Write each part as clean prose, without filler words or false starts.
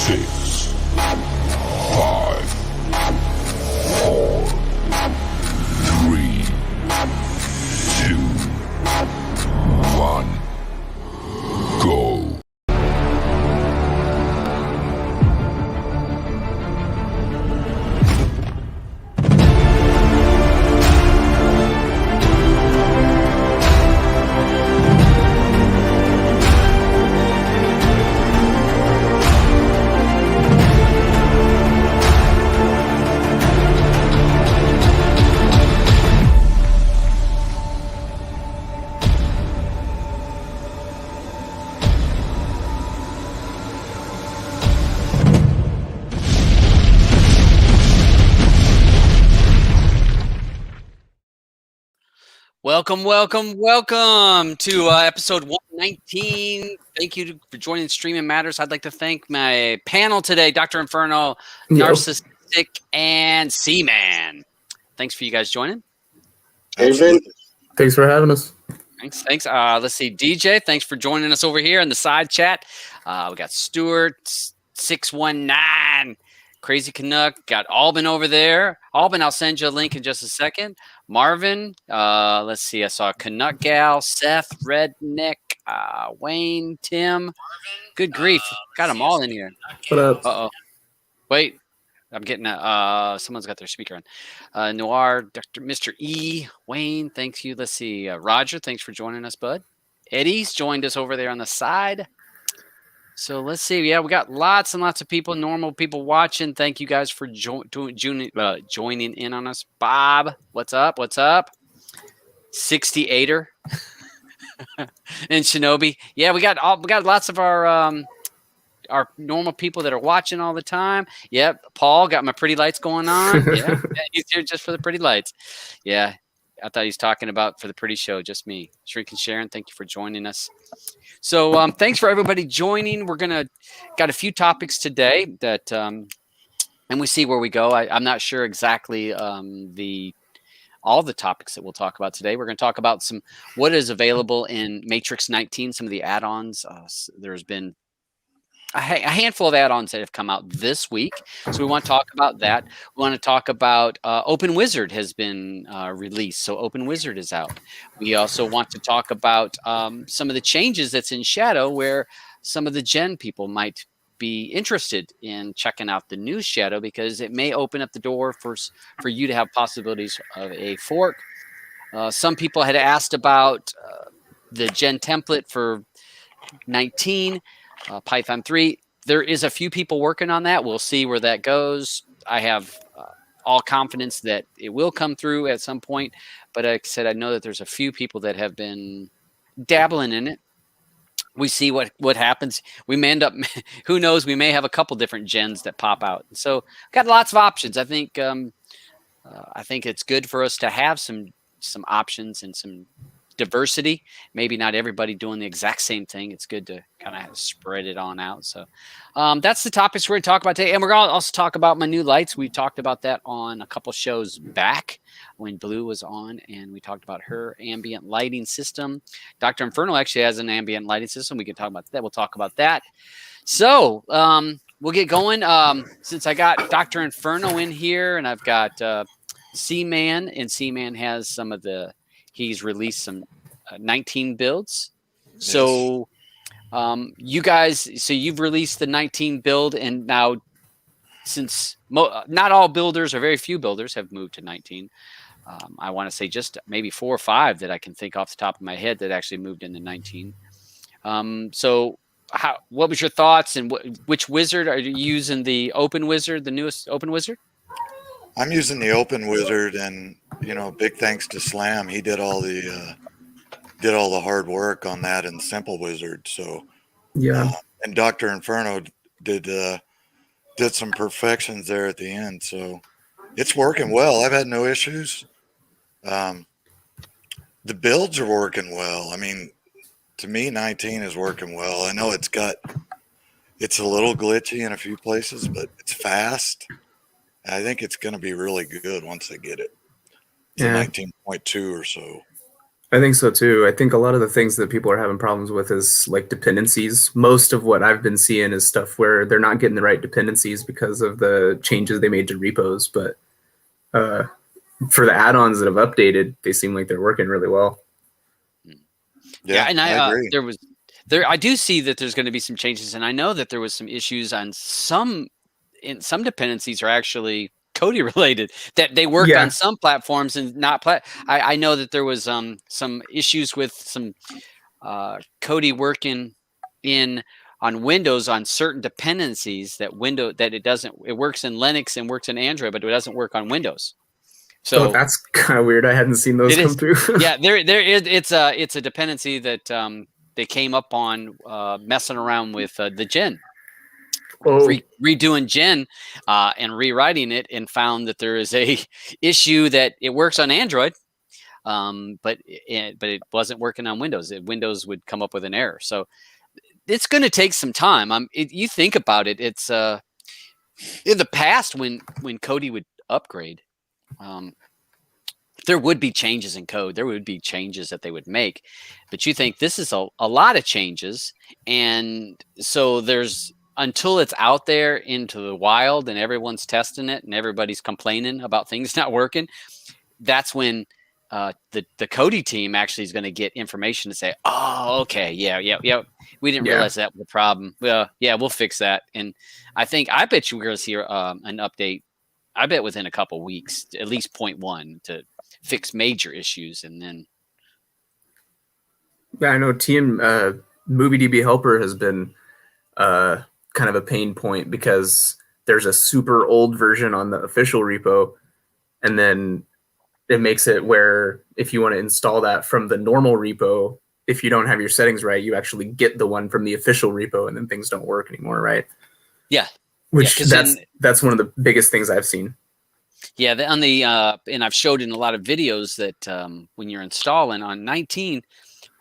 6, 5, 4, 3, 2, 1, go. Welcome to episode 119. Thank you for joining Streaming Matters. I'd like to thank my panel today, Dr. Inferno, Narcissistic, and Seaman. Thanks for you guys joining. Absolutely. Thanks for having us. Thanks. Let's see, DJ, thanks for joining us over here in the side chat. We got Stuart 619, Crazy Canuck, got Albin over there. Albin, I'll send you a link in just a second. Marvin, let's see, I saw Canuck Gal, Seth, Redneck, Wayne, Tim. Good grief, got them all in here. What up? Uh-oh. Wait, I'm getting someone's got their speaker on. Noir, Dr. Mr. E, Wayne, thank you. Let's see, Roger, thanks for joining us, bud. Eddie's joined us over there on the side. So let's see. Yeah, we got lots and lots of people, normal people watching. Thank you guys for joining in on us. Bob, what's up? 68er and Shinobi. Yeah, we got lots of our normal people that are watching all the time. Yep, Paul got my pretty lights going on. Yeah, he's here just for the pretty lights. Yeah, I thought he was talking about for the pretty show, just me. Shrink and Sharon, thank you for joining us. So thanks for everybody joining. We're got a few topics today that and we see where we go. I'm not sure exactly all the topics that we'll talk about today. We're going to talk about what is available in Matrix 19, some of the add-ons. There's been a handful of add-ons that have come out this week. So we want to talk about that. We want to talk about Open Wizard has been released. So Open Wizard is out. We also want to talk about some of the changes that's in Shadow where some of the Gen people might be interested in checking out the new Shadow because it may open up the door for you to have possibilities of a fork. Some people had asked about the Gen template for 19. Python 3, there is a few people working on that. We'll see where that goes. I have all confidence that it will come through at some point. But like I said, I know that there's a few people that have been dabbling in it. We see what happens. We may end up, who knows, we may have a couple different gens that pop out. So got lots of options. I think it's good for us to have some options and some diversity. Maybe not everybody doing the exact same thing. It's good to kind of spread it on out. So that's the topics we're going to talk about today. And we're going to also talk about my new lights. We talked about that on a couple shows back when Blue was on, and we talked about her ambient lighting system. Dr. Inferno actually has an ambient lighting system. We can talk about that. We'll talk about that. So we'll get going. Since I got Dr. Inferno in here and I've got C-Man, and C-Man has he's released some 19 builds. Yes. So you guys, you've released the 19 build, and now since not all builders or very few builders have moved to 19, I want to say just maybe 4 or 5 that I can think off the top of my head that actually moved into 19. So what was your thoughts, and which wizard are you using? The Open Wizard, the newest Open Wizard? I'm using the Open Wizard, and big thanks to Slam. He did all the hard work on that in Simple Wizard. So yeah, and Dr. Inferno did some perfections there at the end. So it's working well. I've had no issues. The builds are working well. I mean, to me, 19 is working well. I know it's a little glitchy in a few places, but it's fast. I think it's going to be really good once they get it. It's a 19.2 or so. I think so too. I think a lot of the things that people are having problems with is like dependencies. Most of what I've been seeing is stuff where they're not getting the right dependencies because of the changes they made to repos. But uh, for the add-ons that have updated, they seem like they're working really well. Yeah, and I agree. I do see that there's going to be some changes, and I know that there was some issues on some dependencies are actually Kodi related, that they worked on some platforms and not I know that there was some issues with some Kodi working on Windows on certain dependencies that it works in Linux and works in Android, but it doesn't work on Windows. So that's kind of weird. I hadn't seen those come through. Yeah, it's a dependency that they came up on messing around with the gen. Redoing gen and rewriting it, and found that there is a issue that it works on Android, but it wasn't working on Windows. Windows would come up with an error. So it's going to take some time. You think about it. It's in the past when Kodi would upgrade, there would be changes in code. There would be changes that they would make, but you think this is a lot of changes, and so there's, until it's out there into the wild and everyone's testing it and everybody's complaining about things not working, that's when the Kodi team actually is going to get information to say, oh, okay, yeah, we didn't realize that was the problem. Well, yeah, we'll fix that. And I bet you we're going to see an update, I bet within a couple weeks, at least 0.1, to fix major issues. And then I know team MovieDB helper has been kind of a pain point, because there's a super old version on the official repo, and then it makes it where if you want to install that from the normal repo, if you don't have your settings right, you actually get the one from the official repo, and then things don't work anymore, right? Yeah. Which that's one of the biggest things I've seen. Yeah, on the and I've showed in a lot of videos that when you're installing on 19,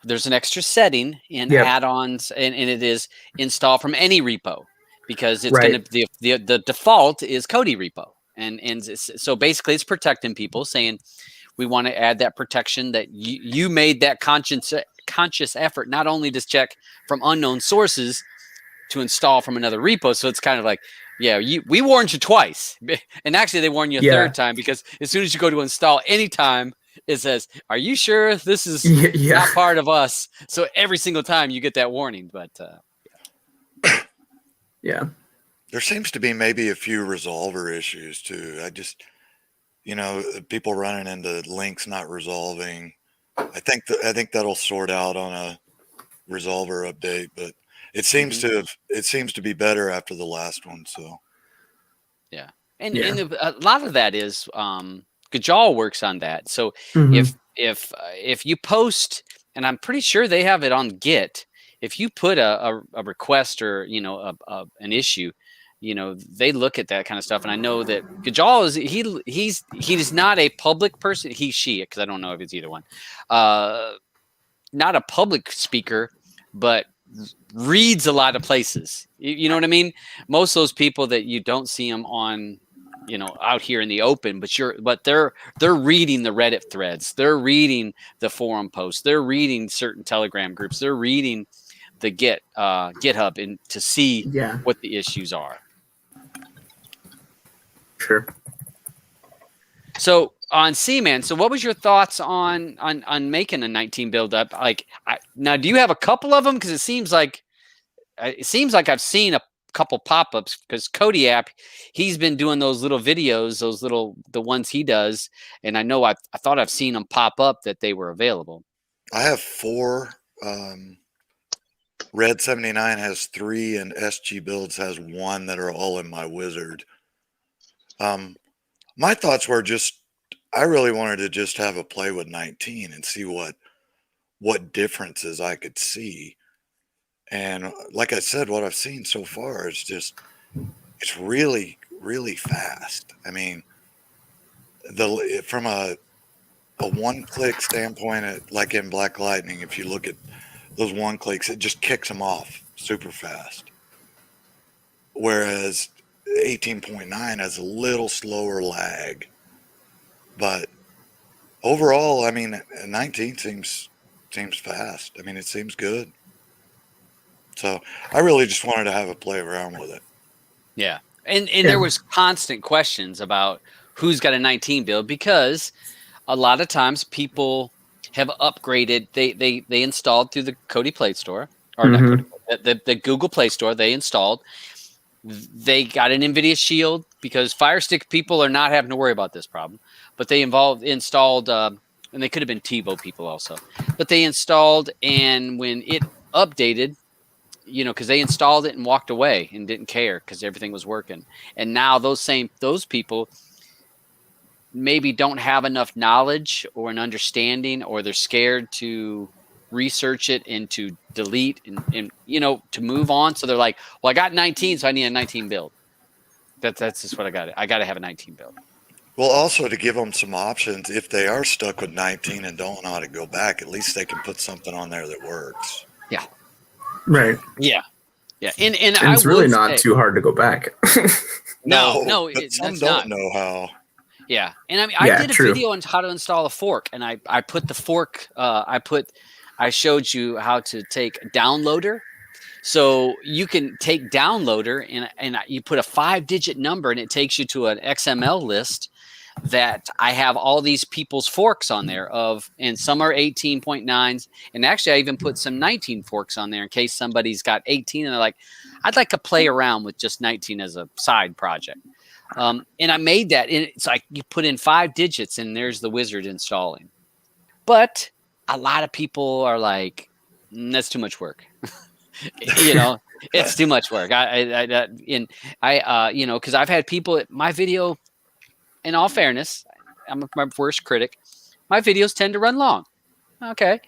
there's an extra setting in add-ons, and it is install from any repo, because it's going to the default is Kodi repo, and so basically it's protecting people, saying we want to add that protection that you made that conscious effort not only to check from unknown sources to install from another repo. So it's kind of like, yeah, we warned you twice, and actually they warned you a third time, because as soon as you go to install anytime, it says, are you sure this is not part of us? So every single time you get that warning. But there seems to be maybe a few resolver issues too. I just, people running into links not resolving. I think that'll sort out on a resolver update, but it seems to be better after the last one. So and a lot of that is Kajal works on that. So if you post, and I'm pretty sure they have it on Git, if you put a request or an issue, they look at that kind of stuff. And I know that Kajal he's not a public person. She, because I don't know if it's either one. Not a public speaker, but reads a lot of places. You know what I mean? Most of those people that you don't see them on, out here in the open, but they're reading the Reddit threads, they're reading the forum posts, they're reading certain Telegram groups, they're reading the GitHub and to see what the issues are. Sure. So on C-Man, so what was your thoughts on making a 19 build up? Now, do you have a couple of them? Because it seems like I've seen a couple pop-ups, because Kodi, he's been doing those little videos, the ones he does, and I know I thought I've seen them pop up that they were available. I have 4. Red 79 has 3, and SG Builds has 1 that are all in my wizard. My thoughts were I really wanted to just have a play with 19 and see what differences I could see. And like I said, what I've seen so far is it's really, really fast. I mean, from a one-click standpoint, like in Black Lightning, if you look at those one clicks, it just kicks them off super fast. Whereas 18.9 has a little slower lag, but overall, I mean, 19 seems fast. I mean, it seems good. So I really just wanted to have a play around with it. Yeah. And there was constant questions about who's got a 19 build, because a lot of times people have upgraded. They installed through the Kodi Play Store, or not Kodi, the Google Play Store. They installed. They got an NVIDIA Shield, because Fire Stick people are not having to worry about this problem. But they installed, and they could have been TiVo people also. But they installed, and when it updated, because they installed it and walked away and didn't care because everything was working. And now those people maybe don't have enough knowledge or an understanding, or they're scared to research it and to delete and to move on. So they're like, well, I got 19, so I need a 19 build. That's just what I got. I got to have a 19 build. Well, also to give them some options, if they are stuck with 19 and don't know how to go back, at least they can put something on there that works. Yeah. Right. Yeah. Yeah. And it's really not too hard to go back. No, but some don't know how. Yeah. And I mean, I did a video on how to install a fork, and I put the fork, I showed you how to take downloader. So you can take downloader and you put a 5-digit number, and it takes you to an XML list that I have all these people's forks on there and some are 18.9s. And actually I even put some 19 forks on there in case somebody's got 18 and they're like, I'd like to play around with just 19 as a side project. And I made that, and it's like you put in 5 digits and there's the wizard installing. But a lot of people are like, that's too much work. It's too much work. Because I've had people at my video, in all fairness, I'm my worst critic. My videos tend to run long. Okay.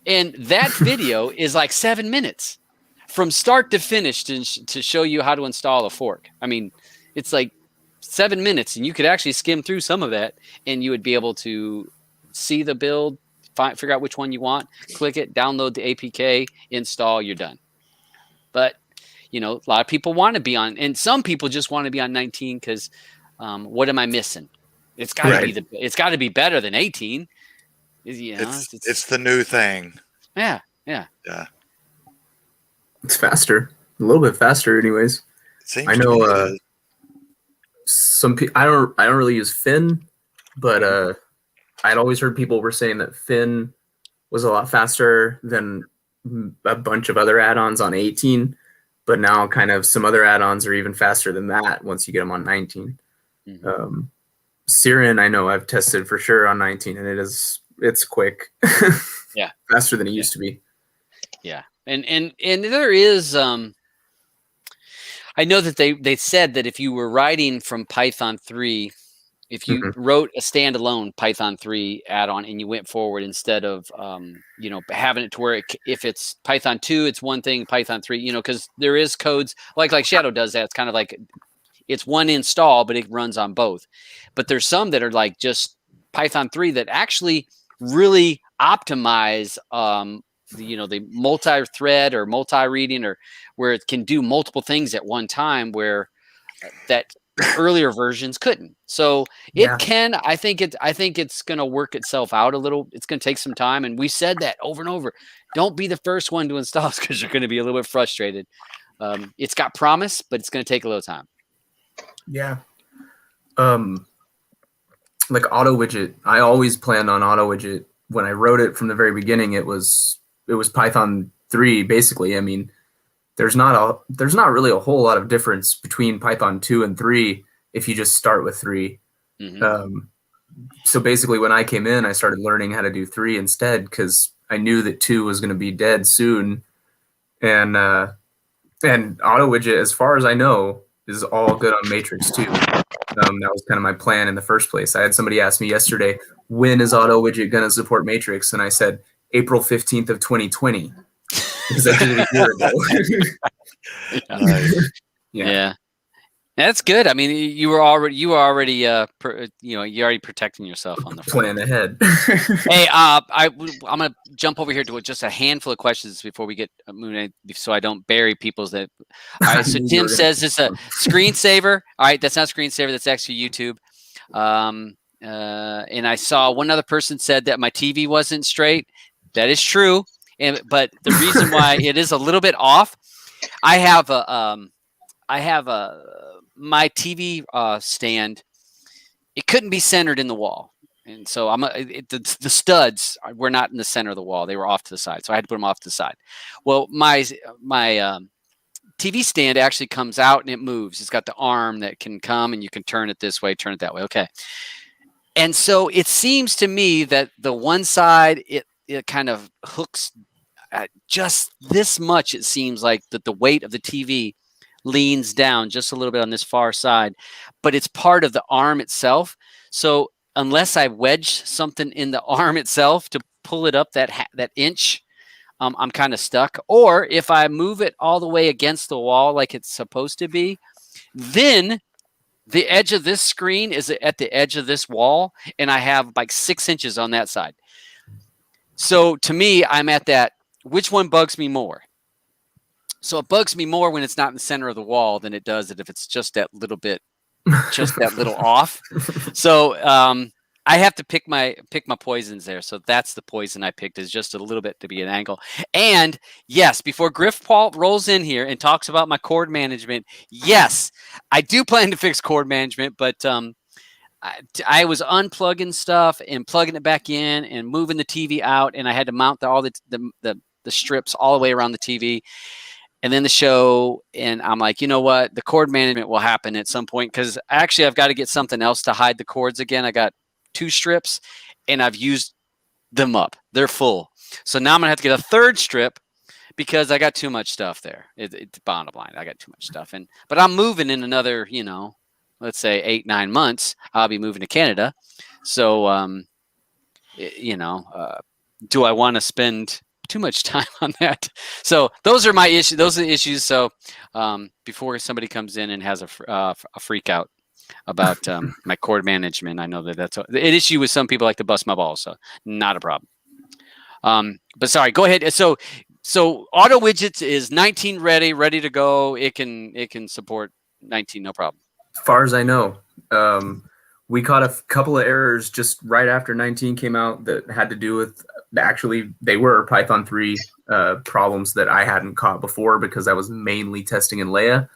And that video is like 7 minutes from start to finish to show you how to install a fork. I mean, it's like 7 minutes, and you could actually skim through some of that, and you would be able to see the build, figure out which one you want, click it, download the APK, install, you're done. But, a lot of people want to be on, and some people just want to be on 19 because what am I missing? It's got to be it's got to be better than 18. It's the new thing. Yeah. It's faster, a little bit faster, anyways. I know some people. I don't really use Fin, but I'd always heard people were saying that Fin was a lot faster than a bunch of other add-ons on 18. But now, kind of some other add-ons are even faster than that once you get them on 19. Mm-hmm. Siren, I know I've tested for sure on 19, and it's quick. Yeah, faster than it used to be. Yeah, and there is I know that they said that if you were writing from Python 3, if you wrote a standalone Python 3 add-on and you went forward instead of having it to where if it's Python 2, it's one thing, Python 3, because there is codes like Shadow does that. It's kind of like it's one install, but it runs on both. But there's some that are like just Python 3 that actually really optimize the multi-thread or multi-reading, or where it can do multiple things at one time, where that earlier versions couldn't. So it can. I think it's going to work itself out a little. It's going to take some time, and we said that over and over. Don't be the first one to install, because you're going to be a little bit frustrated. It's got promise, but it's going to take a little time. Yeah. Like auto widget, I always planned on auto widget. When I wrote it from the very beginning, it was Python 3 basically. I mean, there's not really a whole lot of difference between Python 2 and 3 if you just start with 3. Mm-hmm. So basically, when I came in, I started learning how to do 3 instead, because I knew that 2 was going to be dead soon. And auto widget, as far as I know, is all good on Matrix too. That was kind of my plan in the first place. I had somebody ask me yesterday, when is auto widget going to support Matrix? And I said, April 15th of 2020. Because I did it a year ago. Nice. Yeah. That's good. I mean, you were already you're already protecting yourself on the front. Plan ahead. Hey, I'm gonna jump over here to just a handful of questions before we get moving, so I don't bury people's that. All right. So Tim says it's a screensaver. All right, that's not a screensaver. That's actually YouTube. and I saw one other person said that my TV wasn't straight. That is true, but the reason why it is a little bit off, I have my TV stand. It couldn't be centered in the wall, and so the studs were not in the center of the wall; they were off to the side. So I had to put them off to the side. Well, my TV stand actually comes out and it moves. It's got the arm that can come and you can turn it this way, turn it that way. Okay. And so it seems to me that the one side, it kind of hooks just this much. It seems like that the weight of the TV leans down just a little bit on this far side, but it's part of the arm itself. So unless I wedge something in the arm itself to pull it up that inch, I'm kind of stuck. Or if I move it all the way against the wall like it's supposed to be, then the edge of this screen is at the edge of this wall, and I have like 6 inches on that side. So to me, I'm at that, which one bugs me more? So it bugs me more when it's not in the center of the wall than it does if it's just that little bit, just that little off. So I have to pick my poisons there. So that's the poison I picked, is just a little bit to be an angle. And yes, before Griff Paul rolls in here and talks about my cord management, yes, I do plan to fix cord management, but I was unplugging stuff and plugging it back in and moving the TV out, and I had to mount all the strips all the way around the TV. And then the show, and I'm like, you know what? The cord management will happen at some point, because actually I've got to get something else to hide the cords again. I got 2 strips, and I've used them up. They're full. So now I'm going to have to get a 3rd strip because I got too much stuff there. It's bottom line. I got too much stuff. But I'm moving in another, let's say 8-9 months. I'll be moving to Canada. So, do I want to spend too much time on that? So those are my issues. Those are the issues. So before somebody comes in and has a freak out about my cord management, I know that's an issue with some people. Like to bust my balls, so not a problem. But sorry, go ahead. So auto widgets is 19 ready to go. It can support 19, no problem. As far as I know, we caught a couple of errors just right after 19 came out that had to do with, actually they were Python 3 problems that I hadn't caught before because I was mainly testing in Leia.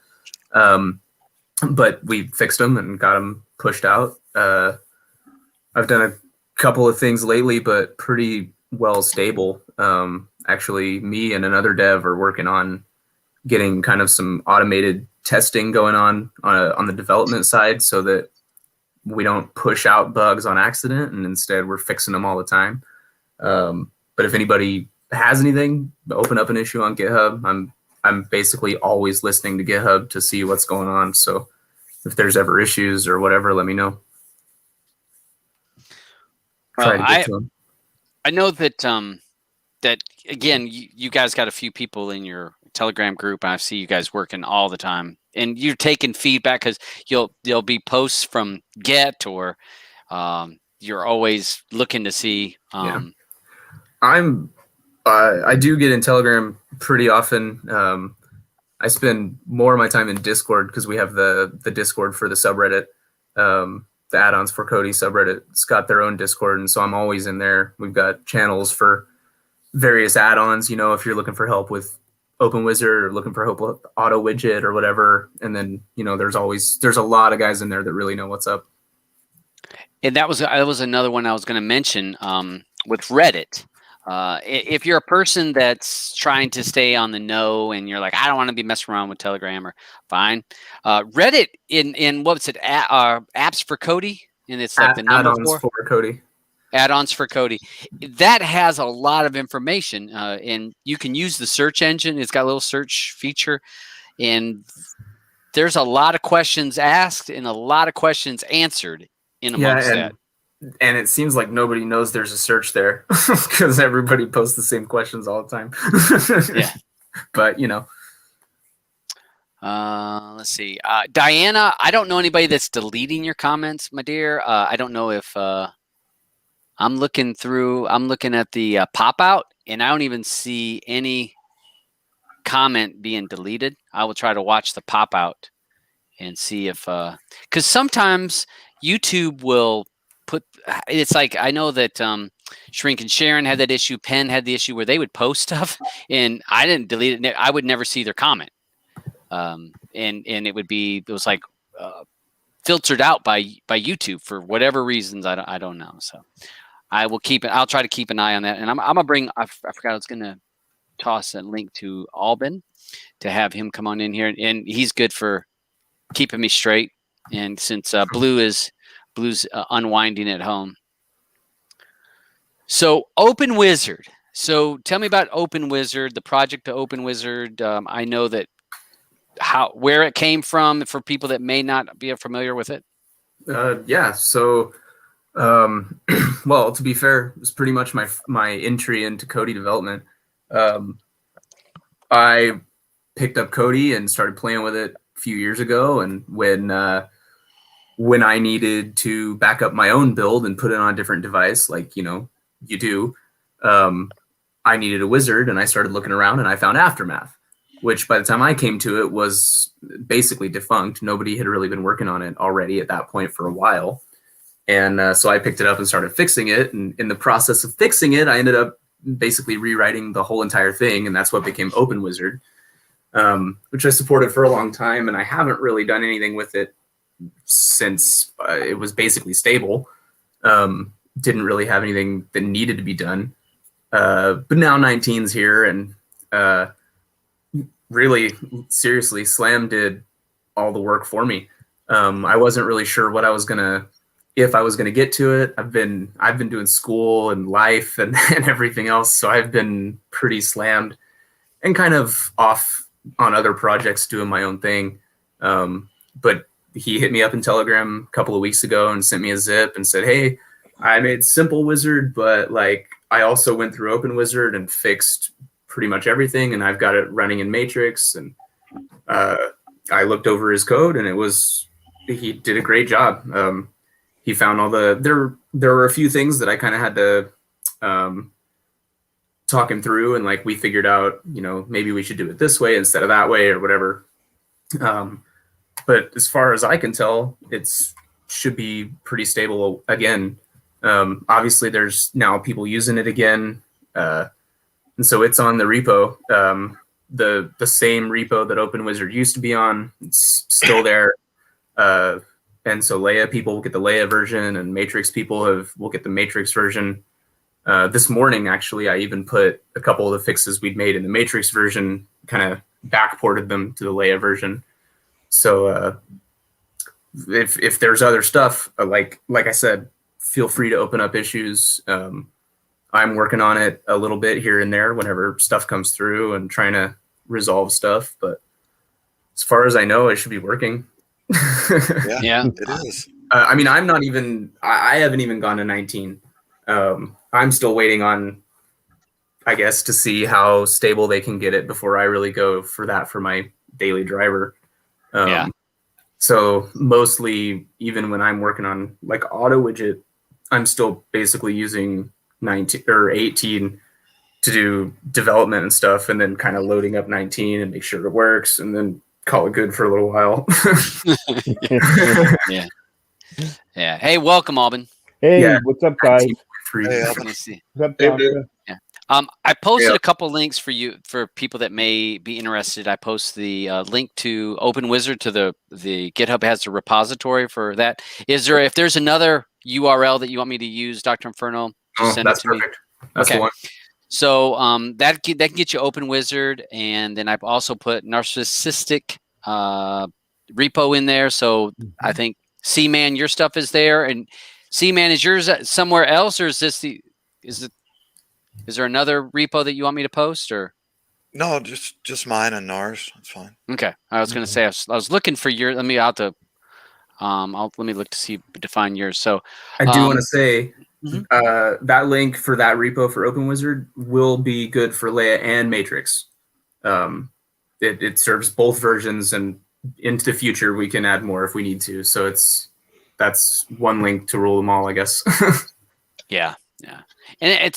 But we fixed them and got them pushed out. I've done a couple of things lately, but pretty well stable. Actually, me and another dev are working on getting kind of some automated testing going on the development side, so that we don't push out bugs on accident, and instead we're fixing them all the time. But if anybody has anything, open up an issue on GitHub. I'm basically always listening to GitHub to see what's going on. So if there's ever issues or whatever, let me know. I know that that again, you guys got a few people in your Telegram group, and I see you guys working all the time, and you're taking feedback because there'll be posts from Get, or you're always looking to see. I do get in Telegram pretty often. I spend more of my time in Discord because we have the Discord for the subreddit. The addons for Kodi subreddit. It's got their own Discord, and so I'm always in there. We've got channels for various add-ons, if you're looking for help with OpenWizard or looking for help with Auto Widget or whatever. And then, there's a lot of guys in there that really know what's up. And that was another one I was going to mention with Reddit. If you're a person that's trying to stay on the know and you're like, I don't want to be messing around with Telegram, or fine. Reddit in what's it? Apps for Kodi, and it's like the number add-ons for Kodi. Add-ons for Kodi. That has a lot of information, and you can use the search engine. It's got a little search feature, and there's a lot of questions asked and a lot of questions answered in amongst that. And it seems like nobody knows there's a search there because everybody posts the same questions all the time. Yeah. But, let's see. Diana, I don't know anybody that's deleting your comments, my dear. I don't know if I'm looking at the pop out, and I don't even see any comment being deleted. I will try to watch the pop out and see if, because sometimes YouTube will put. It's like I know that Shrink and Sharon had that issue. Penn had the issue where they would post stuff, and I didn't delete it. I would never see their comment, and it was like filtered out by YouTube for whatever reasons. I don't know. So I will keep it. I'll try to keep an eye on that, and I'm gonna bring. I forgot I was gonna toss a link to Albin to have him come on in here, and he's good for keeping me straight. And since Blue's unwinding at home. So Open Wizard. So tell me about Open Wizard, the project to Open Wizard. I know that where it came from for people that may not be familiar with it. Yeah. So, well, to be fair, it was pretty much my entry into Kodi development. I picked up Kodi and started playing with it a few years ago, and when I needed to back up my own build and put it on a different device, like, you do, I needed a wizard, and I started looking around, and I found Aftermath, which by the time I came to it was basically defunct. Nobody had really been working on it already at that point for a while. And so I picked it up and started fixing it. And in the process of fixing it, I ended up basically rewriting the whole entire thing. And that's what became Open Wizard, which I supported for a long time. And I haven't really done anything with it since it was basically stable. Didn't really have anything that needed to be done. But now 19's here, and really, seriously, Slam did all the work for me. I wasn't really sure what I was if I was gonna get to it. I've been doing school and life and everything else, so I've been pretty slammed and kind of off on other projects doing my own thing. But he hit me up in Telegram a couple of weeks ago and sent me a zip and said, "Hey, I made Simple Wizard, but like I also went through Open Wizard and fixed pretty much everything, and I've got it running in Matrix." And I looked over his code, and he did a great job. He found there were a few things that I kind of had to talk him through, and like we figured out, maybe we should do it this way instead of that way or whatever. But as far as I can tell, it should be pretty stable again. Obviously, there's now people using it again. And so it's on the repo, the same repo that Open Wizard used to be on. It's still there. And so Leia people will get the Leia version, and Matrix people will get the Matrix version. This morning, actually, I even put a couple of the fixes we'd made in the Matrix version, kind of backported them to the Leia version. So if there's other stuff, like I said, feel free to open up issues. I'm working on it a little bit here and there whenever stuff comes through and trying to resolve stuff. But as far as I know, it should be working. Yeah, it is. I mean, I haven't even gone to 19. I'm still waiting on, I guess, to see how stable they can get it before I really go for that for my daily driver. So mostly, even when I'm working on like auto widget, I'm still basically using 19 or 18 to do development and stuff, and then kind of loading up 19 and make sure it works, and then call it good for a little while. Yeah. Hey, welcome, Albin. Hey, what's up, guys? Hey, Let me see. What's up, Doctor? I posted a couple links for you for people that may be interested. I post the link to Open Wizard to the GitHub has a repository for that. If there's another URL that you want me to use, Dr. Inferno, just send it to perfect. me. That's okay. the one. So that can get you Open Wizard, and then I've also put narcissistic repo in there. So I think C-Man, your stuff is there, and C-Man, is yours somewhere else, or is there another repo that you want me to post, or? No, just mine and NARS. That's fine. Okay, I was going to say I was looking for your. Let me look to find yours. So I do want to say that link for that repo for Open Wizard will be good for Leia and Matrix. It serves both versions, and into the future we can add more if we need to. So that's one link to rule them all, I guess. Yeah. And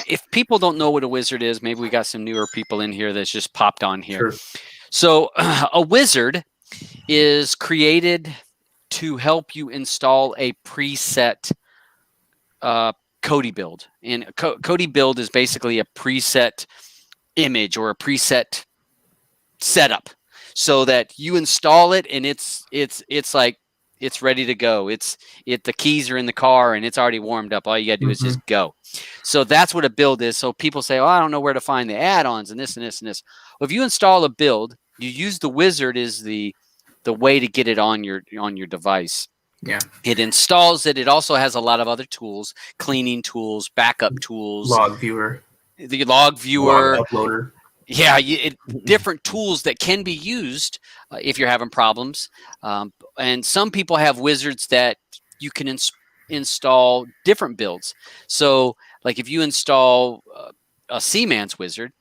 if people don't know what a wizard is, maybe we got some newer people in here that's just popped on here. Sure. So a wizard is created to help you install a preset Kodi build. And Kodi build is basically a preset image or a preset setup, so that you install it and it's like it's ready to go. The keys are in the car and it's already warmed up. All you gotta do is just go. So that's what a build is. So people say, "Oh, I don't know where to find the add-ons and this and this and this." Well, if you install a build, you use the wizard as the way to get it on your device. Yeah. It installs it. It also has a lot of other tools, cleaning tools, backup tools, Log viewer, the log viewer, log uploader. Yeah, different tools that can be used if you're having problems. And some people have wizards that you can install different builds. So, like if you install a Seaman's wizard,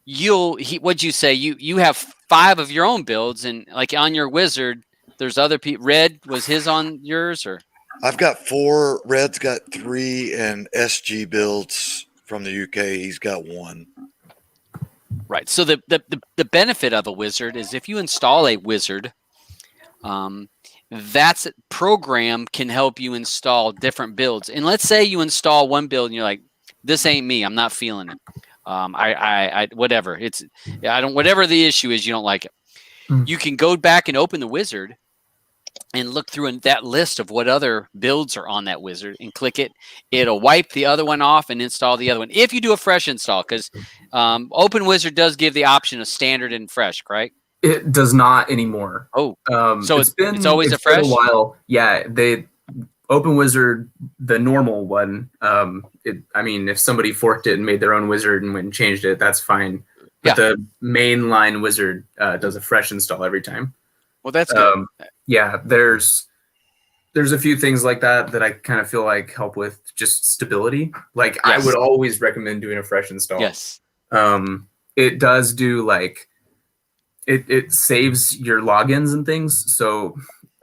what'd you say? You have 5 of your own builds, and like on your wizard, there's other people. Red, was his on yours, or? I've got 4. Red's got 3, and SG builds from the UK. He's got 1. Right. So the benefit of a wizard is if you install a wizard, that program can help you install different builds. And let's say you install one build and you're like, "This ain't me. I'm not feeling it. Whatever. Whatever the issue is, you don't like it." You can go back and open the wizard and look through that list of what other builds are on that wizard and click it. It'll wipe the other one off and install the other one. If you do a fresh install, because Open Wizard does give the option of standard and fresh, right? It does not anymore. Oh, so it's always a fresh? Been a while. Yeah, Open Wizard, the normal one. If somebody forked it and made their own wizard and went and changed it, that's fine. But the mainline wizard does a fresh install every time. Well, that's good. Yeah, there's a few things like that I kind of feel like help with just stability. Like I would always recommend doing a fresh install. Yes. It does do like it saves your logins and things. So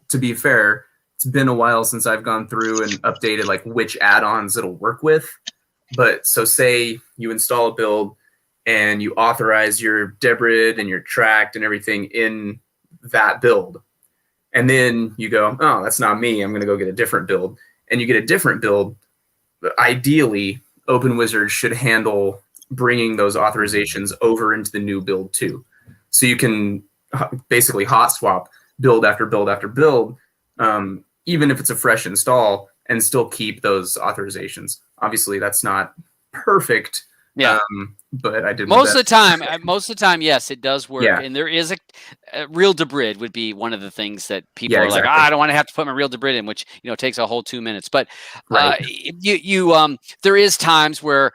to be fair, it's been a while since I've gone through and updated like which add-ons it'll work with. But so say you install a build and you authorize your debrid and your tract and everything in that build. And then you go, "Oh, that's not me. I'm going to go get a different build." And you get a different build. Ideally, Open Wizard should handle bringing those authorizations over into the new build too. So you can basically hot swap build after build after build, even if it's a fresh install, and still keep those authorizations. Obviously, that's not perfect. Yeah. But I did most of the time, yes, it does work. Yeah. And there is a real debrid would be one of the things that people are exactly. like, I don't want to have to put my real debrid in, which takes a whole 2 minutes. But there is times where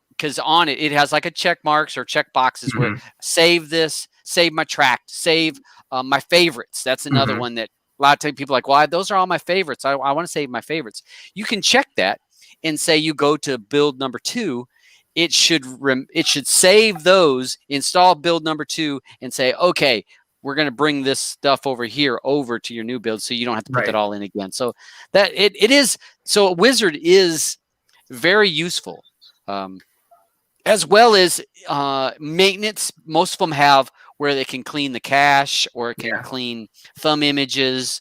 because on it has like a check marks or check boxes where save this, save my tract, save my favorites. That's another one that a lot of times people are like, "Well, those are all my favorites. I want to save my favorites." You can check that and say you go to build number 2. It should save those, install build number 2, and say, "Okay, we're going to bring this stuff over here over to your new build, so you don't have to put that all in again." So that it is. So a wizard is very useful, as well as maintenance. Most of them have where they can clean the cache or it can clean thumb images.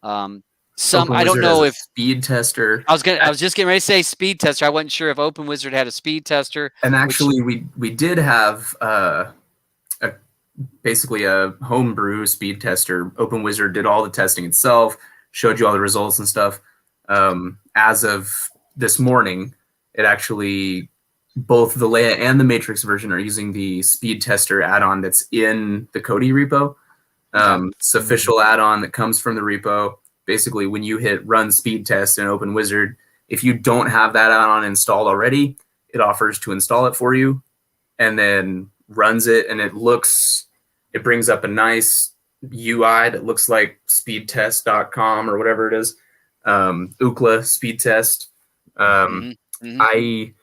I don't know if speed tester. I was just getting ready to say speed tester. I wasn't sure if Open Wizard had a speed tester. And actually, we did have basically a homebrew speed tester. Open Wizard did all the testing itself, showed you all the results and stuff. As of this morning, it actually both the Leia and the Matrix version are using the speed tester add-on that's in the Kodi repo. It's an official add-on that comes from the repo. Basically, when you hit run speed test in Open Wizard, if you don't have that add-on installed already, it offers to install it for you and then runs it. And it brings up a nice UI that looks like speedtest.com or whatever it is. Ookla speed test. I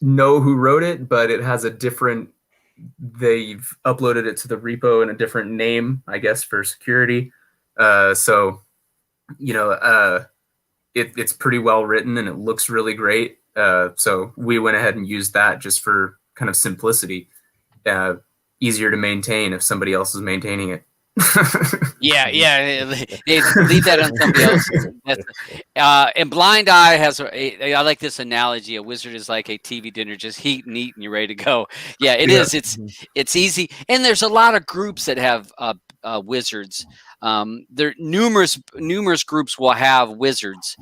know who wrote it, but it has they've uploaded it to the repo in a different name, I guess, for security. It's pretty well written and it looks really great. So we went ahead and used that just for kind of simplicity, easier to maintain if somebody else is maintaining it. Yeah, they leave that on somebody else. And Blind Eye has. I like this analogy. A wizard is like a TV dinner, just heat and eat, and you're ready to go. Yeah, it is. It's easy, and there's a lot of groups that have wizards. There numerous groups will have wizards,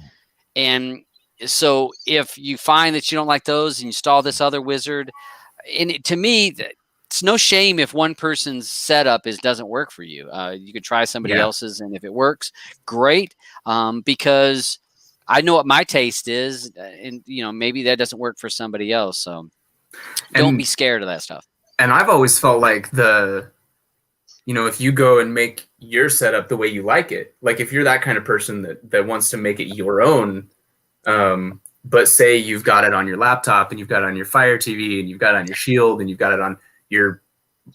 and so if you find that you don't like those, and you install this other wizard, and to me. It's no shame if one person's setup doesn't work for you. You could try somebody else's, and if it works, great. Because I know what my taste is, and maybe that doesn't work for somebody else. So don't be scared of that stuff. And I've always felt like if you go and make your setup the way you like it, like if you're that kind of person that wants to make it your own, but say you've got it on your laptop and you've got it on your Fire TV and you've got it on your Shield and you've got it on your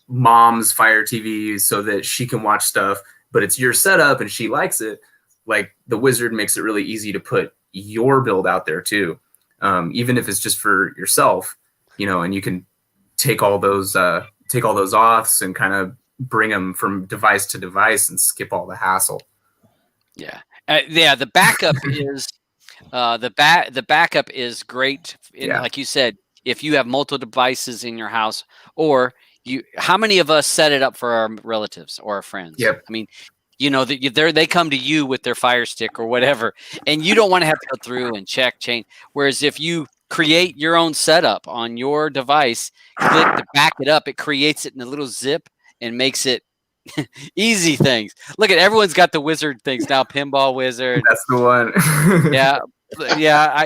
mom's Fire TV so that she can watch stuff, but it's your setup and she likes it. Like the wizard makes it really easy to put your build out there too. Even if it's just for yourself, and you can take all those auths and kind of bring them from device to device and skip all the hassle. Yeah. The backup is the backup is great. Like you said, if you have multiple devices in your house, or how many of us set it up for our relatives or our friends? Yep. I mean, they come to you with their Fire Stick or whatever, and you don't want to have to go through and change. Whereas if you create your own setup on your device, click to back it up, it creates it in a little zip and makes it easy things. Look at everyone's got the wizard things now. Pinball wizard. That's the one. Yeah,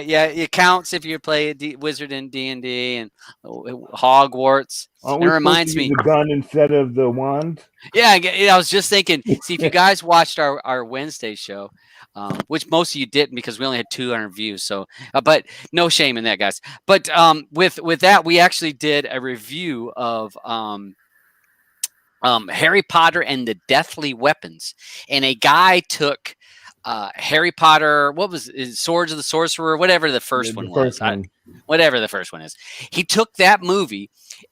it counts if you play a wizard in D&D and Hogwarts. It reminds me the gun instead of the wand. Yeah, I was just thinking. See, if you guys watched our Wednesday show, which most of you didn't because we only had 200 views. So, but no shame in that, guys. But with that, we actually did a review of Harry Potter and the Deathly Weapons, and a guy took. Harry Potter, what was it, Swords of the Sorcerer, whatever the first one was. Whatever the first one is. He took that movie,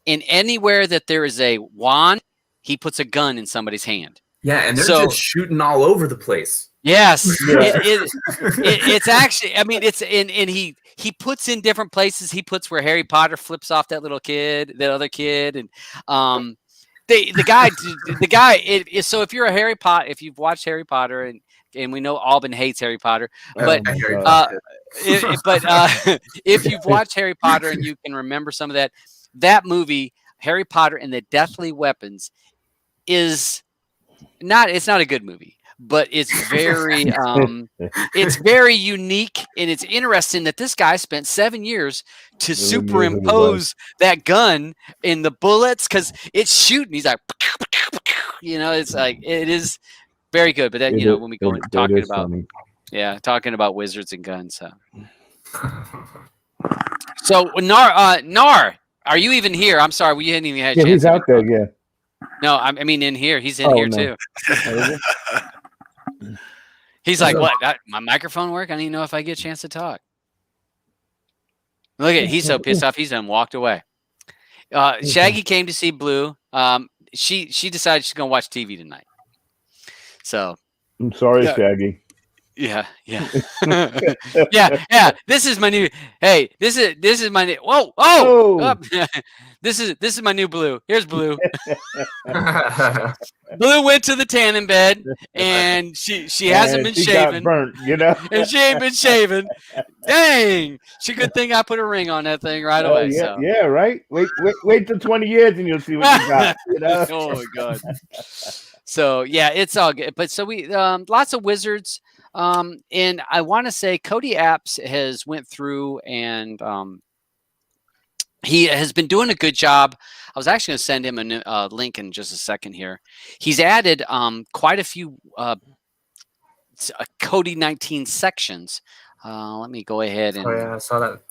and anywhere that there is a wand, he puts a gun in somebody's hand. Yeah, and they're just shooting all over the place. Yes. It's actually, I mean, it's and he puts in different places. He puts where Harry Potter flips off that little kid, that other kid, and the guy. So if you're a Harry Potter, if you've watched Harry Potter and we know Alban hates Harry Potter, but if you've watched Harry Potter and you can remember some of that movie, Harry Potter and the Deathly Weapons, it's not a good movie, but it's very unique, and it's interesting that this guy spent 7 years to superimpose that gun in the bullets because it's shooting. He's like, it's like it is. Very good, but then when we go into talking about wizards and guns. So Nar, are you even here? I'm sorry, we hadn't even had a chance. He's out there. Yeah. No, I mean in here. He's in here too. He's like, what? My microphone work? I don't even know if I get a chance to talk. Look at he's so pissed off. He's done walked away. Shaggy came to see Blue. She decided she's gonna watch TV tonight. So I'm sorry, Shaggy. Yeah. yeah. This is my new. Hey, this is my new. Whoa. Oh. This is my new Blue. Here's Blue. Blue went to the tanning bed, and she hasn't been shaven. Got burnt, and she ain't been shaven. Dang! Good thing I put a ring on that thing right away. Yeah, yeah, right. Wait till 20 years, and you'll see what you got. Oh my God. So yeah, it's all good. But so we lots of wizards, and I want to say Kodi Apps has went through and he has been doing a good job. I was actually going to send him a link in just a second here. He's added quite a few Kodi 19 sections. Let me go ahead and. Oh yeah, I saw that.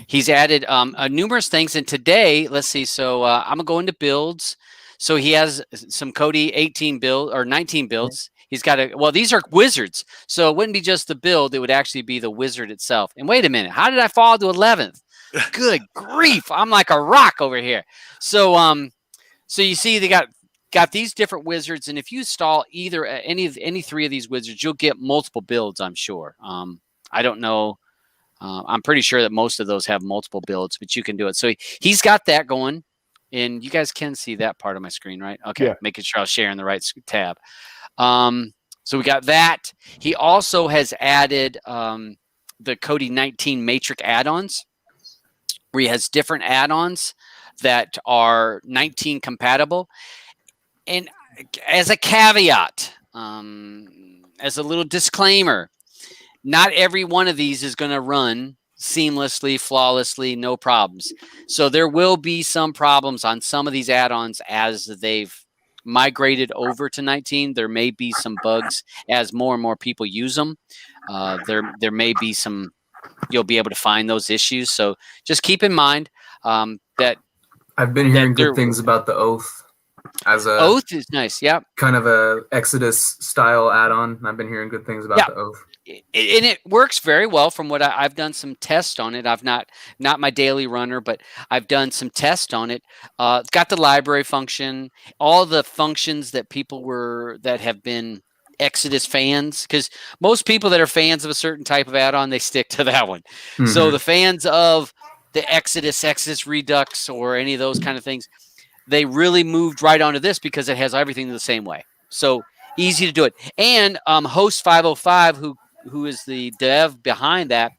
He's added numerous things, and today, let's see. So I'm gonna go into builds. So he has some Kodi 18 build or 19 builds. He's got these are wizards. So it wouldn't be just the build. It would actually be the wizard itself. And wait a minute. How did I fall to 11th? Good grief. I'm like a rock over here. So, so you see they got got these different wizards, and if you install either any three of these wizards, you'll get multiple builds, I'm sure. I don't know. I'm pretty sure that most of those have multiple builds, but you can do it. So he's got that going, and you guys can see that part of my screen, right? Okay, Yeah. making sure I was sharing the right tab. So we got that. He also has added the Kodi 19 Matrix addons, where he has different add-ons that are 19 compatible. And as a caveat, as a little disclaimer, not every one of these is going to run seamlessly, flawlessly, no problems. So there will be some problems on some of these add-ons as they've migrated over to 19. There may be some bugs as more and more people use them. There may be some, you'll be able to find those issues. So just keep in mind that I've been hearing good things about the Oath as a Oath is nice. Yeah. kind of a Exodus style add-on. I've been hearing good things about the Oath. And it works very well from what I've done some tests on it. I've not my daily runner, but I've done some tests on it. It's got the library function, all the functions that that have been Exodus fans, because most people that are fans of a certain type of add-on, they stick to that one. Mm-hmm. So the fans of the Exodus Redux, or any of those kind of things, they really moved right onto this because it has everything the same way. So easy to do it. And Host 505, who is the dev behind that,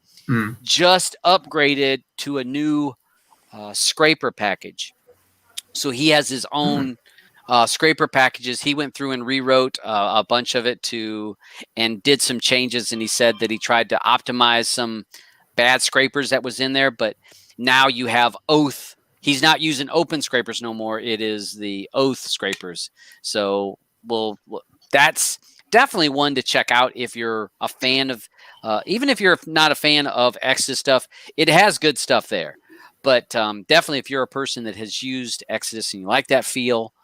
just upgraded to a new scraper package. So he has his own scraper packages. He went through and rewrote a bunch of it and did some changes. And he said that he tried to optimize some bad scrapers that was in there. But now you have Oath. He's not using open scrapers no more. It is the Oath scrapers. So that's definitely one to check out if you're a fan of, even if you're not a fan of Exodus stuff, it has good stuff there. But definitely if you're a person that has used Exodus and you like that feel,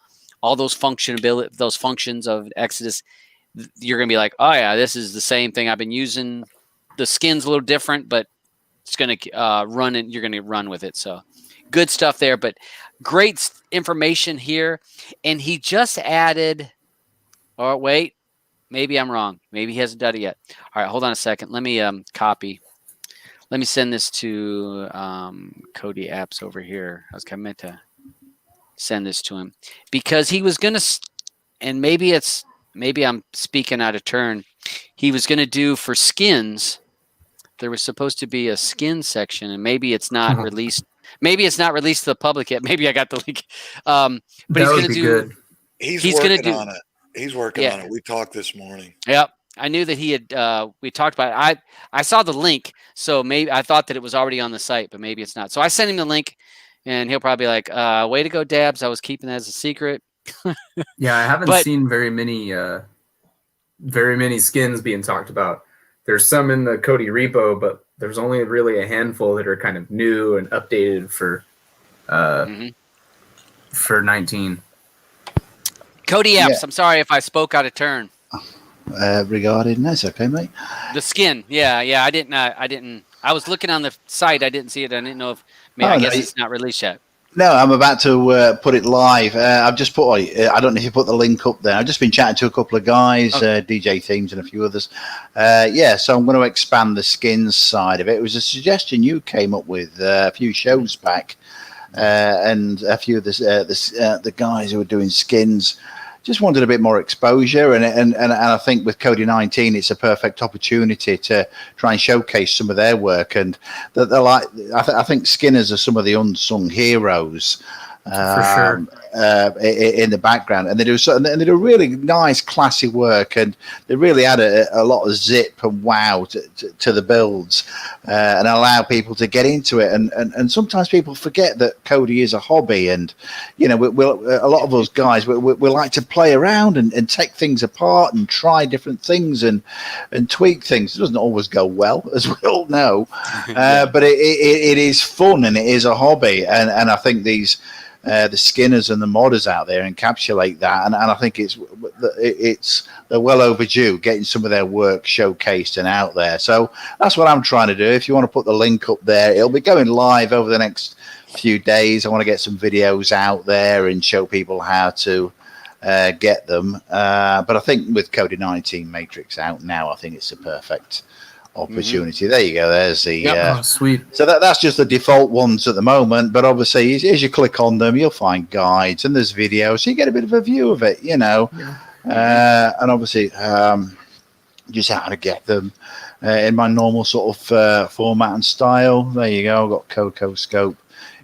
all those those functions of Exodus, you're going to be like, oh yeah, this is the same thing I've been using. The skin's a little different, but it's going to run, and you're going to run with it. So good stuff there, but great information here. And he just added, oh, wait, maybe I'm wrong. Maybe he hasn't done it yet. All right, hold on a second. Let me copy. Let me send this to Kodi Apps over here. I was meant to send this to him because he was going to, and maybe I'm speaking out of turn. He was going to do for skins. There was supposed to be a skin section, and maybe it's not released. Maybe it's not released to the public yet. Maybe I got the link. But he's going to do. Good. He's going working to do on it. He's working on it. We talked this morning. Yep. I knew that he had, we talked about it. I saw the link, so maybe I thought that it was already on the site, but maybe it's not. So I sent him the link, and he'll probably be like, way to go, Dabs. I was keeping that as a secret. Yeah, I haven't seen very many skins being talked about. There's some in the Kodi repo, but there's only really a handful that are kind of new and updated for 19. Kodi Apps, I'm sorry if I spoke out of turn. Regarding that's okay, mate. The skin, yeah. I didn't. I was looking on the site. I didn't see it. I didn't know if. I guess it's not released yet. No, I'm about to put it live. I've just put. I don't know if you put the link up there. I've just been chatting to a couple of guys, DJ Themes, and a few others. So I'm going to expand the skins side of it. It was a suggestion you came up with a few shows back, and a few of the guys who were doing skins just wanted a bit more exposure, and I think with Kodi 19, it's a perfect opportunity to try and showcase some of their work. And they're like, I think skinners are some of the unsung heroes in the background, and they do really nice, classy work, and they really add a lot of zip and wow to the builds, and allow people to get into it. And sometimes people forget that Kodi is a hobby, and a lot of us guys we like to play around and take things apart and try different things and tweak things. It doesn't always go well, as we all know, but it is fun, and it is a hobby, and I think these. The skinners and the modders out there encapsulate that, and I think they're well overdue getting some of their work showcased and out there. So that's what I'm trying to do. If you want to put the link up there, it'll be going live over the next few days. I want to get some videos out there and show people how to get them. But I think with Kodi 19 Matrix out now, I think it's a perfect opportunity. There you go. There's the Oh, sweet. so that's just the default ones at the moment. But obviously, as you click on them, you'll find guides and there's videos, so you get a bit of a view of it, you know. And obviously, just how to get them in my normal sort of format and style. There you go. I've got Coco Scope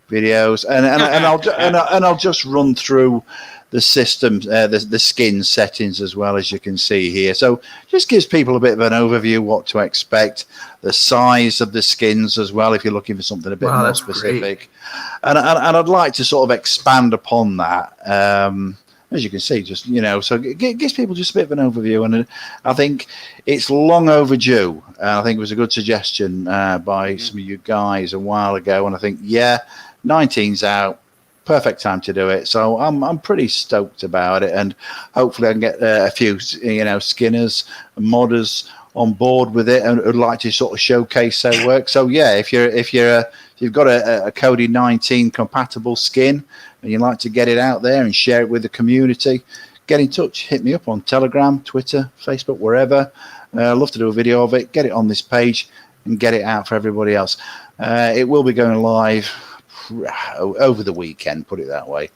videos, and I'll just run through the system, the skin settings as well, as you can see here. So just gives people a bit of an overview what to expect, the size of the skins as well, if you're looking for something a bit more specific. And I'd like to sort of expand upon that. As you can see, just, you know, so it gives people just a bit of an overview, and I think it's long overdue. I think it was a good suggestion by some of you guys a while ago, and I think 19's out. Perfect time to do it, so I'm pretty stoked about it, and hopefully I can get a few, you know, skinners and modders on board with it, and would like to sort of showcase their work. So yeah, if you've got a Kodi 19 compatible skin and you'd like to get it out there and share it with the community, get in touch. Hit me up on Telegram, Twitter, Facebook, wherever. I'd love to do a video of it, get it on this page, and get it out for everybody else. It will be going live over the weekend, put it that way.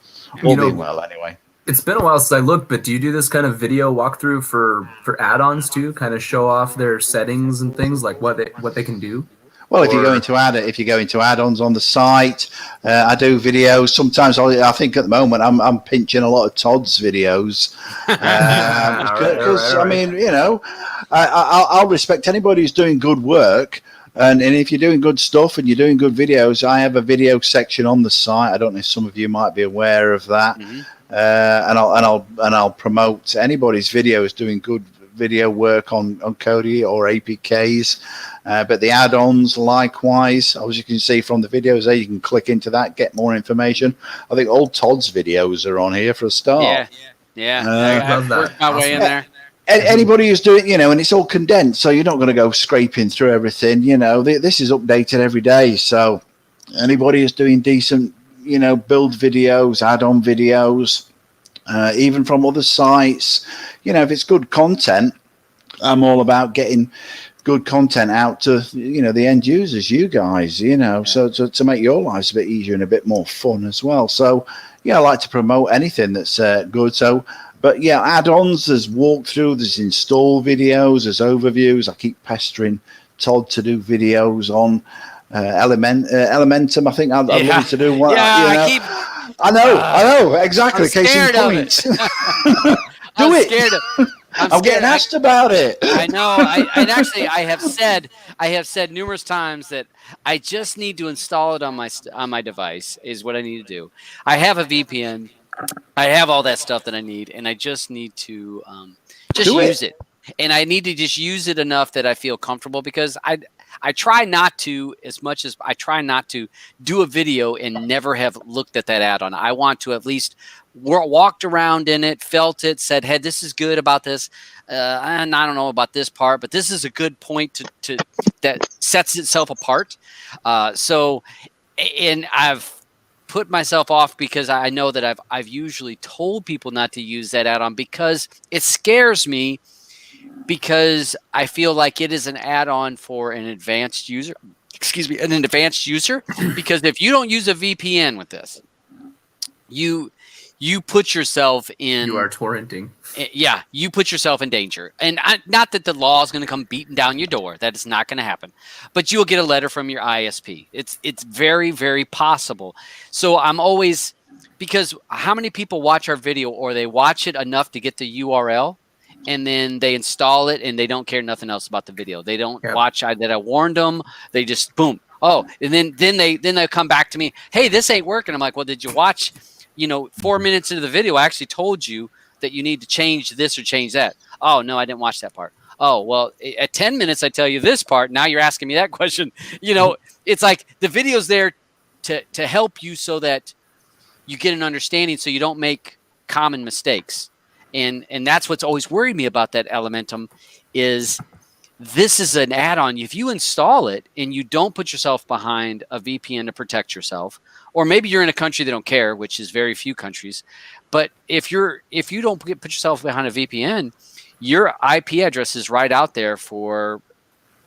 All being well, anyway. It's been a while since I looked, but do you do this kind of video walkthrough for add-ons too? Kind of show off their settings and things, like what they can do? Well, if you go into add-ons on the site, I do videos. Sometimes I think at the moment I'm pinching a lot of Todd's videos because I mean, you know, I'll respect anybody who's doing good work. And if you're doing good stuff and you're doing good videos, I have a video section on the site. I don't know if some of you might be aware of that. And I'll promote anybody's videos doing good video work on Kodi or APKs. But the add-ons, likewise, as you can see from the videos there, you can click into that, get more information. I think all Todd's videos are on here for a start. I've worked my way in there. Anybody who's doing, you know, and it's all condensed, so you're not going to go scraping through everything. You know, this is updated every day. So anybody who's doing decent, you know, build videos, add-on videos, even from other sites, you know, if it's good content, I'm all about getting good content out to, you know, the end users, you guys, you know, so to make your lives a bit easier and a bit more fun as well. So, yeah, I like to promote anything that's good. So, but yeah, add-ons, there's walkthrough, there's install videos, there's overviews. I keep pestering Todd to do videos on Elementum. I think I'd love to do one. Yeah, you know. I know, exactly. I'm scared of it. I'm getting asked about it. I know. I have said numerous times that I just need to install it on my device. Is what I need to do. I have a VPN. I have all that stuff that I need, and I just need to just use it. And I need to just use it enough that I feel comfortable, because I try not to, as much as I try not to do a video and never have looked at that add-on. I want to at least walked around in it, felt it, said, hey, this is good about this. And I don't know about this part, but this is a good point to that sets itself apart. And I've put myself off because I know that I've usually told people not to use that add-on because it scares me, because I feel like it is an add-on for an advanced user. An advanced user, because if you don't use a VPN with this, you put yourself in. You are torrenting. Yeah, you put yourself in danger. And not that the law is going to come beating down your door. That is not going to happen. But you'll get a letter from your ISP. It's very, very possible. So I'm always, because how many people watch our video, or they watch it enough to get the URL, and then they install it and they don't care nothing else about the video. They don't watch that I warned them. They just boom. Oh, and then they come back to me. Hey, this ain't working. I'm like, well, did you watch? 4 minutes into the video, I actually told you that you need to change this or change that. Oh, no, I didn't watch that part. Oh, well, at 10 minutes, I tell you this part. Now you're asking me that question. It's like the video's there to help you so that you get an understanding, so you don't make common mistakes. And that's what's always worried me about that Elementum is this is an add-on. If you install it and you don't put yourself behind a VPN to protect yourself, or maybe you're in a country that don't care, which is very few countries, but if you don't put yourself behind a VPN, your IP address is right out there for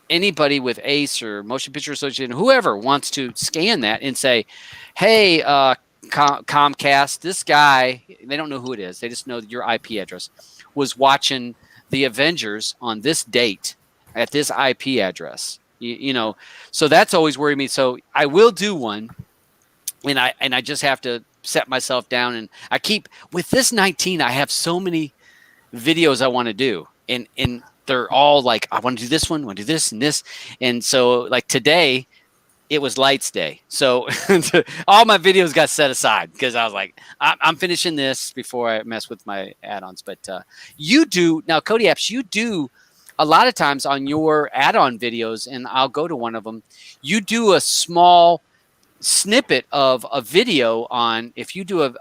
anybody with ACE or Motion Picture Association, whoever wants to scan that and say, hey, Comcast, this guy, they don't know who it is. They just know your IP address was watching the Avengers on this date at this IP address. You know, so that's always worried me. So I will do one, and I just have to set myself down. And I keep with this 19. I have so many videos I want to do, and they're all like, I want to do this one, want to do this and this, and so like today, it was Lights Day, so all my videos got set aside because I was like, I'm finishing this before I mess with my add-ons. But you do now, Kodi Apps. You do a lot of times on your add-on videos, and I'll go to one of them. You do a small snippet of a video on. If you do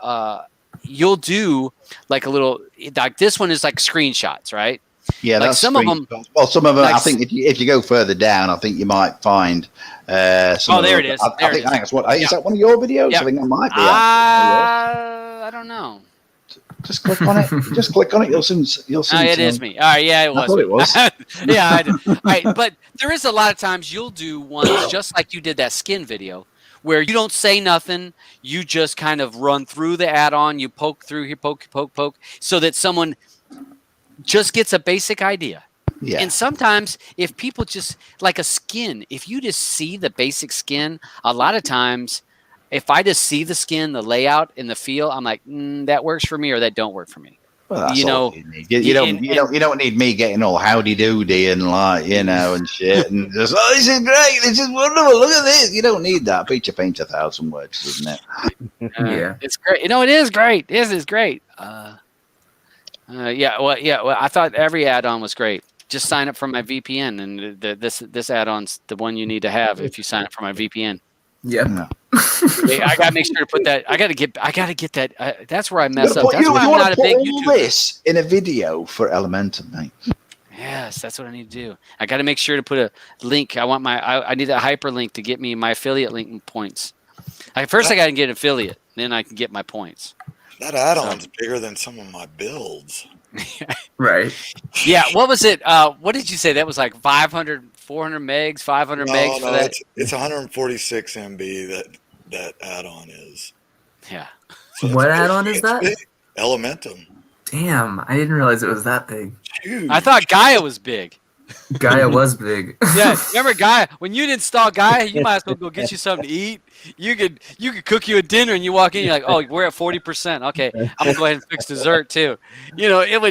you'll do like a little, like this one is like screenshots, right? Yeah, like that's some of them. Well, some of them. Like, I think if you go further down, I think you might find. Some there of it is. I think that's what. Is that one of your videos? Yeah. I think that might be. I don't know. Just click on it. Just click on it. You'll soon. Oh, it is me. All right, yeah, it was. I thought it was. Yeah, I did. All right, but there is a lot of times you'll do ones just like you did that skin video, where you don't say nothing. You just kind of run through the add-on. You poke through here, poke, so that someone just gets a basic idea. Yeah. And sometimes if people just like a skin, if you just see the basic skin, a lot of times if I just see the skin, the layout and the feel, I'm like, that works for me or that don't work for me. Well, that's you know, you don't need me getting all howdy doody and like, you know, and shit and just, oh, this is great, this is wonderful, look at this. You don't need that. Feature paint 1,000 words, isn't it? Yeah, it's great. You know, it is great. This is great. Well, I thought every add-on was great. Just sign up for my VPN, and this add-on's the one you need to have if you sign up for my VPN. yeah. I gotta make sure to put that. I gotta get that. That's where I mess up. That's You why I'm want not to a put big all YouTuber. this in a video for Elementum, mate. Yes, that's what I need to do. I got to make sure to put a link. I need that hyperlink to get me my affiliate link points. First, I got to get an affiliate, then I can get my points. That add-on's bigger than some of my builds. Right. Yeah. What was it? What did you say? That was like 500, 400 megs, 500 megs for that? It's 146 MB that add-on is. Yeah. So What add-on is that? big. Elementum. Damn, I didn't realize it was that big. Huge. I thought Gaia was big. Gaia was big. Yeah, remember Gaia? When you install Gaia, you might as well go get you something to eat. You could cook you a dinner, and you walk in, you're like, oh, we're at 40%. Okay, I'm gonna go ahead and fix dessert too. You know, it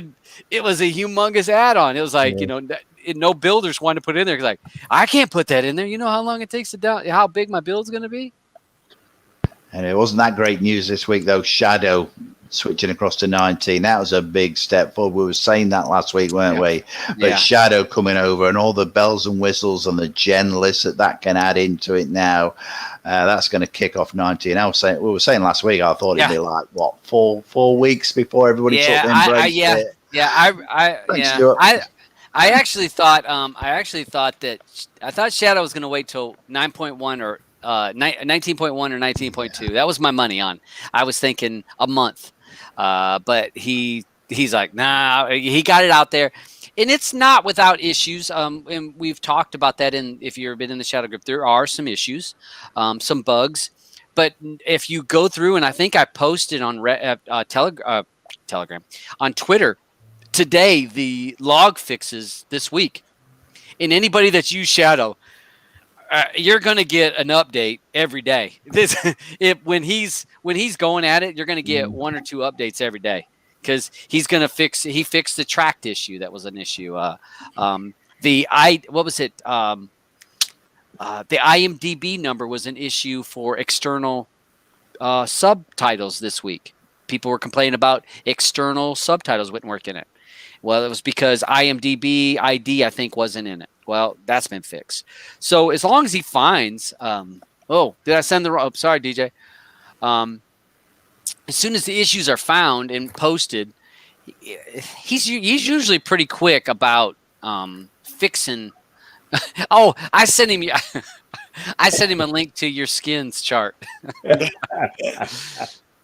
was a humongous add-on. It was like, you know, no builders wanted to put it in there. Like, I can't put that in there. You know how long it takes to down, how big my build's gonna be? And it wasn't that great news this week, though. Shadow switching across to 19. That was a big step forward. We were saying that last week, weren't we? But Shadow coming over and all the bells and whistles on the gen list that can add into it now. That's going to kick off 19. We were saying last week, I thought it'd be like, what, four weeks before everybody took the embrace it. I actually thought Shadow was going to wait till 9.1 or 19.1 or 19.2. That was my money on. I was thinking a month, but he's like, nah. He got it out there, and it's not without issues. And we've talked about that. If you've been in the Shadow group, there are some issues, some bugs. But if you go through, and I think I posted on Telegram, on Twitter today, the log fixes this week, and anybody that's used Shadow. You're going to get an update every day. When he's going at it, you're going to get one or two updates every day because he fixed the tracked issue that was an issue. The IMDb number was an issue for external subtitles this week. People were complaining about external subtitles wouldn't work in it. Well, it was because IMDb ID, I think, wasn't in it. Well, that's been fixed. So as long as he finds, did I send the wrong? Sorry, DJ. As soon as the issues are found and posted, he's usually pretty quick about fixing. Oh, I sent him. I sent him a link to your skins chart.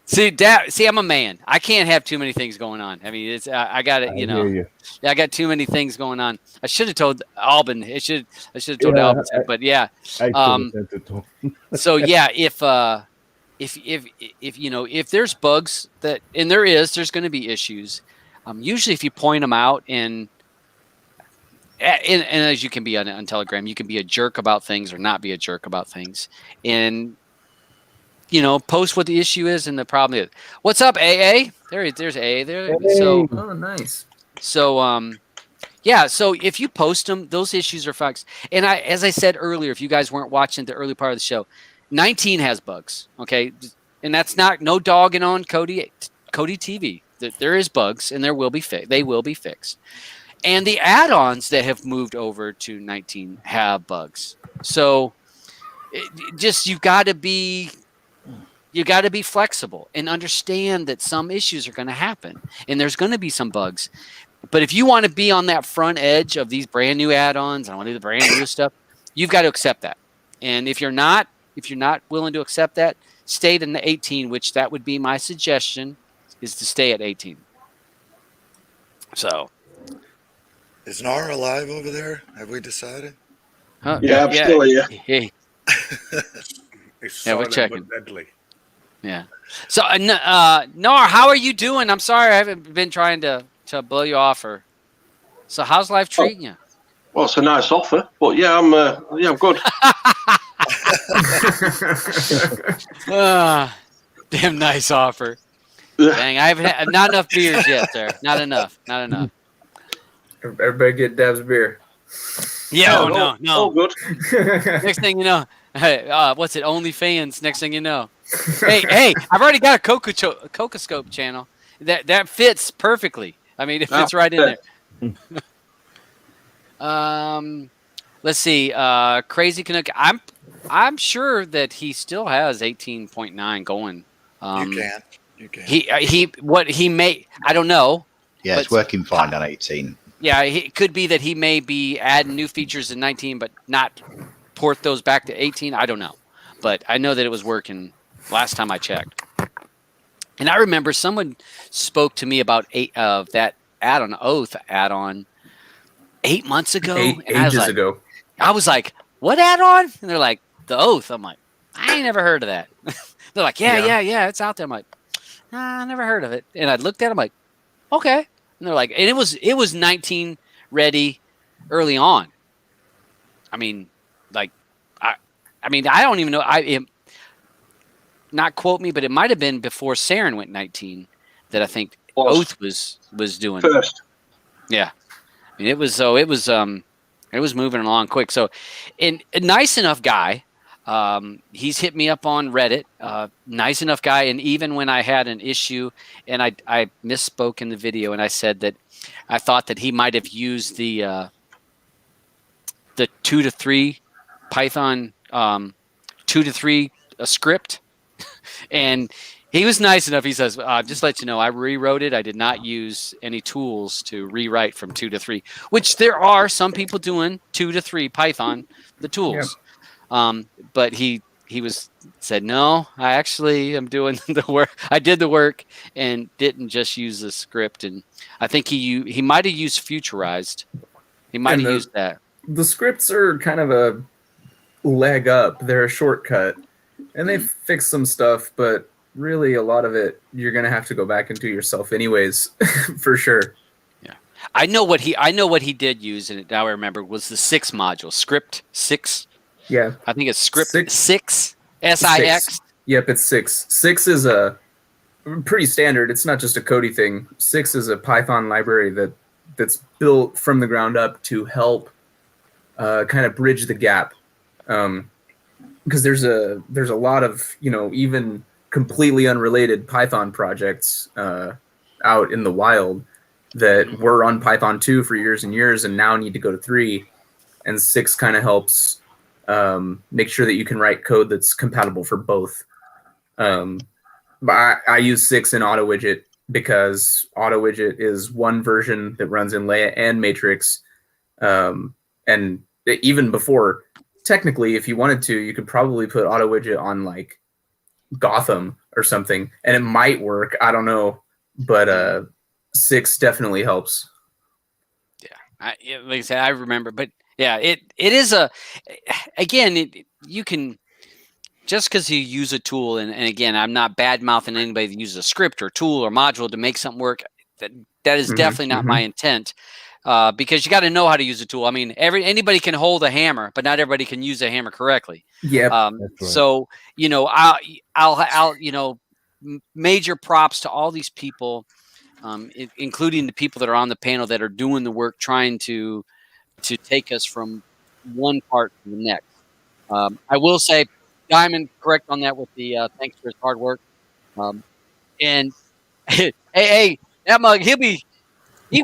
See, I'm a man. I can't have too many things going on. I mean, it's I got it. You know, yeah, I got too many things going on. I should have told Albin. I should have told Albin. But yeah. So yeah, if you know, if there's bugs that, and there's going to be issues. Usually, if you point them out and as you can be on Telegram, you can be a jerk about things or not be a jerk about things, and you know, post what the issue is and the problem is. What's up, AA? There's AA there. So nice. So yeah. So if you post them, those issues are fixed. And as I said earlier, if you guys weren't watching the early part of the show, 19 has bugs. Okay, and that's no dogging on Kodi TV. There is bugs, and there will be they will be fixed. And the add-ons that have moved over to 19 have bugs. So you got to be flexible and understand that some issues are going to happen, and there's going to be some bugs. But if you want to be on that front edge of these brand new add-ons, I want to do the brand new stuff, you've got to accept that. And if you're not willing to accept that, stay in the 18, which that would be my suggestion, is to stay at 18. So. Is Nara alive over there? Have we decided? Yeah, I'm still here. Yeah, we're checking. Deadly. Yeah. So, Nara, how are you doing? I'm sorry I haven't been trying to blow you off. So, how's life treating you? Well, it's a nice offer, but yeah, I'm good. Damn nice offer. Dang, I haven't had not enough beers yet, sir. Not enough. Everybody get Dab's beer. Yeah, no. All good. Next thing you know, hey, what's it? OnlyFans. Next thing you know, hey, I've already got a Cocoscope channel that fits perfectly. I mean, it fits right in there. Let's see. Crazy Canuck. I'm sure that he still has 18.9 going. You can. He may. I don't know. Yeah, it's working fine on 18. Yeah, it could be that he may be adding new features in 19, but not port those back to 18. I don't know. But I know that it was working last time I checked. And I remember someone spoke to me about that add-on, Oath add-on 8 months ago. Ages ago. I was like, what add-on? And they're like, the Oath. I'm like, I ain't never heard of that. They're like, yeah, it's out there. I'm like, nah, I never heard of it. And I looked at it, I'm like, okay. And they're like, and it was 19 ready early on. I mean, like, I don't even know. Not quote me, but it might have been before Saren went 19 that I think Oath was doing first. Yeah, I mean, it was moving along quick. So, and a nice enough guy. He's hit me up on Reddit. Nice enough guy. And even when I had an issue, and I misspoke in the video, and I said that I thought that he might have used the 2 to 3 Python 2 to 3 script, and he was nice enough. He says, just let you know, I rewrote it. I did not use any tools to rewrite from 2 to 3, which there are some people doing 2 to 3 Python, the tools. Yeah. But he said, no, I actually am doing the work. I did the work and didn't just use the script. And I think he might have used Futurized. He might have used that. The scripts are kind of a leg up. They're a shortcut, and they fix some stuff, but really a lot of it you're going to have to go back and do yourself anyways, for sure. Yeah. I know what he did use, and now I remember, was the 6 module, script 6. Yeah. I think it's script 6 SIX. Yep, it's 6. 6 is a pretty standard. It's not just a Kodi thing. 6 is a Python library that's built from the ground up to help kind of bridge the gap. Because there's a lot of, even completely unrelated Python projects out in the wild that were on Python 2 for years and years and now need to go to 3. And 6 kind of helps make sure that you can write code that's compatible for both. But I use 6 in AutoWidget because AutoWidget is one version that runs in Leia and Matrix. And even before, technically, if you wanted to, you could probably put auto widget on like Gotham or something, and it might work. I don't know, but 6 definitely helps. Like I said, I remember, but yeah, it is you can, just because you use a tool, and again, I'm not bad mouthing anybody that uses a script or tool or module to make something work. That is definitely not my intent, because you got to know how to use a tool. I mean, anybody can hold a hammer, but not everybody can use a hammer correctly. Yeah. Right. So I'll major props to all these people. Including the people that are on the panel that are doing the work, trying to take us from one part to the next. I will say, Diamond, correct on that with the thanks for his hard work. And hey, that mug, he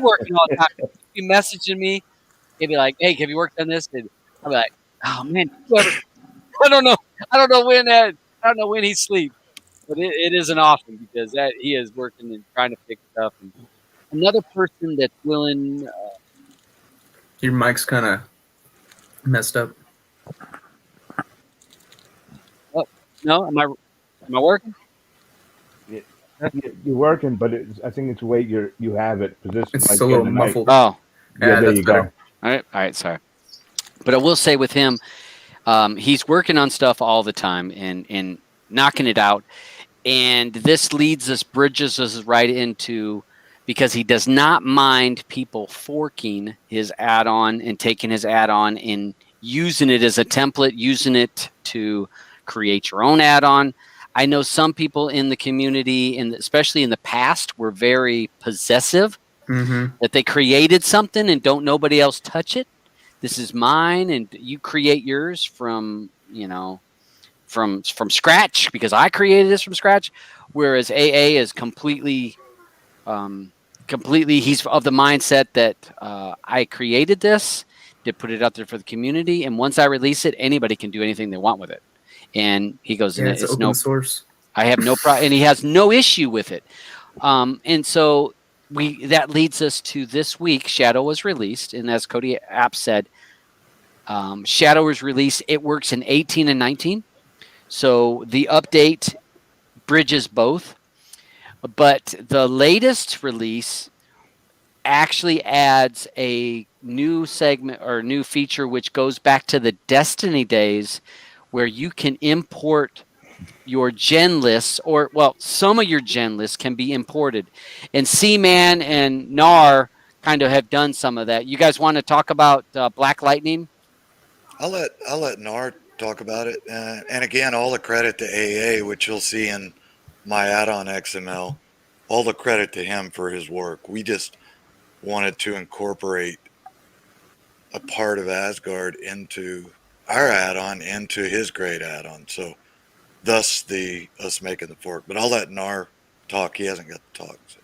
working all the time. He'll be messaging me. He'll be like, "Hey, have you worked on this?" And I'll be like, "Oh man, I don't know when he sleeps." But it isn't often, because that he is working and trying to fix stuff. And another person that's willing. Your mic's kind of messed up. Oh, no, am I working? You're working, but I think it's the way you have it positioned. It's like a little in the mic. muffled. Oh, Yeah, there that's you better. go. all right, sorry. But I will say with him, he's working on stuff all the time and knocking it out. And this bridges us right into, because he does not mind people forking his add-on and taking his add-on and using it as a template, using it to create your own add-on. I know some people in the community, and especially in the past, were very possessive, that they created something and don't nobody else touch it. This is mine, and you create yours from scratch, because I created this from scratch. Whereas AA is completely he's of the mindset that I created this to put it out there for the community, and once I release it, anybody can do anything they want with it. And he goes, Yeah, it's open source. I have no problem, and he has no issue with it. And so that leads us to this week. Shadow was released, and as Kodi App said, Shadow was released. It works in 18 and 19. So the update bridges both. But the latest release actually adds a new segment or new feature, which goes back to the Destiny days, where you can import your gen lists, or some of your gen lists can be imported. And Seaman and Nar kind of have done some of that. You guys want to talk about Black Lightning? I'll let Nard talk about it. And again, all the credit to AA, which you'll see in my add-on XML. All the credit to him for his work. We just wanted to incorporate a part of Asgard into our add-on, into his great add-on. So thus us making the fork. But I'll let Nar talk. He hasn't got to talk. So.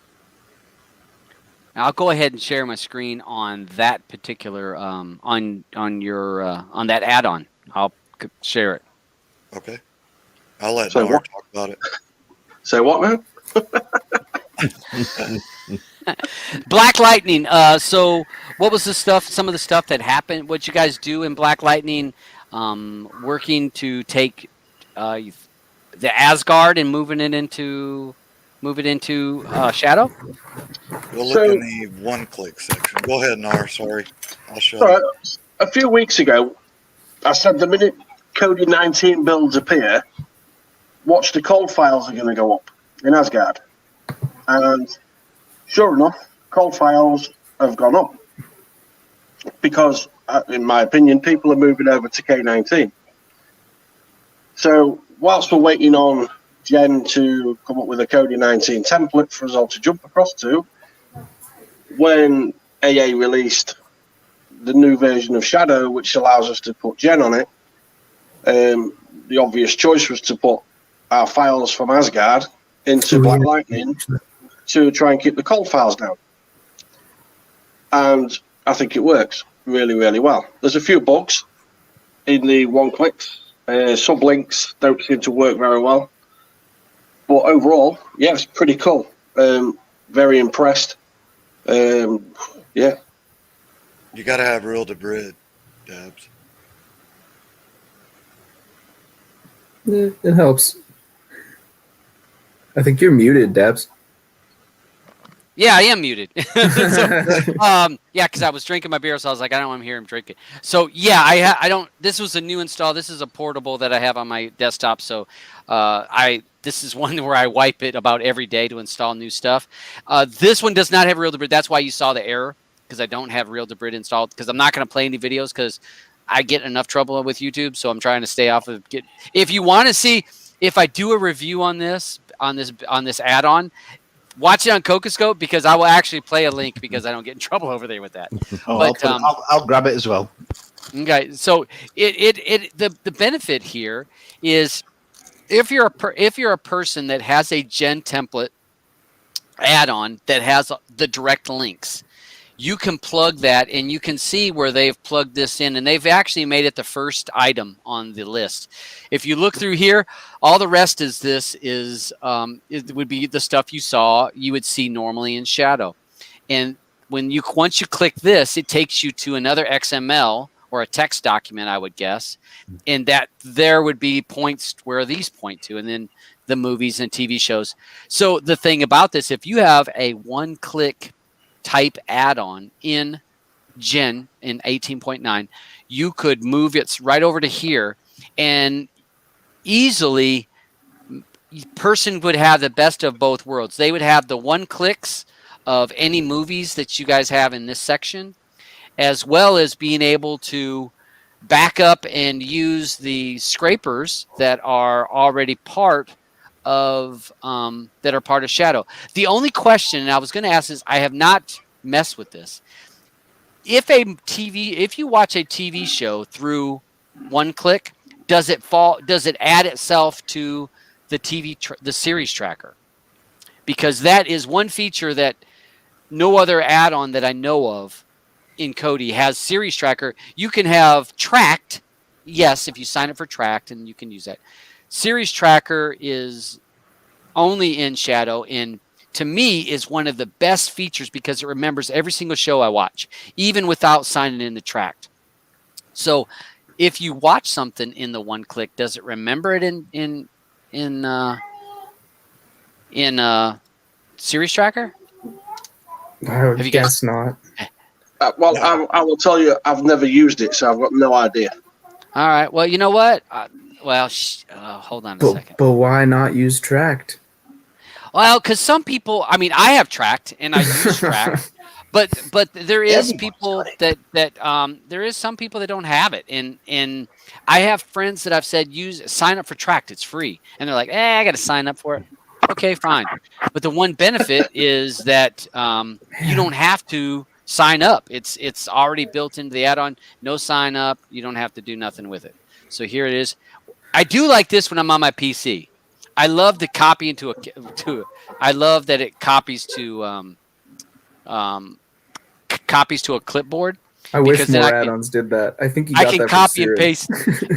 I'll go ahead and share my screen on that particular on that add-on. I'll share it. Okay. I'll let Nar talk about it. Say what now? Black Lightning. So what was some of the stuff that happened? What you guys do in Black Lightning, working to take the Asgard and move it into Shadow? We'll look in the one-click section. Go ahead, Nar. Sorry. I'll show All you. right. A few weeks ago, I said the minute Kodi 19 builds appear, watch the cold files are going to go up in Asgard. And sure enough, cold files have gone up. Because, in my opinion, people are moving over to K19. So, whilst we're waiting on Jen to come up with a Kodi 19 template for us all to jump across to, when AA released the new version of Shadow, which allows us to put Jen on it, the obvious choice was to put our files from Asgard into Black Lightning to try and keep the cold files down. And I think it works really, really well. There's a few bugs in the one-clicks. Sublinks don't seem to work very well. But overall, yeah, it's pretty cool. Very impressed. Yeah. You got to have rule to bridge. Dabs. Yeah, it helps. I think you're muted, Dabs. Yeah, I am muted. Yeah, because I was drinking my beer, so I was like, I don't want to hear him drink it. So yeah, I don't. This was a new install. This is a portable that I have on my desktop. So this is one where I wipe it about every day to install new stuff. This one does not have Real Debrid. That's why you saw the error, because I don't have Real Debrid installed. Because I'm not going to play any videos because I get enough trouble with YouTube. So I'm trying to stay off of. If you want to see if I do a review on this add-on, watch it on Cocoscope, because I will actually play a link, because I don't get in trouble over there with that. Oh, But, I'll grab it as well. Okay, so the benefit here is if you're a person that has a Gen template add-on that has the direct links, you can plug that, and you can see where they've plugged this in, and they've actually made it the first item on the list. If you look through here, all the rest is it would be the stuff you would see normally in Shadow. And once you click this, it takes you to another XML or a text document, I would guess, and that there would be points where these point to, and then the movies and TV shows. So the thing about this, if you have a one-click type add-on in Gen in 18.9, you could move it right over to here, and easily person would have the best of both worlds. They would have the one clicks of any movies that you guys have in this section, as well as being able to back up and use the scrapers that are already part of Shadow. The only question, and I was going to ask this, I have not messed with this. If you watch a TV show through one click, does it add itself to the series tracker? Because that is one feature that no other add-on that I know of in Kodi has series tracker. You can have tracked, yes, if you sign up for tracked, and you can use that. Series tracker is only in Shadow, and to me is one of the best features because it remembers every single show I watch, even without signing in the tracked. So if you watch something in the one click, does it remember it in series tracker? I would guess not. Well, I will tell you, I've never used it, so I've got no idea. All right. Well, you know what? Hold on a second. But why not use tracked? Well, because some people, I have tracked and I use tracked, but there is people there is some people that don't have it, and I have friends that I've said sign up for tracked, it's free, and they're like, I got to sign up for it. Okay, fine, but the one benefit is that you don't have to sign up. It's already built into the add-on. No sign up. You don't have to do nothing with it. So here it is. I do like this when I'm on my PC. I love the copy I love that it copies to a clipboard. I wish more add-ons did that. I think I can copy and paste.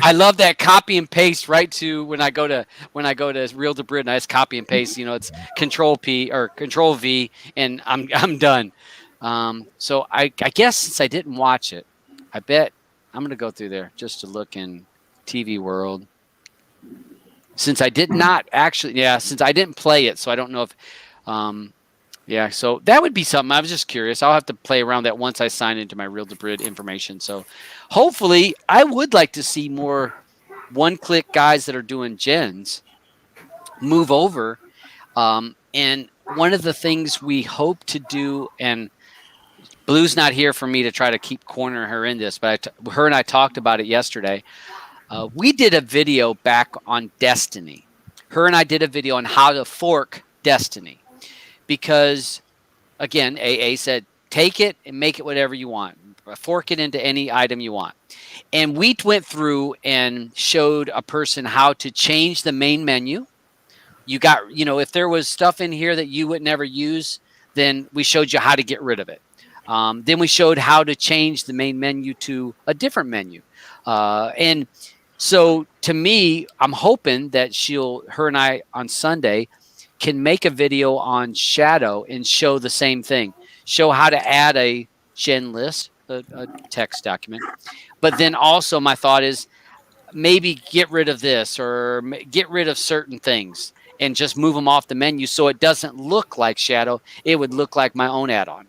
I love that copy and paste right to when I go to Real Debrid, and I just copy and paste. It's Control P or Control V, and I'm done. So I guess since I didn't watch it, I bet I'm gonna go through there just to look in TV World. Since I did not since I didn't play it, so I don't know if, so that would be something. I was just curious. I'll have to play around that once I sign into my Real Debrid information. So hopefully I would like to see more one-click guys that are doing gens move over. And one of the things we hope to do, and Blue's not here for me to try to keep cornering her in this, but her and I talked about it yesterday. We did a video back on Destiny. Her and I did a video on how to fork Destiny. Because, again, AA said, take it and make it whatever you want. Fork it into any item you want. And we went through and showed a person how to change the main menu. You got, if there was stuff in here that you would never use, then we showed you how to get rid of it. Then we showed how to change the main menu to a different menu. And so to me, I'm hoping that her and I on Sunday can make a video on Shadow and show the same thing. Show how to add a gen list, a text document. But then also my thought is maybe get rid of this or get rid of certain things and just move them off the menu so it doesn't look like Shadow. It would look like my own add-on.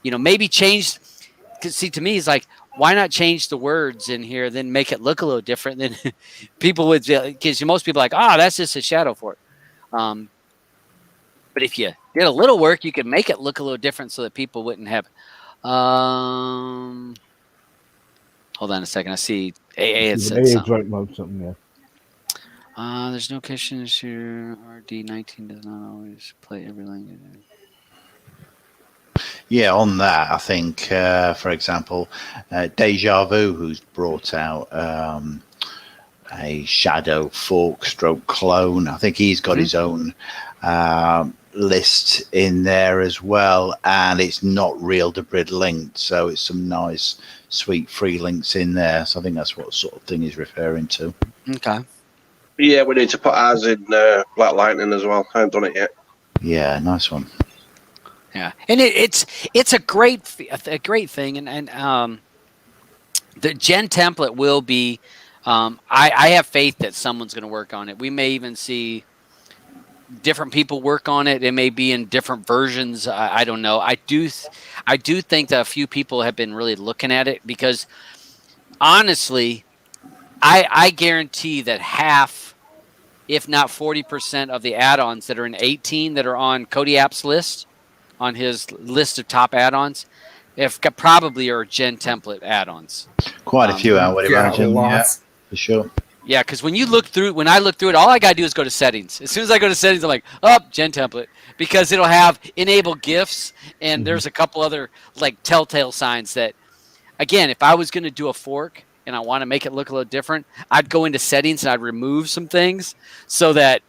Maybe change. Because see, to me, it's like, why not change the words in here, then make it look a little different than people would? Because most people are like, that's just a shadow for it. But if you did a little work, you could make it look a little different so that people wouldn't have. Hold on a second. I see AA had said something. Right about something there. There's no question issue. RD19 does not always play every language. Yeah, on that, I think, for example, Deja Vu, who's brought out a Shadow fork stroke clone. I think he's got his own list in there as well, and it's not real to Brid linked, so it's some nice, sweet free links in there. So I think that's what sort of thing he's referring to. Okay. Yeah, we need to put ours in Black Lightning as well. I haven't done it yet. Yeah, nice one. Yeah, and it's a great thing, and the Gen template will be. I have faith that someone's going to work on it. We may even see different people work on it. It may be in different versions. I don't know. I do think that a few people have been really looking at it because, honestly, I guarantee that half, if not 40% of the add-ons that are in 18 that are on Kodi App's list, on his list of top add-ons, probably are Gen template add-ons. Quite a few, I would imagine. Yeah, for sure. Yeah, because when I look through it, all I got to do is go to settings. As soon as I go to settings, I'm like, Gen template. Because it'll have enable GIFs, and there's a couple other like telltale signs that, again, if I was going to do a fork and I want to make it look a little different, I'd go into settings and I'd remove some things so that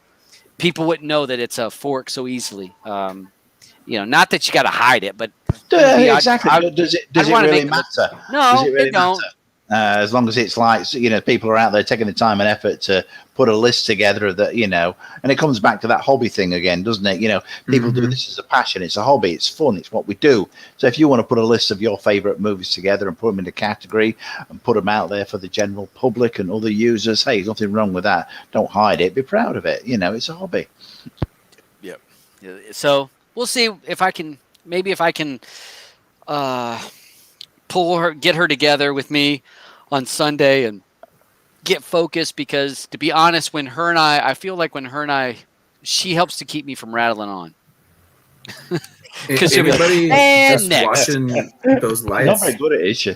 people wouldn't know that it's a fork so easily. Not that you got to hide it, but exactly. Does it really matter? No, it don't. As long as it's like, people are out there taking the time and effort to put a list together that, and it comes back to that hobby thing again, doesn't it? People do this as a passion. It's a hobby. It's fun. It's what we do. So if you want to put a list of your favorite movies together and put them in a category and put them out there for the general public and other users, hey, there's nothing wrong with that. Don't hide it. Be proud of it. It's a hobby. Yep. So we'll see if I can get her together with me on Sunday and get focused, because to be honest, I feel like she helps to keep me from rattling on. Because anybody just watching those lights? Not very good at it, is she?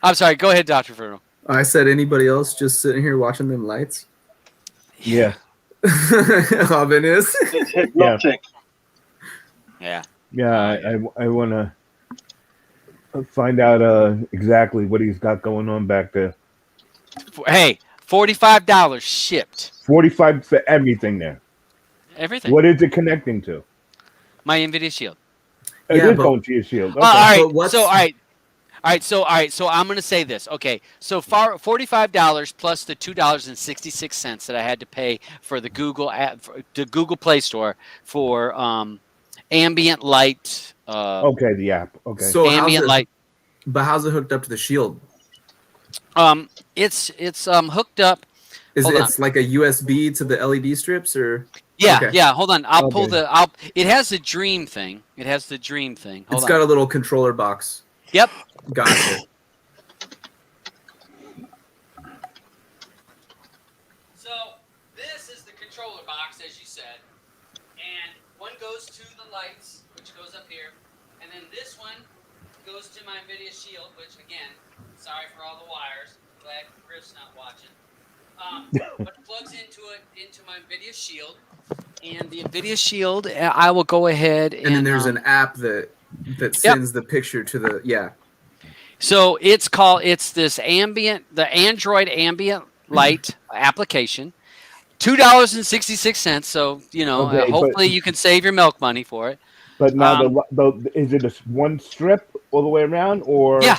I'm sorry. Go ahead, Dr. Ferno. I said anybody else just sitting here watching them lights? Yeah. Robin is. It's hypnotic. Yeah. Yeah, I want to find out exactly what he's got going on back there. Hey, $45 shipped. 45 for everything there. Everything. What is it connecting to? My NVIDIA Shield. It is going to your Shield. Okay. All right. So I'm going to say this. Okay. So far, $45 plus the $2.66 that I had to pay for the Google Play Store for Ambient Light. Okay, the app. Okay. So Ambient Light. But how's it hooked up to the Shield? It's hooked up. It's like a USB to the LED strips, or? Yeah, okay. Yeah. Hold on. I'll pull it has the Dream thing. It's got a little controller box. Yep. Gotcha. So this is the controller box, as you said, and one goes to the lights, which goes up here, and then this one goes to my NVIDIA Shield, which, again, sorry for all the wires. Glad Griff's not watching. But it plugs into my NVIDIA Shield, and the NVIDIA Shield, I will go ahead and then there's an app that sends the picture to the So it's this the Android Ambient Light application, $2.66. So hopefully you can save your milk money for it. But now is it one strip all the way around, or? Yeah.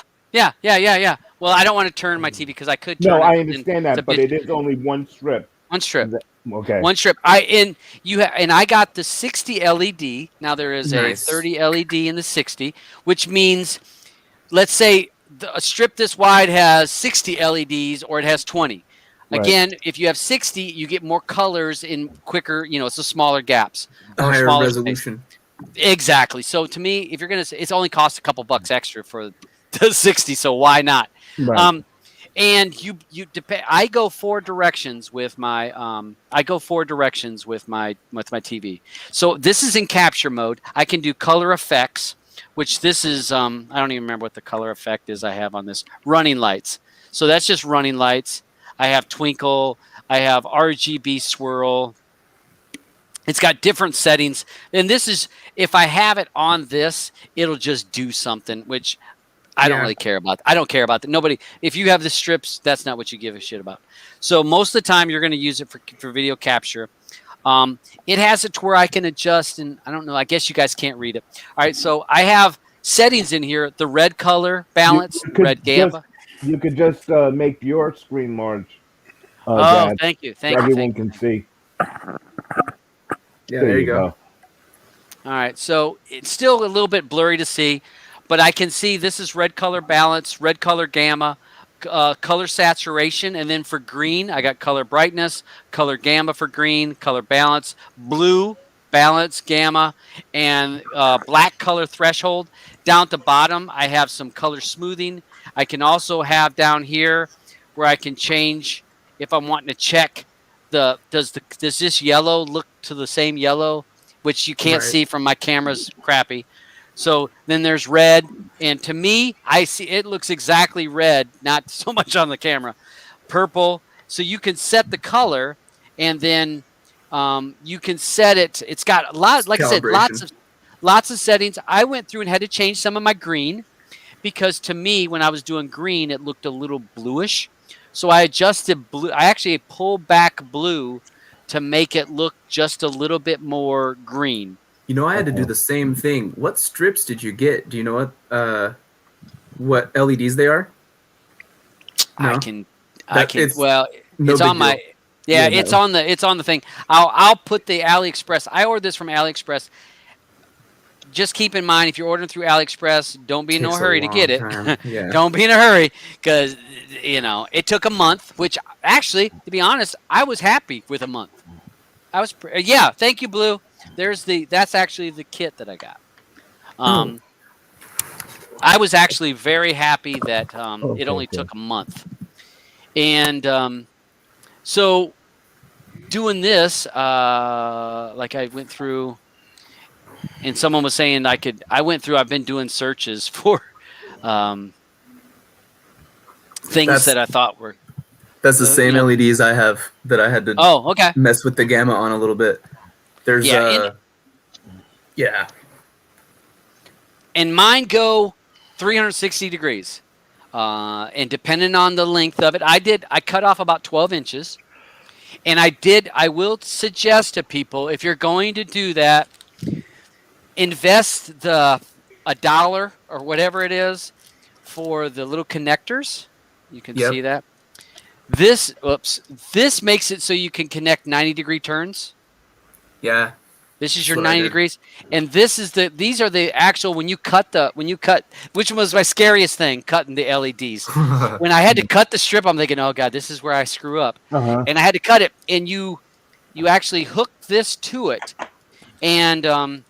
Well, I don't want to turn my TV because I could turn No, it. I understand that, but it is only one strip. One strip. Okay. One strip. I got the 60 LED. Now there is Nice. a 30 LED in the 60, which means, let's say a strip this wide has 60 LEDs or it has 20. Right. Again, if you have 60, you get more colors in quicker. It's the smaller gaps, or Higher smaller resolution. space. Exactly. So to me, if you're gonna, it's only cost a couple bucks extra for the 60. So why not? Right. And I go four directions with my TV. So this is in capture mode. I can do color effects, which this is I don't even remember what the color effect is I have on this. Running lights. So that's just running lights. I have twinkle. I have RGB swirl. It's got different settings. And this is, if I have it on this, it'll just do something, which I don't really care about. I don't care about that. Nobody, if you have the strips, that's not what you give a shit about. So most of the time you're going to use it for video capture. It has it to where I can adjust, and I don't know, I guess you guys can't read it. All right, so I have settings in here, the red color balance, You could red gamma. You could just make your screen large. Oh, thank you. So everyone can see. Yeah, there you go. All right, so it's still a little bit blurry to see, but I can see this is red color balance, red color gamma, color saturation, and then for green, I got color brightness, color gamma for green, color balance, blue, balance, gamma, and black color threshold. Down at the bottom, I have some color smoothing. I can also have down here where I can change if I'm wanting to check does this yellow look to the same yellow, which you can't see from my camera's crappy. So then there's red, and to me, I see it looks exactly red, not so much on the camera. Purple. So you can set the color, and then you can set it. It's got a lot, like I said, lots of settings. I went through and had to change some of my green because to me, when I was doing green, it looked a little bluish. So I adjusted blue. I actually pulled back blue to make it look just a little bit more green. I had to do the same thing. What strips did you get? Do you know what LEDs they are? No? I can. Well, it's on my. Yeah, it's on the thing. I'll put the AliExpress. I ordered this from AliExpress. Just keep in mind, if you're ordering through AliExpress, don't be in no hurry to get it. Yeah. Don't be in a hurry because, it took a month, which actually, to be honest, I was happy with a month. Thank you, Blue. That's actually the kit that I got. I was actually very happy that it only took a month. And so doing this, like I went through, and someone was saying I've been doing searches for things that I thought were. That's the same LEDs I have that I had to mess with the gamma on a little bit. There's and mine go 360 degrees. And depending on the length of it, I cut off about 12 inches. And I will suggest to people, if you're going to do that, invest $1 or whatever it is for the little connectors. You can see that. This makes it so you can connect 90-degree turns. Yeah. This is your 90 degrees, and these are the actual when you cut, which was my scariest thing, cutting the LEDs. When I had to cut the strip, I'm thinking, oh god, this is where I screw up, and I had to cut it. And you actually hook this to it, and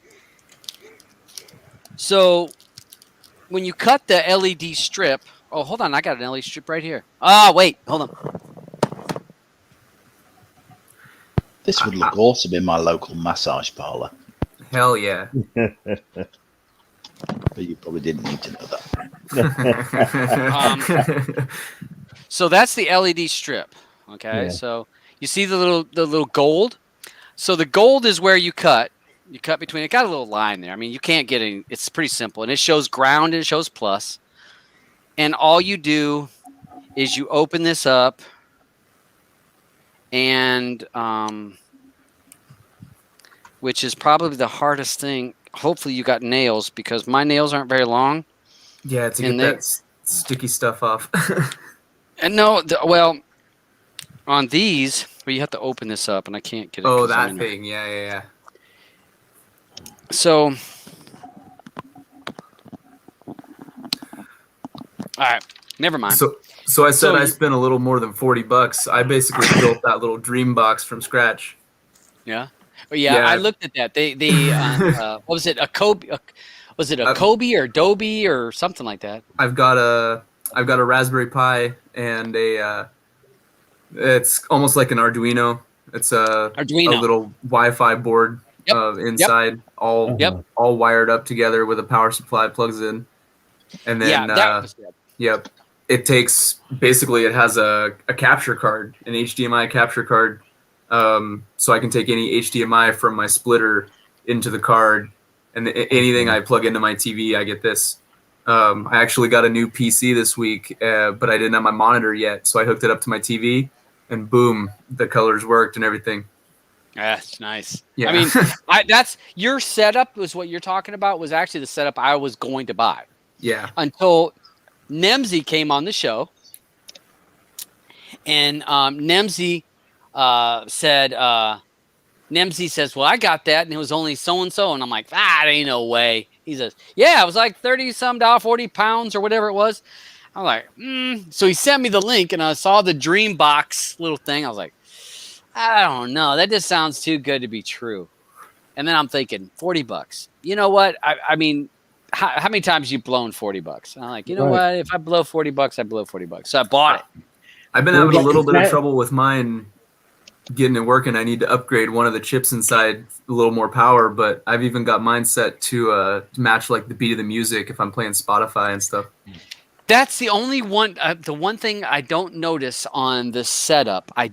so when you cut the LED strip, oh hold on, I got an LED strip right here. Oh wait, hold on. This would look awesome in my local massage parlor. Hell yeah. But you probably didn't need to know that. So that's the LED strip. Okay, so you see the little gold. So the gold is where you cut. You cut between. It got a little line there. I mean, you can't get any. It's pretty simple, and it shows ground and it shows plus. And all you do is you open this up. And which is probably the hardest thing. Hopefully you got nails because my nails aren't very long. Yeah, to get that sticky stuff off. And no, On these, well, you have to open this up, and I can't get it. Oh, 'cause I'm that in- thing. Yeah. So, all right, never mind. So I said So I you- spent a little more than $40. I basically built that little dream box from scratch. Yeah. Well, yeah, Yeah. I looked at that. They what was it? A Kobe? Was it a Uh, Kobe or Adobe or something like that? I've got a Raspberry Pi and it's almost like an Arduino. It's a Arduino. little Wi-Fi board Yep. inside, all Yep. all wired up together with a power supply plugs in, and then Yeah, that was it. yep, it takes basically it has a capture card, an HDMI capture card, so I can take any HDMI from my splitter into the card, and anything I plug into my TV, I get this. I actually got a new PC this week, but I didn't have my monitor yet, so I hooked it up to my TV, and boom, the colors worked and everything. That's nice. Yeah. I mean, that's your setup was what you're talking about was actually the setup I was going to buy Yeah. until Nemzi came on the show, and Nemzi said, Nemzi says, well, I got that, and it was only so-and-so, and I'm like, ain't no way. He says, yeah, it was like $30-some, 40 pounds or whatever it was. I'm like, So he sent me the link, and I saw the Dreambox little thing. I was like, I don't know. That just sounds too good to be true. And then I'm thinking, $40. You know what? I mean, how many times you blown $40? And I'm like, you know what? If I blow $40, I blow $40. So I bought it. I've been having a little bit of trouble with mine getting it working. I need to upgrade one of the chips inside a little more power, but I've even got mine set to match like the beat of the music if I'm playing Spotify and stuff. That's the only one. The one thing I don't notice on the setup, I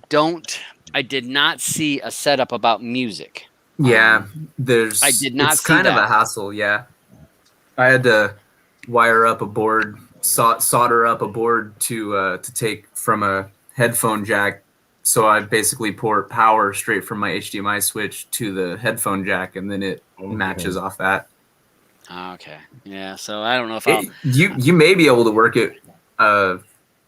did not see a setup about music. Yeah, I did not It's see kind of that. a hassle. Yeah, I had to wire up a board, solder up a board to take from a headphone jack. So I basically port power straight from my HDMI switch to the headphone jack, and then it matches off that. Okay. Yeah. So I don't know if You may be able to work it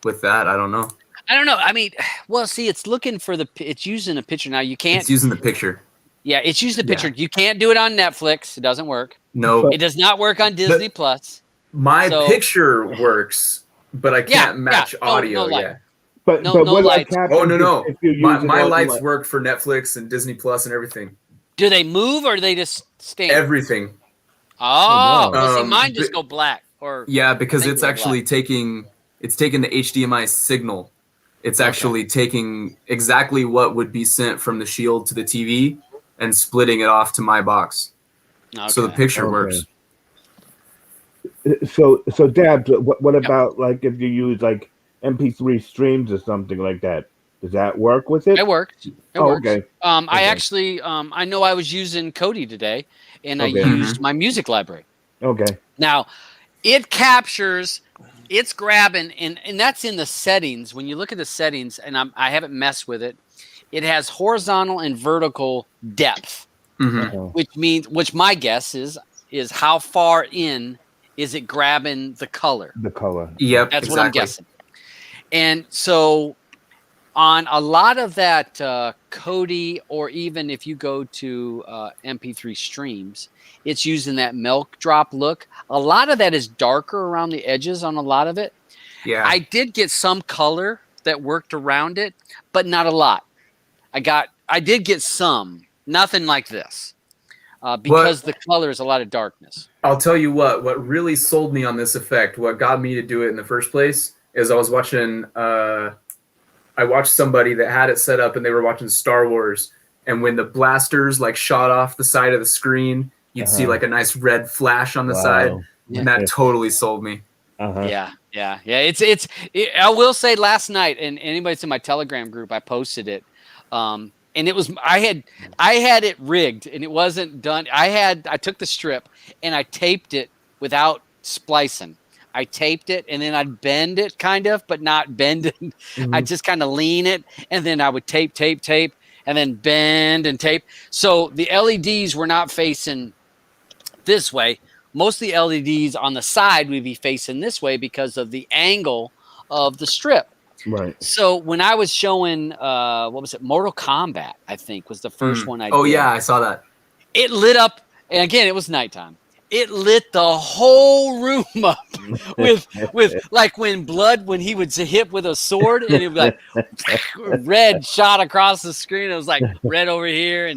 with that. I don't know. I don't know. I mean, well, see, it's looking for it's using a picture now. You can't. It's using the picture. Yeah, it's using the picture. You can't do it on Netflix. It doesn't work. No, It does not work on Disney Plus. my So- picture works, but I can't match audio. light. Yeah. But No what lights. happens Oh no. if you use My it on, lights like- work for Netflix and Disney Plus and everything. Do they move or do they just stand? Everything. Oh, no. well, see, mine just but- go black. Or Yeah, because think it's they're actually taking the HDMI signal. It's actually taking exactly what would be sent from the Shield to the TV and splitting it off to my box. So the Okay. picture Okay. works. So Dad, what about like if you use like MP3 streams or something like that? Does that work with it? It works. It Oh, works. okay. I Okay. actually, I know I was using Kodi today, and I Okay. used my music library. Okay. Now, it captures, it's grabbing, and that's in the settings. When you look at the settings, and I haven't messed with it, it has horizontal and vertical depth, Mhm. which my guess is how far in is it grabbing the color. The color. Yep. That's what I'm exactly. guessing. And so on a lot of that Kodi, or even if you go to MP3 streams, it's using that milk drop look. A lot of that is darker around the edges on a lot of it. Yeah. I did get some color that worked around it, but not a lot. I did get some, nothing like this, because the color is a lot of darkness. I'll tell you what really sold me on this effect, what got me to do it in the first place, is I was watching, I watched somebody that had it set up and they were watching Star Wars. And when the blasters like shot off the side of the screen, you'd see like a nice red flash on the side. And that totally sold me. Yeah. It's I will say last night, and anybody's in my Telegram group, I posted it. And it was I had it rigged and it wasn't done. I took the strip and I taped it without splicing. I taped it and then I'd bend it kind of, but not bend it. I'd just kind of lean it and then I would tape and then bend and tape. So the LEDs were not facing this way. Most of the LEDs on the side would be facing this way because of the angle of the strip. Right. So when I was showing, what was it? Mortal Kombat, I think, was the first one I did. Oh yeah, I saw that. It lit up, and again, it was nighttime. It lit the whole room up with like when he would hit with a sword, and it would be like red shot across the screen. It was like red over here,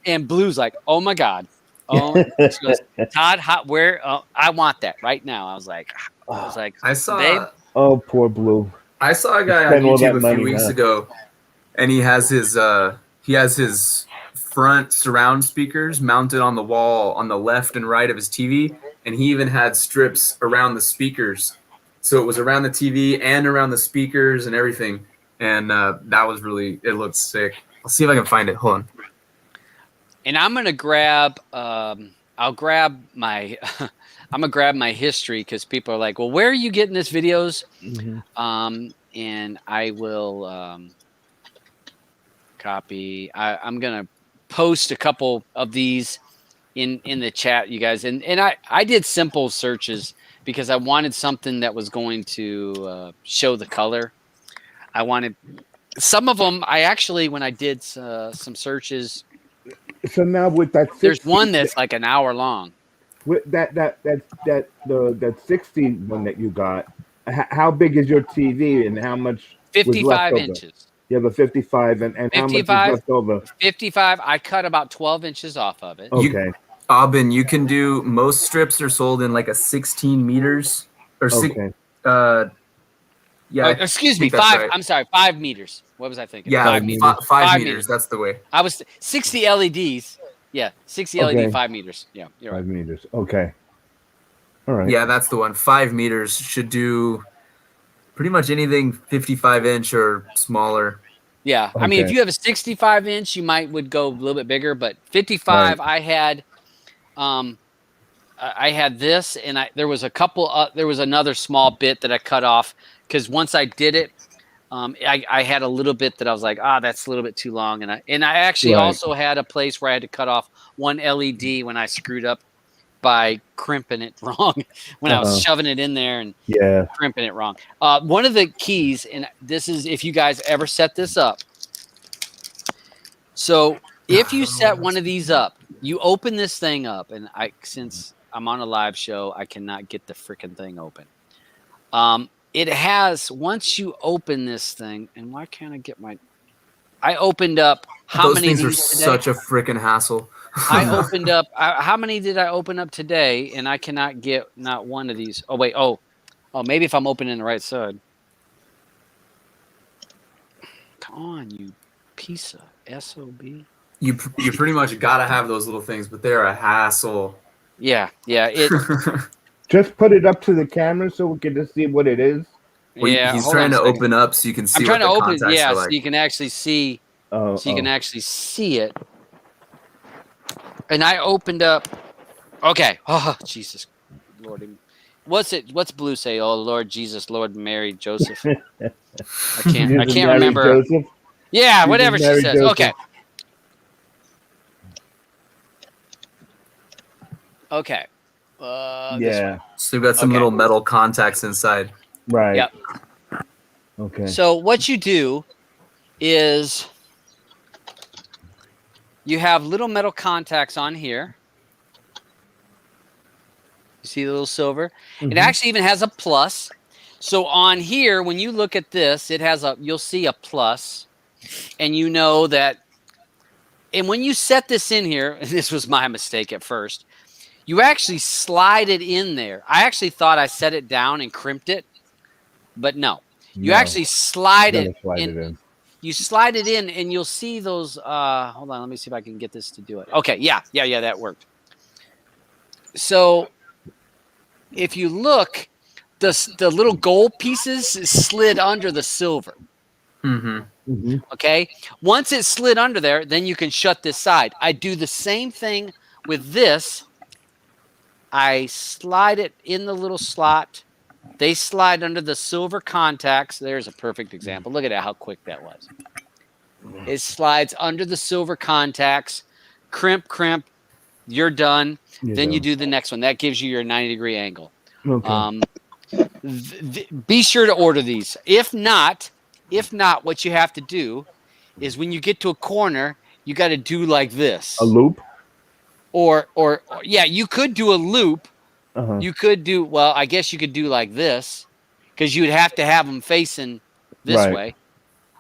and Blue's like, oh my god. Oh, she goes, Todd, where? I want that right now. I was like, I saw. babe. Oh, poor Blue. I saw a guy on Spend all that YouTube a money, few weeks huh? ago, and he has his front surround speakers mounted on the wall on the left and right of his TV, and he even had strips around the speakers, so it was around the TV and around the speakers and everything. And that was it looked sick. I'll see if I can find it. Hold on. And I'm gonna grab. I'll grab my. I'm gonna grab my history because people are like, "Well, where are you getting this videos?" Mm-hmm. And I will copy. I'm gonna post a couple of these in the chat, you guys. And I did simple searches because I wanted something that was going to show the color. I wanted some of them. I actually, when I did some searches. So now with that, 60, there's one that's like an hour long. With that 60 one that you got, how big is your TV and how much? 55 inches. You have a 55 and how much is left over? 55. I cut about 12 inches off of it. Okay. Aubin, you can do, most strips are sold in like a 16 meters or okay. Yeah. Excuse me, 5. Right. I'm sorry, 5 meters. What was I thinking? Yeah, 5 meters. 5 meters. That's the way. I was 60 LEDs. Yeah, 60 LED, 5 meters. Yeah, you're right. 5 meters. Okay. All right. Yeah, that's the one. 5 meters should do pretty much anything 55 inch or smaller. Yeah, okay. I mean, if you have a 65 inch, you would go a little bit bigger, but 55, right. I had this, and there was a couple. There was another small bit that I cut off because once I did it, I had a little bit that I was like, that's a little bit too long, and I actually also had a place where I had to cut off one LED when I screwed up by crimping it wrong when I was shoving it in there and crimping it wrong. One of the keys, and this is if you guys ever set this up. So if you set one of these up, you open this thing up, and since I'm on a live show, I cannot get the freaking thing open. It has, once you open this thing, and why can't I get I opened up Those many things are such a freaking hassle. I opened up, how many did I open up today? And I cannot get not one of these. Oh, wait. Oh, maybe if I'm opening the right side. Come on, you piece of SOB. You pretty much got to have those little things, but they're a hassle. Yeah. Just put it up to the camera so we can just see what it is. Well, yeah, he's trying to open up so you can see. I'm trying to open, so you can actually see. You can actually see it. And I opened up. Okay. Oh, Jesus, Lord. What's Blue say? Oh, Lord Jesus, Lord Mary, Joseph. I can't remember. Joseph? Yeah, whatever she says. Joseph. Okay. Yeah. So we've got some little metal contacts inside. Right. Yep. Okay. So what you do is you have little metal contacts on here. You see the little silver? Mm-hmm. It actually even has a plus. So on here, when you look at this, you'll see a plus, and you know that. And when you set this in here, and this was my mistake at first, you actually slide it in there. I actually thought I set it down and crimped it, but no. You actually slide it in. You slide it in, and you'll see those. Hold on, let me see if I can get this to do it. Okay, yeah, that worked. So if you look, the little gold pieces slid under the silver. Mm-hmm. Mm-hmm. Okay, once it's slid under there, then you can shut this side. I do the same thing with this. I slide it in the little slot. They slide under the silver contacts. There's a perfect example. Look at how quick that was. It slides under the silver contacts. Crimp. You're done. Then you do the next one. That gives you your 90-degree angle. Okay. be sure to order these. If not, what you have to do is when you get to a corner, you got to do like this. A loop. Or yeah, you could do a loop. Uh-huh. You could do, well, I guess you could do like this, because you would have to have them facing this Right. way.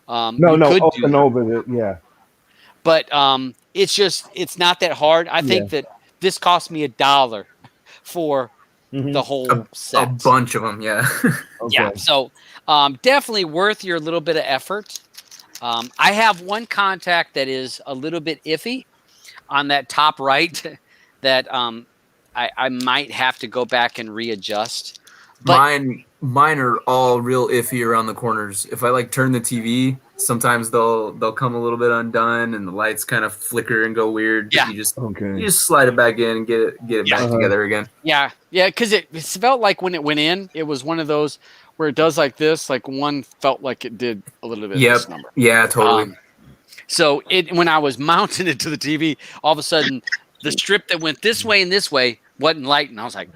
No, up and over. Yeah. But it's not that hard. I think that this cost me $1 for the whole set. A bunch of them, yeah. Okay. Yeah, so definitely worth your little bit of effort. I have one contact that is a little bit iffy on that top right that I might have to go back and readjust. But Mine are all real iffy around the corners. If I like turn the TV, sometimes they'll come a little bit undone and the lights kind of flicker and go weird. Yeah. You just slide it back in and get it back together again. Yeah, because it felt like when it went in, it was one of those where it does like this, like one felt like it did a little bit of this number. Yeah, totally. So when I was mounting it to the TV, all of a sudden the strip that went this way and this way wasn't light, and I was like,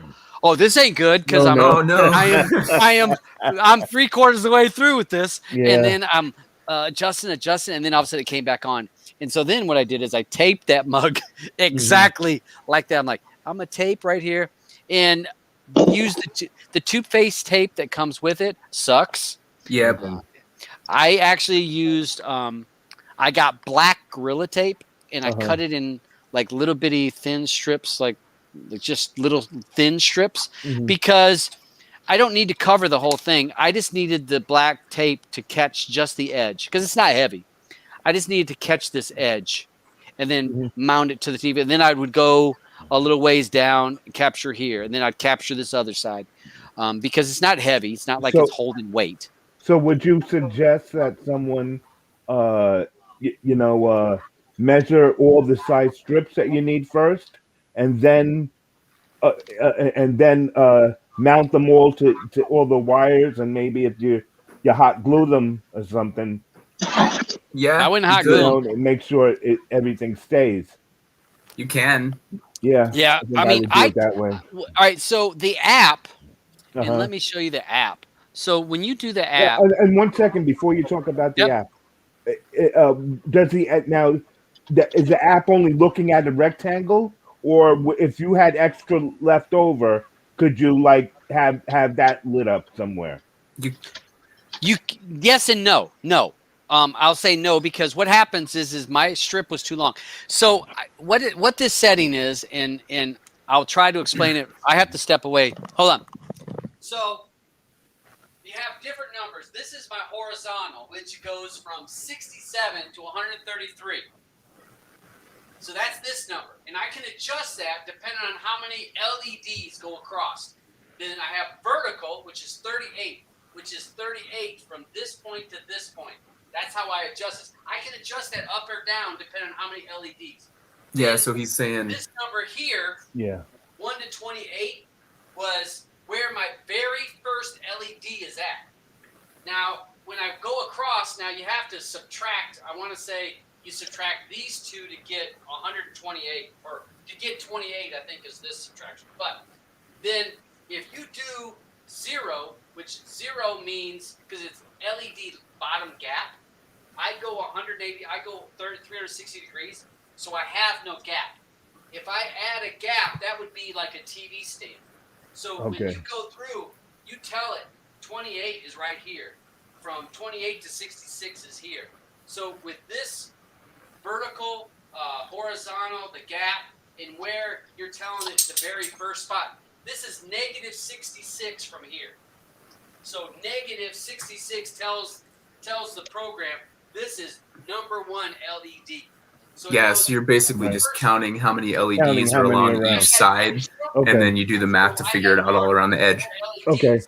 "Oh, this ain't good," because I'm 3/4 of the way through with this, and then I'm adjusting, and then all of a sudden it came back on. And so then what I did is I taped that mug exactly like that. I'm like, I'm gonna tape right here, and use the two-face tape that comes with it. Sucks. Yep. I actually used I got black Gorilla Tape, and I cut it in like little bitty thin strips, like just little thin strips, because I don't need to cover the whole thing. I just needed the black tape to catch just the edge, because it's not heavy. I just needed to catch this edge and then mount it to the TV. And then I would go a little ways down and capture here, and then I'd capture this other side, because it's not heavy. It's not like it's holding weight. So would you suggest that someone measure all the size strips that you need first, and then mount them all to all the wires, and maybe if you hot glue them or something? Yeah, I wouldn't hot glue them. Make sure everything stays. You can. Yeah. Yeah. I would do it that way. All right. So the app, and let me show you the app. So when you do the app, and 1 second before you talk about the app, does is the app only looking at a rectangle, or if you had extra left over, could you like have that lit up somewhere? You yes and no. I'll say no, because what happens is my strip was too long. So what this setting is, and I'll try to explain it. I have to step away. Hold on. So you have different numbers. This is my horizontal, which goes from 67 to 133. So that's this number, and I can adjust that depending on how many LEDs go across. Then I have vertical, which is 38, which is 38 from this point to this point. That's how I adjust this. I can adjust that up or down depending on how many LEDs. Yeah, and so he's saying this number here, 1 to 28, was where my very first LED is at. Now, when I go across, now you have to subtract. I want to say you subtract these two to get 128, or to get 28, I think is this subtraction. But then if you do 0, which 0 means, because it's LED bottom gap, I go 180, I go 360 degrees, so I have no gap. If I add a gap, that would be like a TV stand. So when you go through, you tell it 28 is right here. From 28 to 66 is here. So with this vertical, horizontal, the gap, and where you're telling it the very first spot, this is negative 66 from here. So negative 66 tells the program this is number 1 LED. So so you're basically just counting how many LEDs are along each side, and then you do the math to figure it out all around the edge. Okay.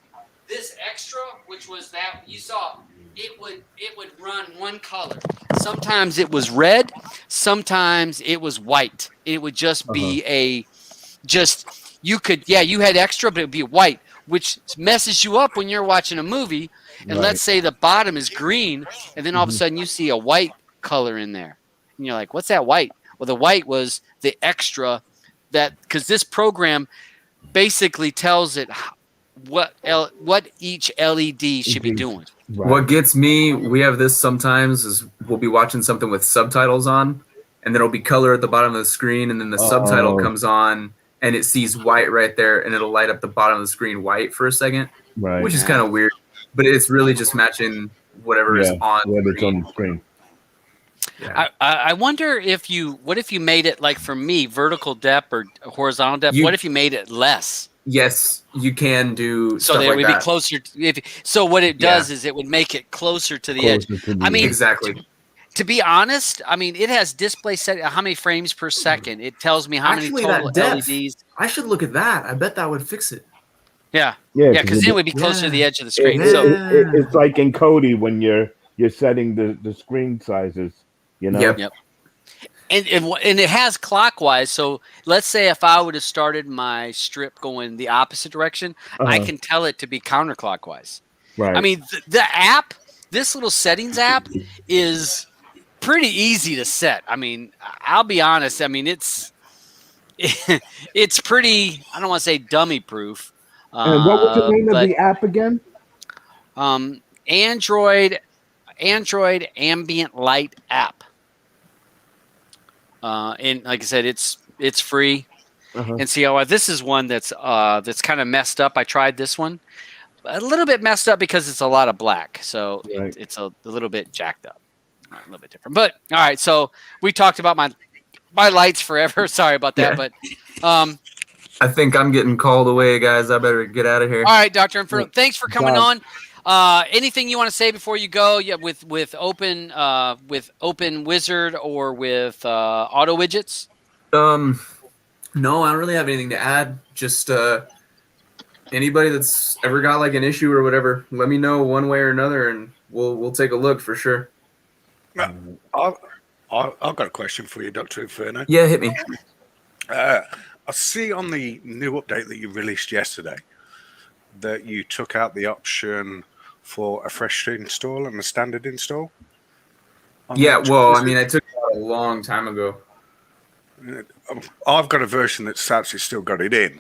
This extra, which was that you saw, it would run one color. Sometimes it was red, sometimes it was white. It would just be you had extra, but it would be white, which messes you up when you're watching a movie. And let's say the bottom is green, and then all of a sudden you see a white color in there. And you're like, what's that white? Well, the white was the extra because this program basically tells it what each LED should be doing. Right. What gets me, we have this sometimes, is we'll be watching something with subtitles on, and then it'll be color at the bottom of the screen, and then the subtitle comes on, and it sees white right there, and it'll light up the bottom of the screen white for a second, Right. which is kind of weird, but it's really just matching whatever is on whether the it's on screen. the screen. Yeah. I wonder if what if you made it, like for me, vertical depth or horizontal depth? What if you made it less? Yes, you can do So stuff that it like would that. be closer. So what it does is it would make it closer to the edge. I mean, Exactly. To be honest, I mean, it has display set how many frames per second. It tells me how Actually, many total that depth, LEDs. I should look at that. I bet that would fix it. Yeah, Yeah, because then it would be closer to the edge of the screen. It, So it's like in Kodi when you're setting the screen sizes. You know. Yep. and it has clockwise. So let's say if I would have started my strip going the opposite direction, I can tell it to be counterclockwise. Right. I mean, the app, this little settings app, is pretty easy to set. I mean, I'll be honest. I mean, it's pretty. I don't want to say dummy proof. And what was the name of the app again? Android Ambient Light app. And like I said, it's free. And see, this is one that's kind of messed up. I tried this one, a little bit messed up because it's a lot of black, so it's a little bit jacked up, a little bit different. But all right, so we talked about my lights forever. Sorry about that, but I think I'm getting called away, guys. I better get out of here. all right, Dr. Inferno, thanks for coming on. Anything you want to say before you go? Yeah, with Open Wizard or with auto widgets? No, I don't really have anything to add. Just anybody that's ever got like an issue or whatever, let me know one way or another, and we'll take a look for sure. I've got a question for you, Dr. Inferno. Yeah, hit me. I see on the new update that you released yesterday that you took out the option for a fresh install and a standard install. Yeah, well, I mean, I took it out a long time ago. I've got a version that's actually still got it in.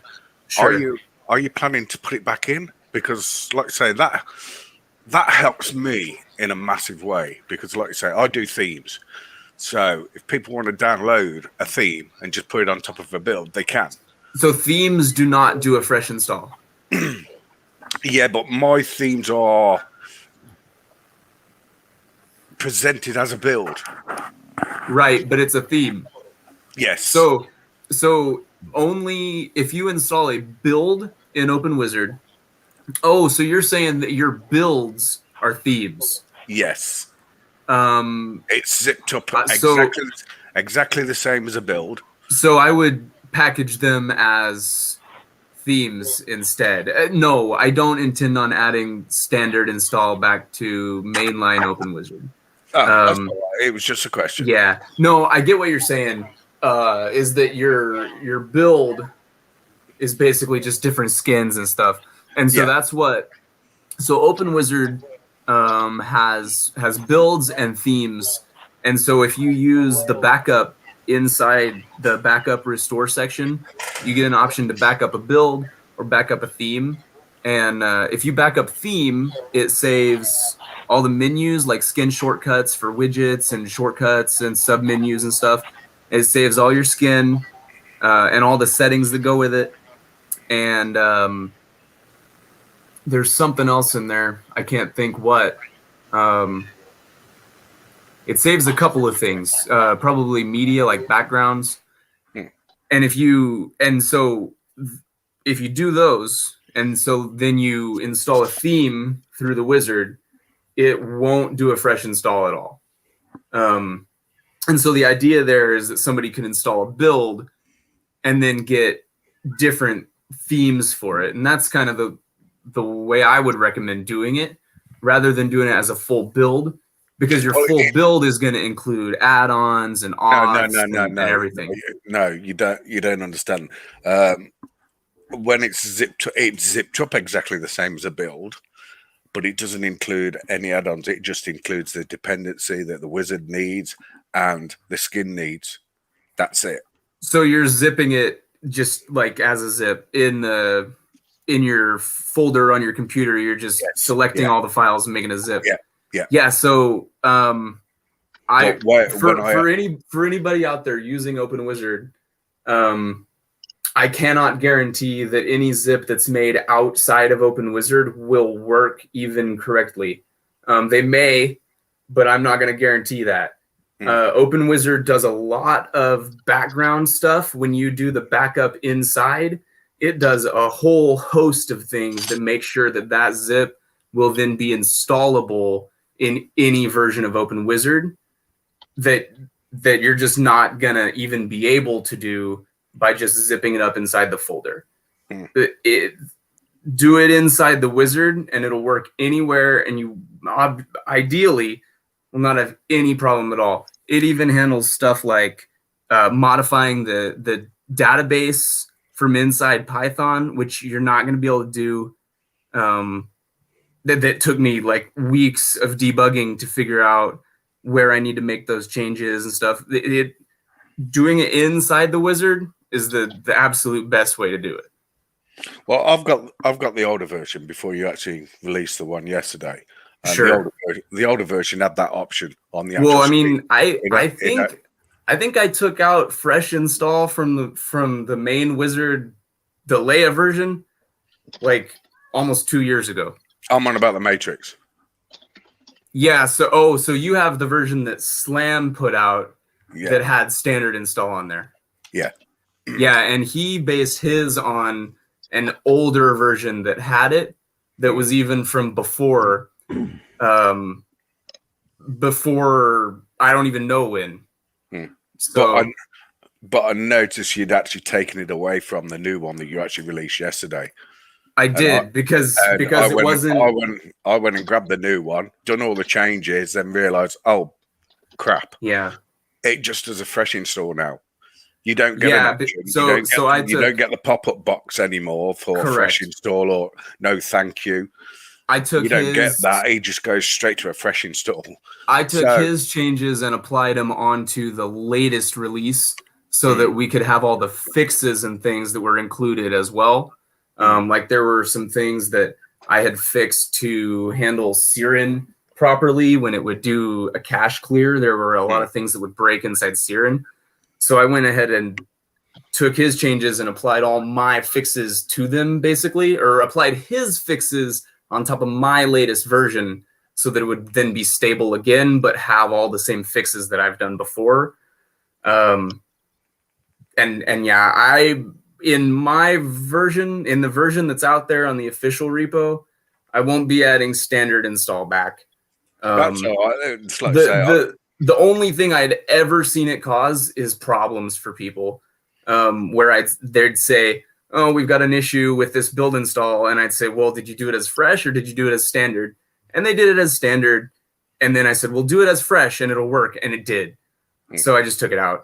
Sure. Are you planning to put it back in? Because, like I say, that helps me in a massive way. Because, like I say, I do themes. So if people want to download a theme and just put it on top of a build, they can. So themes do not do a fresh install. Yeah, but my themes are presented as a build. Right, but it's a theme. Yes. So only if you install a build in Open Wizard. Oh, so you're saying that your builds are themes? Yes. It's zipped up exactly the same as a build. So I would package them as themes instead. No, I don't intend on adding standard install back to mainline Open Wizard. That's all right. It was just a question. Yeah. No, I get what you're saying. Is that your build is basically just different skins and stuff. And so that's what. So Open Wizard has builds and themes, and so if you use the backup inside the backup restore section, you get an option to back up a build or back up a theme. And if you back up theme, it saves all the menus like skin shortcuts for widgets and shortcuts and sub menus and stuff. It saves all your skin and all the settings that go with it. And there's something else in there. I can't think what. It saves a couple of things, probably media like backgrounds. And if you do those, and so then you install a theme through the wizard, it won't do a fresh install at all. And so the idea there is that somebody can install a build and then get different themes for it. And that's kind of the way I would recommend doing it, rather than doing it as a full build, because your full build is going to include add-ons and odds and everything. No, you don't understand. When it's zipped up exactly the same as a build, but it doesn't include any add-ons. It just includes the dependency that the wizard needs and the skin needs. That's it. So you're zipping it just like as a zip in in your folder on your computer. You're just selecting all the files and making a zip. Yeah. So for anybody out there using OpenWizard, I cannot guarantee that any zip that's made outside of OpenWizard will work even correctly. They may, but I'm not going to guarantee that. OpenWizard does a lot of background stuff. When you do the backup inside, it does a whole host of things to make sure that that zip will then be installable in any version of OpenWizard that you're just not going to even be able to do by just zipping it up inside the folder. Do it inside the wizard and it'll work anywhere, and you ideally will not have any problem at all. It even handles stuff like modifying the database from inside Python, which you're not going to be able to do. That took me like weeks of debugging to figure out where I need to make those changes and stuff. Doing it inside the wizard is the absolute best way to do it. Well, I've got the older version before you actually released the one yesterday. Sure. The older version had that option on the. Well, I mean, I think I took out fresh install from the main wizard, the Leia version, like almost 2 years ago. I'm on about the Matrix. Yeah. So you have the version that Slam put out that had standard install on there. Yeah. Yeah, and he based his on an older version that had it, that was even from before I don't even know when. So, but I noticed you'd actually taken it away from the new one that you actually released yesterday. I did because it wasn't. I went and grabbed the new one, done all the changes, then realized, oh crap! Yeah, it just does a fresh install now. You don't get an option. You don't get the pop-up box anymore for a fresh install or no thank you. You don't get that. It just goes straight to a fresh install. I took his changes and applied them onto the latest release so that we could have all the fixes and things that were included as well. Like there were some things that I had fixed to handle Siren properly when it would do a cache clear. There were a lot of things that would break inside Siren. So I went ahead and took his changes and applied all my fixes to them, basically, or applied his fixes on top of my latest version so that it would then be stable again, but have all the same fixes that I've done before. In my version, in the version that's out there on the official repo, I won't be adding standard install back. That's all right. It's like the only thing I'd ever seen it cause is problems for people, where they'd say, oh, we've got an issue with this build install. And I'd say, well, did you do it as fresh or did you do it as standard? And they did it as standard. And then I said, well, do it as fresh and it'll work. And it did. So I just took it out.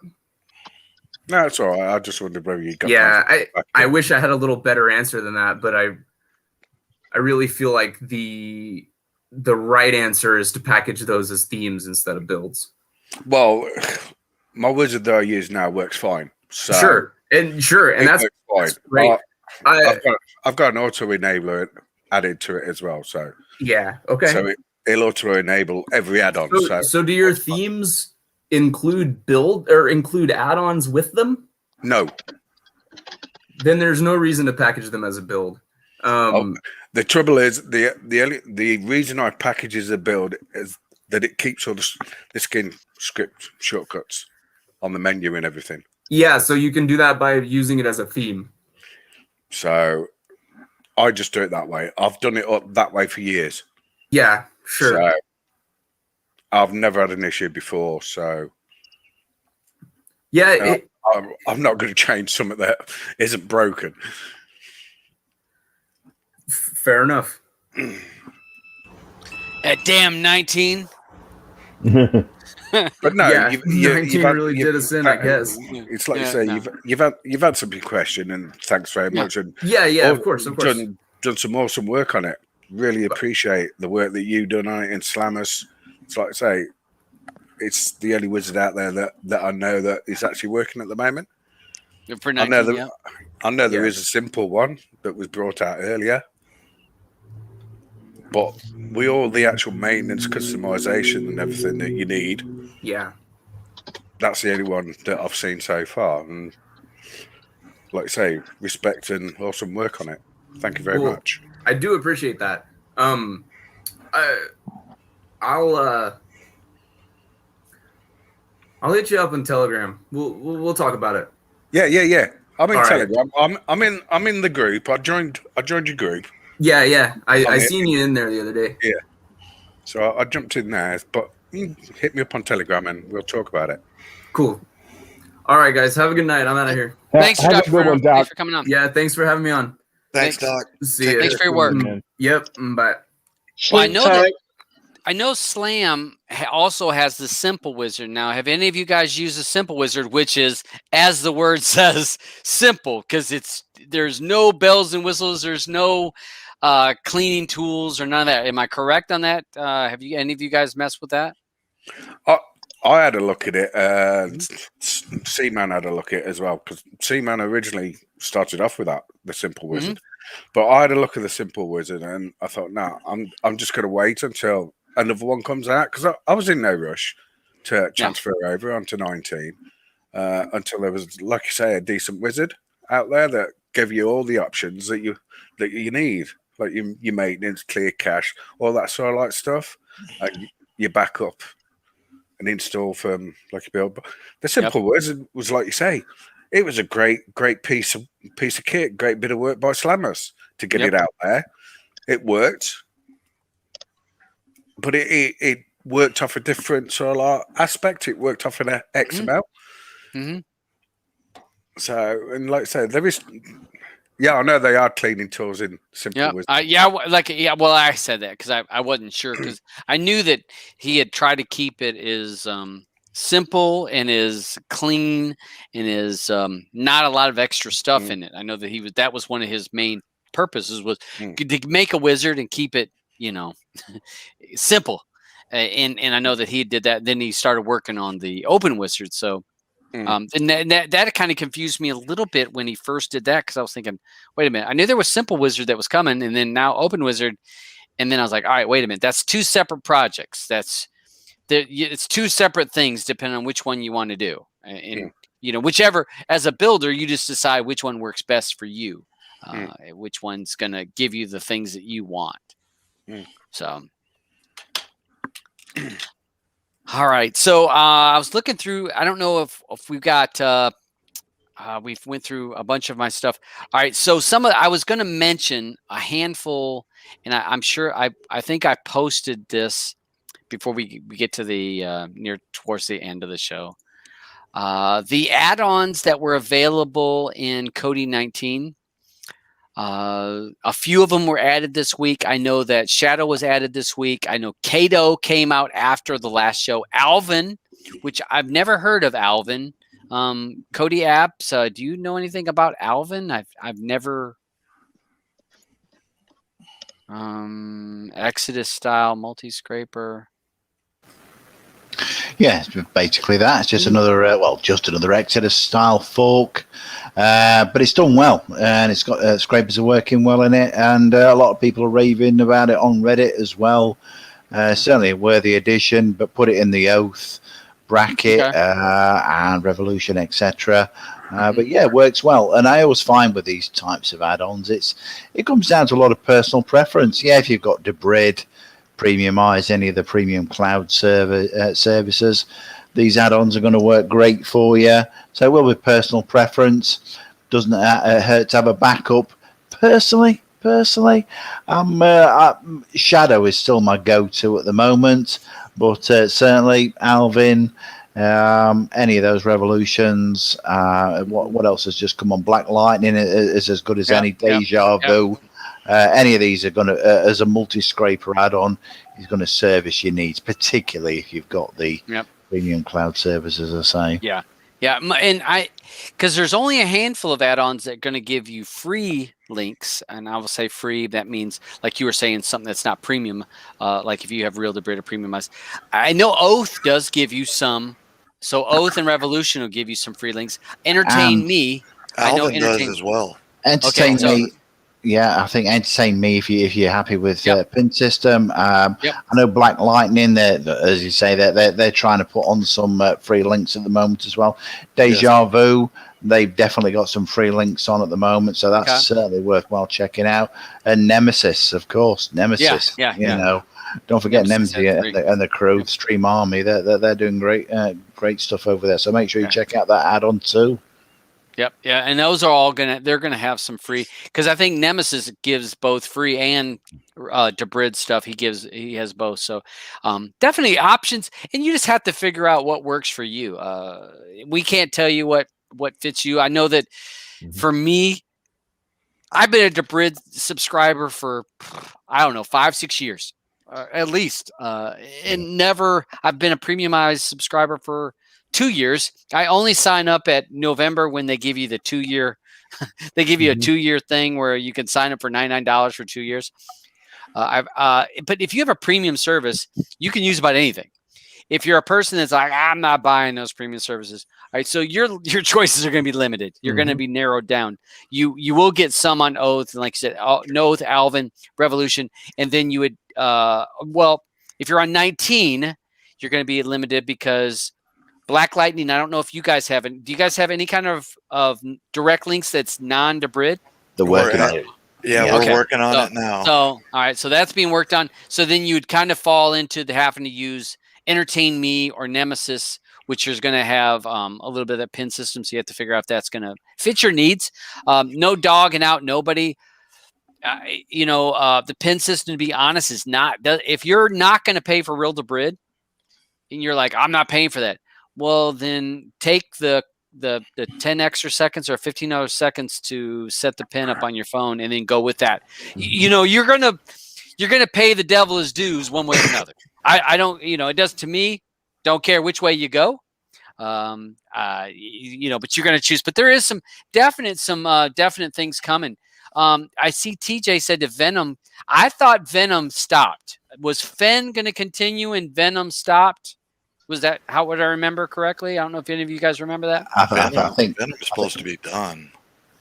No, it's all right. I just wondered whether you got. Yeah, I wish I had a little better answer than that, but I really feel like the right answer is to package those as themes instead of builds. Well, my wizard that I use now works fine. So sure, and that's great. I've got an auto enabler added to it as well. So yeah, okay. So it'll auto enable every add-on. So do your themes include build or include add-ons with them? No. Then there's no reason to package them as a build. The trouble is the reason I package as a build is that it keeps all the skin script shortcuts on the menu and everything. Yeah, so you can do that by using it as a theme. So I just do it that way. I've done it that way for years. Yeah, sure. So I've never had an issue before. So yeah, I'm not going to change something that isn't broken. Fair enough. That damn 19. But no, yeah, 19 really did us in, I guess. It's like you say, you've had some question, and thanks very much. And yeah, of course. Done some awesome work on it. Really appreciate the work that you've done on it in Slammers. It's like I say, it's the only wizard out there that I know that is actually working at the moment. For I know 19, there, yeah. I know there Yeah. is a simple one that was brought out earlier, but with all the actual maintenance, customization, and everything that you need, Yeah. that's the only one that I've seen so far. And like I say, respect and awesome work on it. Thank you very Well, much. I do appreciate that. I'll hit you up on Telegram. We'll talk about it. Yeah. I'm in All right. Telegram. I'm in the group. I joined your group. Yeah. I Okay. seen you in there the other day. Yeah. So I jumped in there, but you hit me up on Telegram and we'll talk about it. Cool. All right, guys. Have a good night. I'm out of here. Thanks, Have a Dr. good one, Bruno. Doc. Thanks for coming on. Yeah. Thanks for having me on. Thanks, Thanks. Doc. See you. Thanks for your work. Man. Yep. Bye. Well, I Sleep know that tight. I know Slam also has the simple wizard. Now, have any of you guys used the simple wizard, which is, as the word says, simple, because there's no bells and whistles, there's no cleaning tools or none of that. Am I correct on that? Have you any of you guys messed with that? I had a look at it, and Seaman had a look at it as well, because Seaman originally started off with the simple wizard. But I had a look at the simple wizard, and I thought, no, I'm just going to wait until another one comes out, because I was in no rush to transfer over onto 19 until there was, like you say, a decent wizard out there that gave you all the options that you need, like your maintenance, clear cache, all that sort of like stuff, your backup and install from like a build. But the simple wizard was, like you say, it was a great piece of kit, great bit of work by Slammers to get it out there. It worked, but it worked off a different sort of aspect. It worked off an XML. Mm-hmm. So, and like I said, there is. Yeah, I know they are cleaning tools in simple wizard. Well, I said that because I wasn't sure, because I knew that he had tried to keep it as simple and as clean and as not a lot of extra stuff in it. I know that that was one of his main purposes, was to make a wizard and keep it, simple. And I know that he did that. Then he started working on the open wizard. So. And that kind of confused me a little bit when he first did that, because I was thinking, wait a minute, I knew there was simple wizard that was coming, and then now open wizard, and then I was like, all right, wait a minute, that's two separate projects. It's two separate things depending on which one you want to do, and whichever, as a builder, you just decide which one works best for you, which one's gonna give you the things that you want. So. All right, so I was looking through. I don't know if we've got. We've went through a bunch of my stuff. All right, so I was going to mention a handful, and I'm sure I think I posted this before we get to the towards the end of the show. The add-ons that were available in Kodi 19. A few of them were added this week. I know that Shadow was added this week. I know Kato came out after the last show. Alvin, which I've never heard of Alvin. Kodi apps. Do you know anything about Alvin? I've never. Exodus style multi-scraper. Yeah, it's basically that. It's just another, another Exodus style fork, but it's done well, and it's got scrapers are working well in it, and a lot of people are raving about it on Reddit as well. Certainly a worthy addition, but put it in the Oath bracket and Revolution, etc. But yeah, it works well, and I always find with these types of add-ons, it comes down to a lot of personal preference. Yeah, if you've got Debrid, Premiumize any of the premium cloud services, these add-ons are going to work great for you. So it will be personal preference. Doesn't hurt to have a backup. Personally, Shadow is still my go-to at the moment, but certainly Alvin, any of those Revolutions. What else has just come on? Black Lightning is as good as any. Deja Vu. Any of these are going to, as a multi-scraper add-on, is going to service your needs, particularly if you've got the premium cloud services, as I say. Yeah, and because there's only a handful of add-ons that are going to give you free links, and I will say free. That means, like you were saying, something that's not premium, like if you have Real Debrid or Premiumize. I know Oath does give you some, so Oath and Revolution will give you some free links. Entertain Me. I know Alvin does entertain. as well. Entertain so- me. Yeah, I think entertain me if you're happy with Yep. pin system. Yep. I know Black Lightning. As you say, they're trying to put on some free links at the moment as well. Deja Vu, they've definitely got some free links on at the moment, so that's certainly worthwhile checking out. And Nemesis, of course, Nemesis. Yeah. You know, don't forget Nemesis Nemesis and the crew, Stream Army. They're doing great stuff over there. So make sure you check out that add-on too. Yep. Yeah. And those are all they're going to have some free, because I think Nemesis gives both free and Debrid stuff. He has both. So definitely options. And you just have to figure out what works for you. We can't tell you what fits you. I know that for me, I've been a Debrid subscriber for, I don't know, 5-6 years at least. And I've been a premiumized subscriber for 2 years. I only sign up at November when they give you the 2-year. They give you a 2-year thing where you can sign up for $99 for 2 years. But if you have a premium service, you can use about anything. If you're a person that's like, I'm not buying those premium services, all right, so your choices are going to be limited. You're going to be narrowed down. You will get some on Oath, and like you said, Oath, Alvin, Revolution, and then you would if you're on 19, you're going to be limited because Black Lightning, I don't know if you guys have it. Do you guys have any kind of direct links that's non-Debrid? They're working on it. Yeah, we're working on it now. So, all right, so that's being worked on. So then you'd kind of fall into the having to use Entertain Me or Nemesis, which is going to have a little bit of that pin system. So you have to figure out if that's going to fit your needs. No dogging out nobody. The pin system, to be honest, is not. If you're not going to pay for real Debrid, and you're like, I'm not paying for that. Well, then take the 10 extra seconds or 15 other seconds to set the pin up on your phone, and then go with that. You're gonna pay the devil his dues one way or another. I don't. It does to me. Don't care which way you go. But you're gonna choose. But there is some definite things coming. I see TJ said to Venom. I thought Venom stopped. Was Fen going to continue and Venom stopped? Was that how would I remember correctly? I don't know if any of you guys remember that. I think Venom's supposed to be done.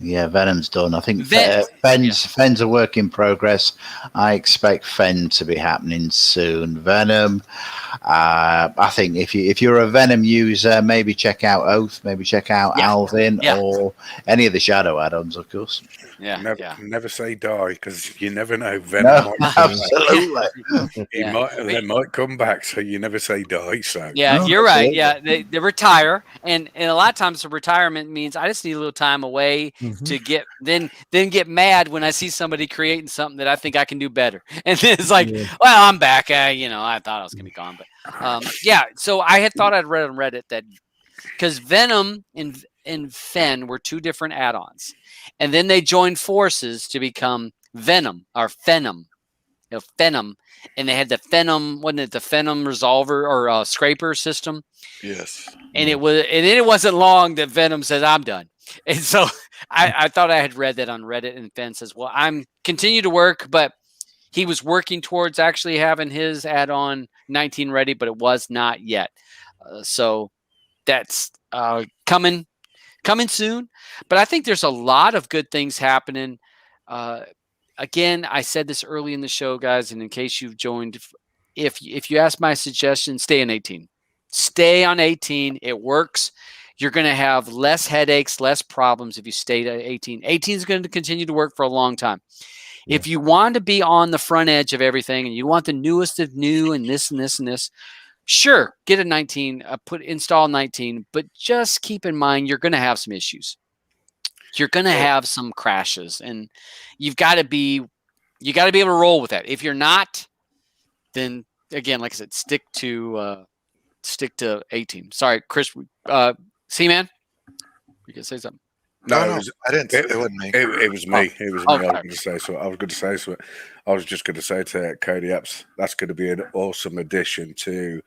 Yeah, Venom's done. I think Fen's a work in progress. I expect Fen to be happening soon. Venom, I think if you're a Venom user, maybe check out Oath, maybe check out Alvin or any of the Shadow add-ons, of course. Never say die, because you never know. Venom might absolutely. They might come back, so you never say die. So you're right. Yeah, they retire, and a lot of times the retirement means I just need a little time away to get then get mad when I see somebody creating something that I think I can do better, and then it's like, well, I'm back. I thought I was gonna be gone, but So I had thought I'd read on Reddit that because Venom and Fen were two different add-ons. And then they joined forces to become Venom or Phenom. Phenom. And they had the Phenom, wasn't it the Phenom resolver or scraper system? Yes. And it wasn't long that Venom says, I'm done. And so I thought I had read that on Reddit, and Fen says, well, I'm continue to work, but he was working towards actually having his add-on 19 ready, but it was not yet. So that's coming soon. But I think there's a lot of good things happening. Again, I said this early in the show, guys, and in case you've joined, if you ask my suggestion, stay on 18. Stay on 18. It works. You're going to have less headaches, less problems if you stay at 18. 18 is going to continue to work for a long time. Yeah. If you want to be on the front edge of everything and you want the newest of new and this and this and this, sure, get a 19, install 19, but just keep in mind you're going to have some issues. You're going to have some crashes, and you got to be able to roll with that. If you're not, then again, like I said, stick to 18. Sorry, Chris. C-Man, you can say something. No, I didn't. It wasn't me. It was me. It was me. I was going to say so. I was just going to say to Kodi Apps, that's going to be an awesome addition to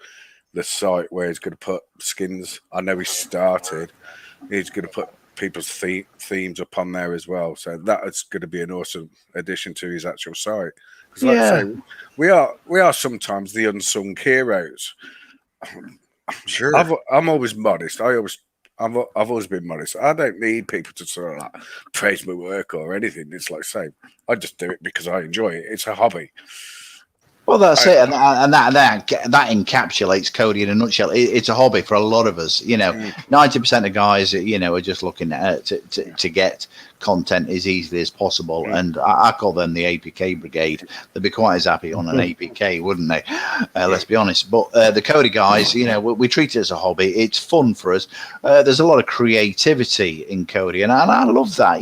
the site where he's going to put skins. I know he started. He's going to put people's themes up on there as well. So that is going to be an awesome addition to his actual site. Because like I say, we are sometimes the unsung heroes. Sure. I'm always modest. I always I've always been modest. I don't need people to sort of like praise my work or anything. It's like say I just do it because I enjoy it. It's a hobby. Well, that's it, and that encapsulates Kodi in a nutshell. It's a hobby for a lot of us. 90% of guys, are just looking at to get content as easily as possible, and I call them the APK brigade. They'd be quite as happy on an APK, wouldn't they? Let's be honest. But the Kodi guys, we treat it as a hobby. It's fun for us. There's a lot of creativity in Kodi, and I love that.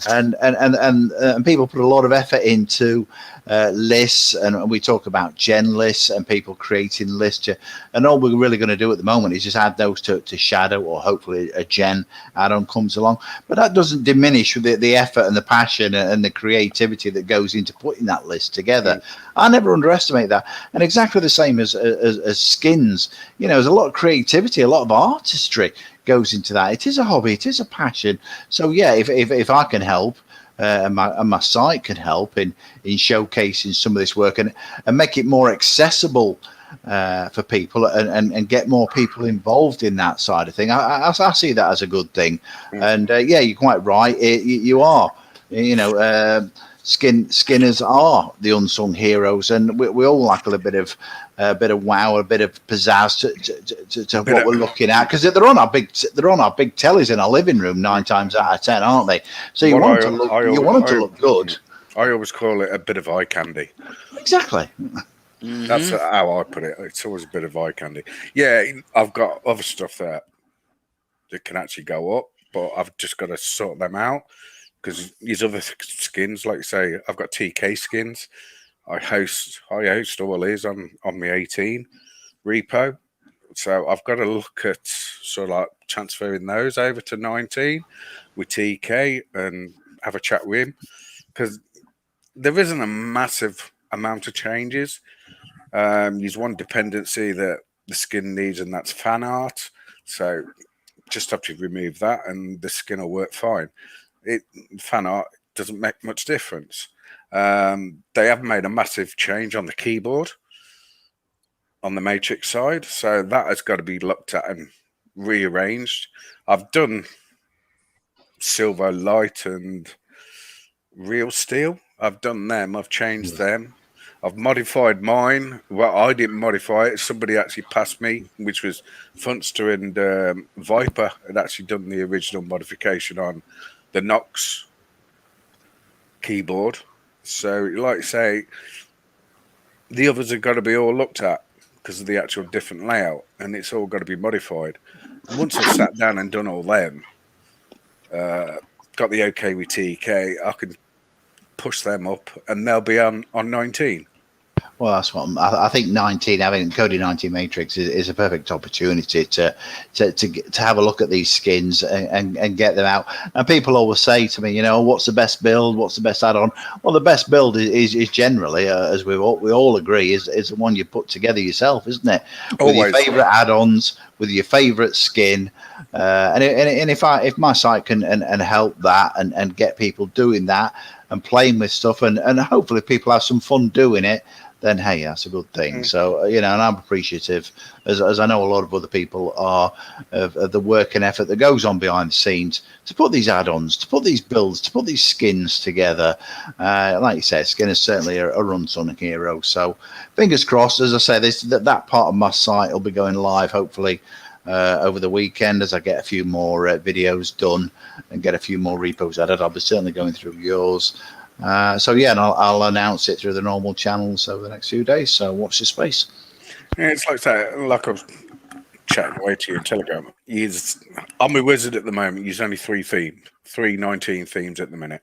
And people put a lot of effort into lists, and we talk about gen lists and people creating lists, and all we're really going to do at the moment is just add those to Shadow, or hopefully a gen add-on comes along. But that doesn't diminish the effort and the passion and the creativity that goes into putting that list together. I never underestimate that. And exactly the same as skins. There's a lot of creativity, a lot of artistry goes into that. It is a hobby, it is a passion. So yeah, if I can help, and my site can help in showcasing some of this work and make it more accessible for people and get more people involved in that side of thing. I see that as a good thing. And yeah, you're quite right. You are. Skinners are the unsung heroes, and we all like a little bit of wow, a bit of pizzazz to what we're looking at, because they're on our big tellies in our living room 9 times out of 10, aren't they? So you want them to look good. I always call it a bit of eye candy. Exactly. That's how I put it. It's always a bit of eye candy. Yeah, I've got other stuff that can actually go up, but I've just got to sort them out. Because these other skins, like you say, I've got TK skins. I host all these on my 18 repo. So I've got to look at sort of like transferring those over to 19 with TK and have a chat with him. Because there isn't a massive amount of changes. There's one dependency that the skin needs, and that's fan art. So just have to remove that and the skin will work fine. Fan art doesn't make much difference. They have made a massive change on the keyboard on the Matrix side, so that has got to be looked at and rearranged. I've done Silver Light and Real Steel. I've done them. I've changed them. I've modified mine. Well, I didn't modify it. Somebody actually passed me, which was Funster and Viper had actually done the original modification on the Nox keyboard. So, like I say, the others have got to be all looked at because of the actual different layout, and it's all got to be modified. And once I've sat down and done all them, got the OK with TK, I can push them up, and they'll be on 19. Well, that's what I think. 19, having Kodi 19 Matrix is a perfect opportunity to have a look at these skins and get them out. And people always say to me, what's the best build? What's the best add-on? Well, the best build is generally, as we all agree, is the one you put together yourself, isn't it? With your favorite add-ons, with your favorite skin, and if my site can and help that and get people doing that and playing with stuff, and hopefully people have some fun doing it, then hey, that's a good thing. So and I'm appreciative, as I know a lot of other people are, of the work and effort that goes on behind the scenes to put these add-ons, to put these builds, to put these skins together. Like you said, skin is certainly a unsung hero. So fingers crossed. As I say, that part of my site will be going live hopefully over the weekend as I get a few more videos done and get a few more repos added. I'll be certainly going through yours. So yeah, and I'll announce it through the normal channels over the next few days. So watch this space. Yeah, it's like that. Like I was chatting away to you in Telegram. I'm a wizard at the moment. Use only 19 themes at the minute.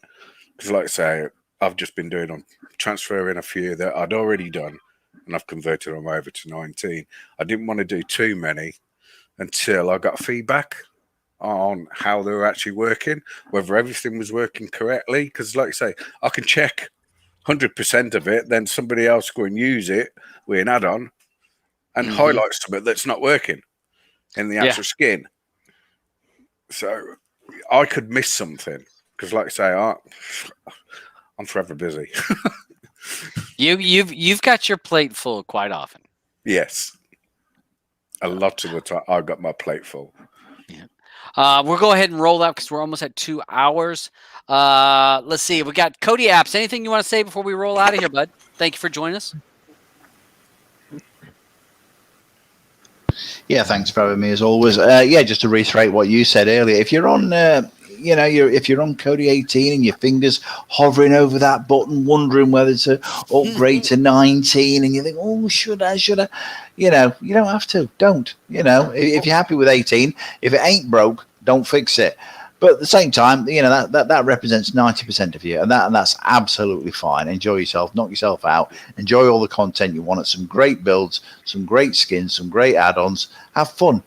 Because like I say, I've just been transferring a few that I'd already done, and I've converted them over to 19. I didn't want to do too many until I got feedback on how they were actually working, whether everything was working correctly. Because like I say, I can check 100% of it, then somebody else go and use it with an add-on and highlight something that's not working in the actual skin. So I could miss something because, like I say, I'm forever busy. You've got your plate full quite often. Yes, a lot of the time I got my plate full. Yeah. We'll go ahead and roll out because we're almost at 2 hours. Let's see. We got Kodi apps. Anything you want to say before we roll out of here, bud? Thank you for joining us. Yeah, thanks for having me as always. Yeah, just to reiterate what you said earlier, if you're on, if you're on Kodi 18 and your fingers hovering over that button, wondering whether to upgrade to 19, and you think, oh, should I? You don't have to. Don't. If you're happy with 18, if it ain't broke, don't fix it. But at the same time, that represents 90% of you, and that's absolutely fine. Enjoy yourself, knock yourself out, enjoy all the content you want. Some great builds, some great skins, some great add-ons. Have fun.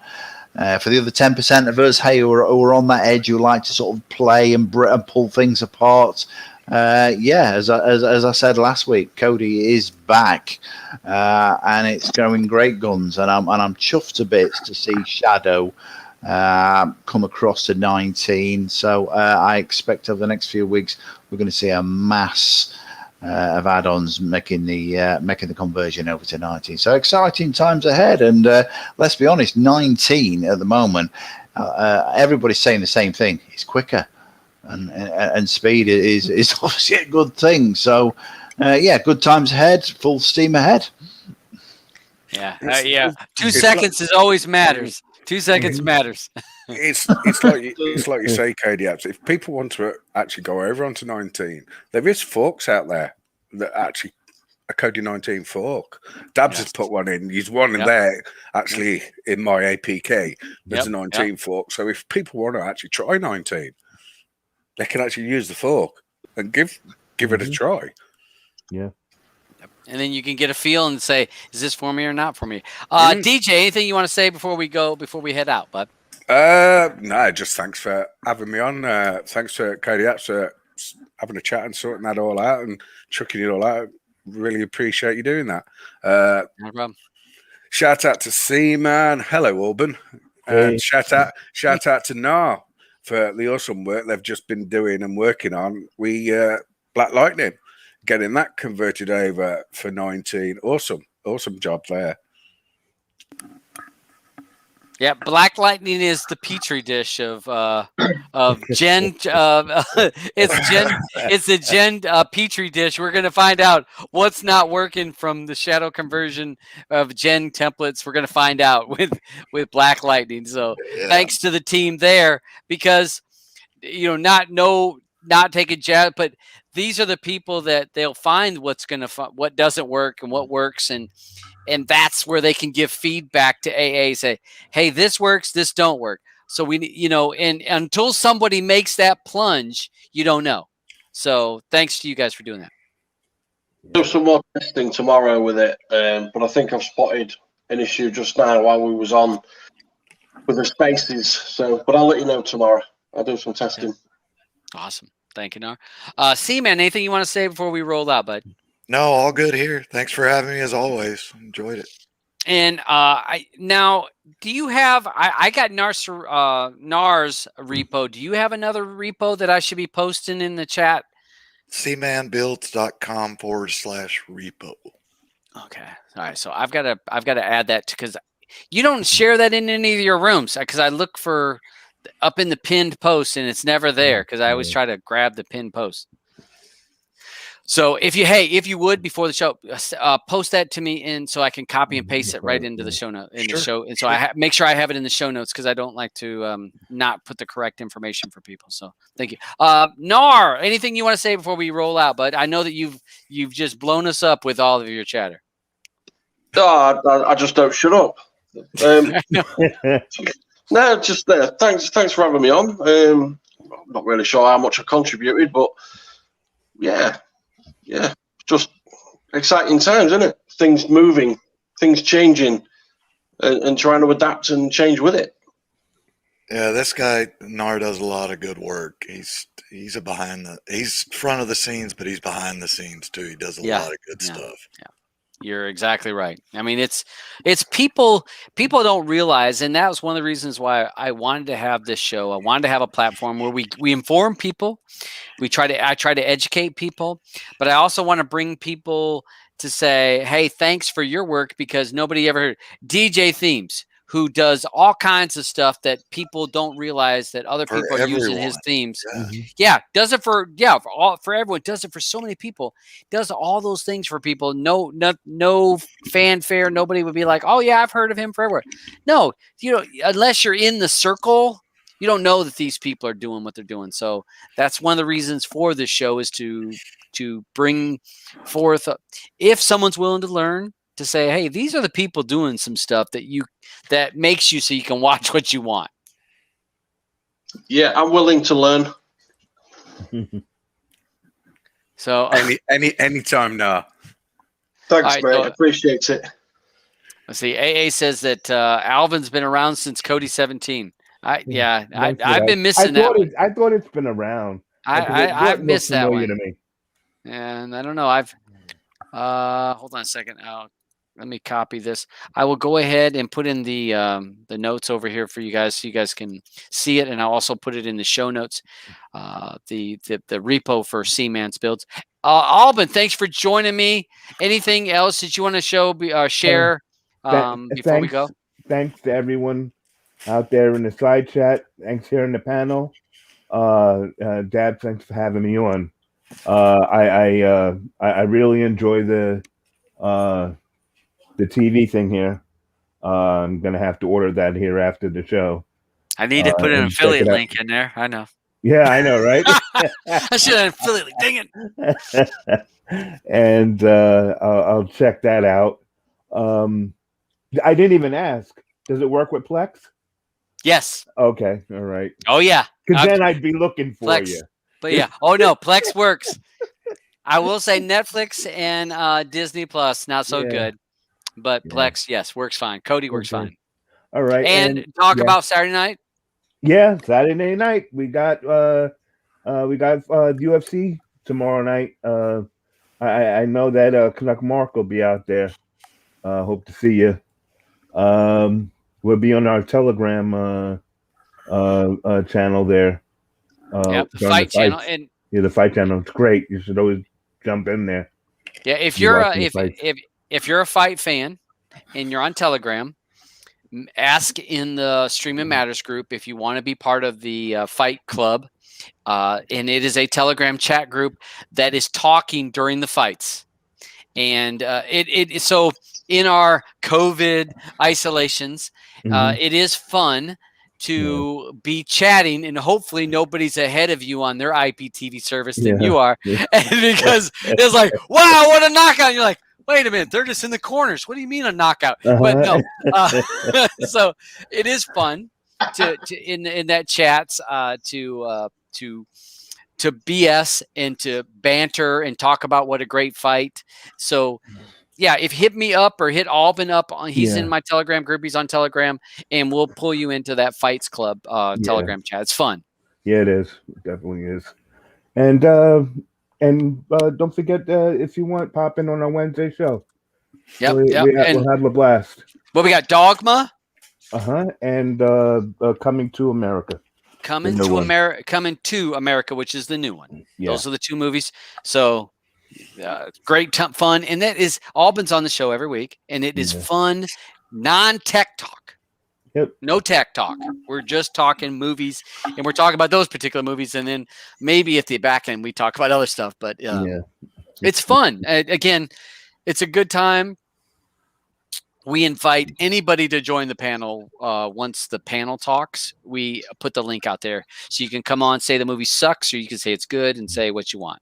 For the other 10% of us, hey, who are on that edge, who like to sort of play and pull things apart. As I said last week, Kodi is back, and it's going great guns, and I'm chuffed to bits to see Shadow come across to 19. So I expect over the next few weeks we're going to see a mass of add-ons making the conversion over to 19. So exciting times ahead. And let's be honest, 19 at the moment, everybody's saying the same thing. It's quicker, and speed is obviously a good thing. So good times ahead, full steam ahead. Yeah. 2 seconds is always matters. 2 seconds matters. It's like you say, Kodi apps. If people want to actually go over onto 19, there is forks out there that actually a Kodi 19 fork. Dabs has put one in. He's one in there actually in my APK. There's a 19 fork. So if people want to actually try 19, they can actually use the fork and give it a try. Yeah. And then you can get a feel and say, is this for me or not for me? DJ, anything you want to say before we head out, bud? No, just thanks for having me on. Thanks for Kodi apps for having a chat and sorting that all out and chucking it all out. Really appreciate you doing that. No problem. Shout out to C-Man. Hello, Auburn. And shout out to Nar for the awesome work they've just been doing and working on. Black Lightning, getting that converted over for 19. Awesome job there. Yeah, Black Lightning is the petri dish of Gen. It's the Gen petri dish. We're gonna find out what's not working from the shadow conversion of Gen templates. We're gonna find out with Black Lightning. So thanks to the team there, because not take a jab, but these are the people that they'll find what doesn't work and what works, and that's where they can give feedback to AA. Say, hey, this works, this don't work. So and until somebody makes that plunge, you don't know. So thanks to you guys for doing that. Do some more testing tomorrow with it, but I think I've spotted an issue just now while we was on with the spaces. So, but I'll let you know tomorrow. I'll do some testing. Awesome. Thank you, Nar. C-Man, anything you want to say before we roll out, bud? No, all good here. Thanks for having me as always. Enjoyed it. And now, do you have? I got Nar's repo. Do you have another repo that I should be posting in the chat? cmanbuilds.com/repo. Okay. All right. So I've got to add that because you don't share that in any of your rooms, because I look for up in the pinned post and it's never there because I always try to grab the pinned post. So if you would before the show, post that to me so I can copy and paste it right into the show note the show. And so I make sure I have it in the show notes because I don't like to not put the correct information for people. So thank you. Nar, anything you want to say before we roll out? But I know that you've just blown us up with all of your chatter. I just don't shut up. No, just thanks for having me on. I'm not really sure how much I contributed, but yeah, just exciting times, isn't it? Things moving, things changing, and trying to adapt and change with it. Yeah, this guy Nar does a lot of good work. He's he's front of the scenes, but he's behind the scenes too. He does a lot of good stuff. Yeah. You're exactly right. I mean, it's people don't realize, and that was one of the reasons why I wanted to have this show. I wanted to have a platform where we inform people. I try to educate people, but I also want to bring people to say, hey, thanks for your work, because nobody ever heard DJ Themes. who does all kinds of stuff that people don't realize that other For people are using his everyone. themes. Yeah. Yeah, does it for for everyone. Does it for so many people. Does all those things for people. No fanfare. Nobody would be like, oh yeah, I've heard of him forever. No, unless you're in the circle, you don't know that these people are doing what they're doing. So that's one of the reasons for this show is to bring forth, if someone's willing to learn, to say, hey, these are the people doing some stuff that makes you so you can watch what you want. Yeah, I'm willing to learn. So anytime now. Thanks, right, mate. so- Appreciate it. let's see. AA says that Alvin's been around since Cody 17. I've been missing that one. I thought it's been around. I've missed that familiar one. to me. And I don't know. Hold on a second. Let me copy this. I will go ahead and put in the notes over here for you guys, so you guys can see it, and I'll also put it in the show notes. The repo for Seaman's builds. Alban, thanks for joining me. Anything else that you want to share before we go? Thanks to everyone out there in the side chat. Thanks here in the panel. Dad, thanks for having me on. I really enjoy the TV thing here. I'm gonna have to order that here after the show. I need to put an and check affiliate it out. link in there. I know. Yeah, I know, right? I should have an affiliate link. Dang it. And I'll check that out. I didn't even ask. Does it work with Plex? Yes. Okay, all right. Oh yeah. Because then I'd be looking for Plex. you. But yeah. Oh no, Plex works. I will say Netflix and Disney Plus not so good, but Plex, yes, works fine. Kodi works fine. All right. And talk about Saturday night. Yeah, Saturday night we got UFC tomorrow night. I know that Canuck Mark will be out there. Hope to see you. We'll be on our Telegram channel there. The fight channel, and the fight channel. It's great. You should always jump in there. Yeah, if you're if you're a fight fan and you're on Telegram, ask in the Streaming Matters group if you want to be part of the fight club. And it is a Telegram chat group that is talking during the fights. And so in our COVID isolations, it is fun to be chatting, and hopefully nobody's ahead of you on their IPTV service than you are. And because it's like, wow, what a knockout. You're like, wait a minute, they're just in the corners. What do you mean a knockout? But no. So it is fun to in that chats to BS and to banter and talk about what a great fight. So yeah, if hit me up or hit Alban up, he's in my Telegram group. He's on Telegram, and we'll pull you into that Fights Club Telegram chat. It's fun. Yeah, it is. It definitely is. And don't forget, if you want, pop in on our Wednesday show. Yep, we'll have a blast. Well, we got Dogma. And Coming to America. Coming to America, which is the new one. Yeah. Those are the two movies. So great fun, and that is Alban's on the show every week, and it is fun, non-tech talk. Yep. No tech talk. We're just talking movies, and we're talking about those particular movies, and then maybe at the back end we talk about other stuff. But it's fun. Again, it's a good time. We invite anybody to join the panel. Once the panel talks, we put the link out there, so you can come on, say the movie sucks, or you can say it's good, and say what you want.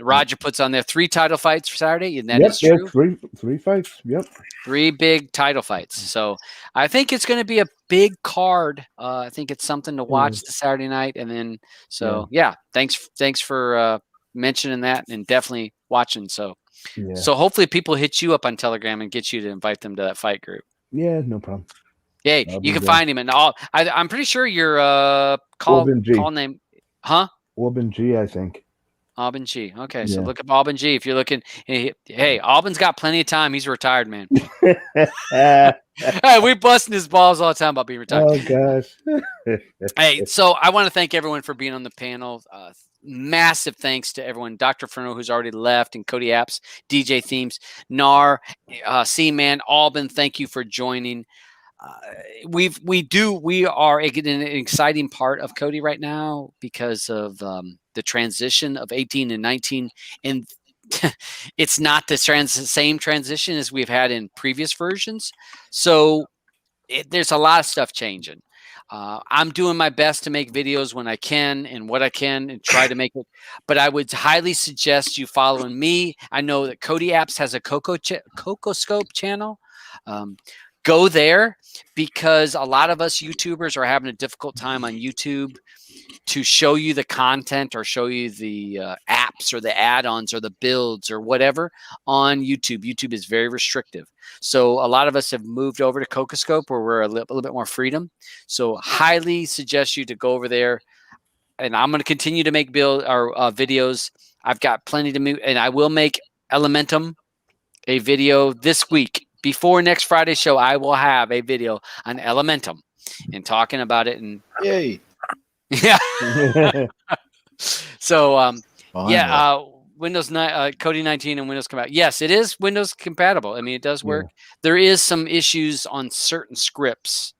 Roger puts on there 3 title fights for Saturday, and that is true. 3 fights. Yep. 3 big title fights. So I think it's going to be a big card. I think it's something to watch the Saturday night, and then thanks for mentioning that, and definitely watching. So hopefully people hit you up on Telegram and get you to invite them to that fight group. Yeah, no problem. Yeah, you can find him, and I'm pretty sure your call name, Alban G, I think. Alban G. Okay, so look up Alban G. If you're looking, hey, Alban's got plenty of time. He's retired, man. Hey, we busting his balls all the time about being retired. Oh gosh. Hey, so I want to thank everyone for being on the panel. Massive thanks to everyone. Dr. Ferno, who's already left, and Kodi Apps, DJ Themes, Nar, C-Man, Alban, thank you for joining. we are in an exciting part of Kodi right now because of the transition of 18 and 19, and it's not the same transition as we've had in previous versions. So there's a lot of stuff changing. I'm doing my best to make videos when I can and what I can and try to make it. But I would highly suggest you following me. I know that Kodi Apps has a Cocoscope channel. Go there, because a lot of us YouTubers are having a difficult time on YouTube to show you the content or show you the apps or the add-ons or the builds or whatever on YouTube. YouTube is very restrictive. So a lot of us have moved over to Cocoscope, where we're a little bit more freedom. So highly suggest you to go over there. And I'm going to continue to make videos. I've got plenty to move, and I will make Elementum a video this week. Before next Friday's show, I will have a video on Elementum and talking about it. And Yay. yeah. So Windows Kodi 19 and Windows come out. Yes, it is Windows compatible. I mean, it does work. Yeah. There is some issues on certain scripts,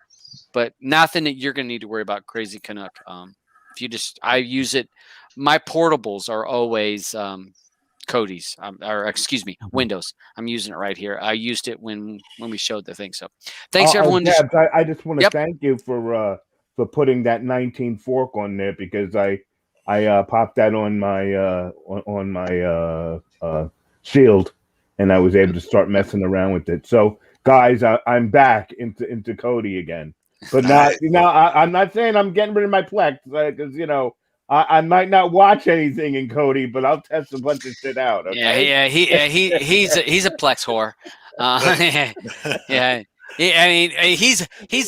but nothing that you're going to need to worry about. Crazy Canuck. I use it. My portables are always Kodi's, Windows. I'm using it right here. I used it when we showed the thing. So thanks everyone. Debs, I just want to thank you for putting that 19 fork on there, because I popped that on my Shield, and I was able to start messing around with it. So guys, I'm back into Kodi again, but I'm not saying I'm getting rid of my Plex, because I might not watch anything in Kodi, but I'll test a bunch of shit out. Okay? He's a Plex whore. Yeah. He's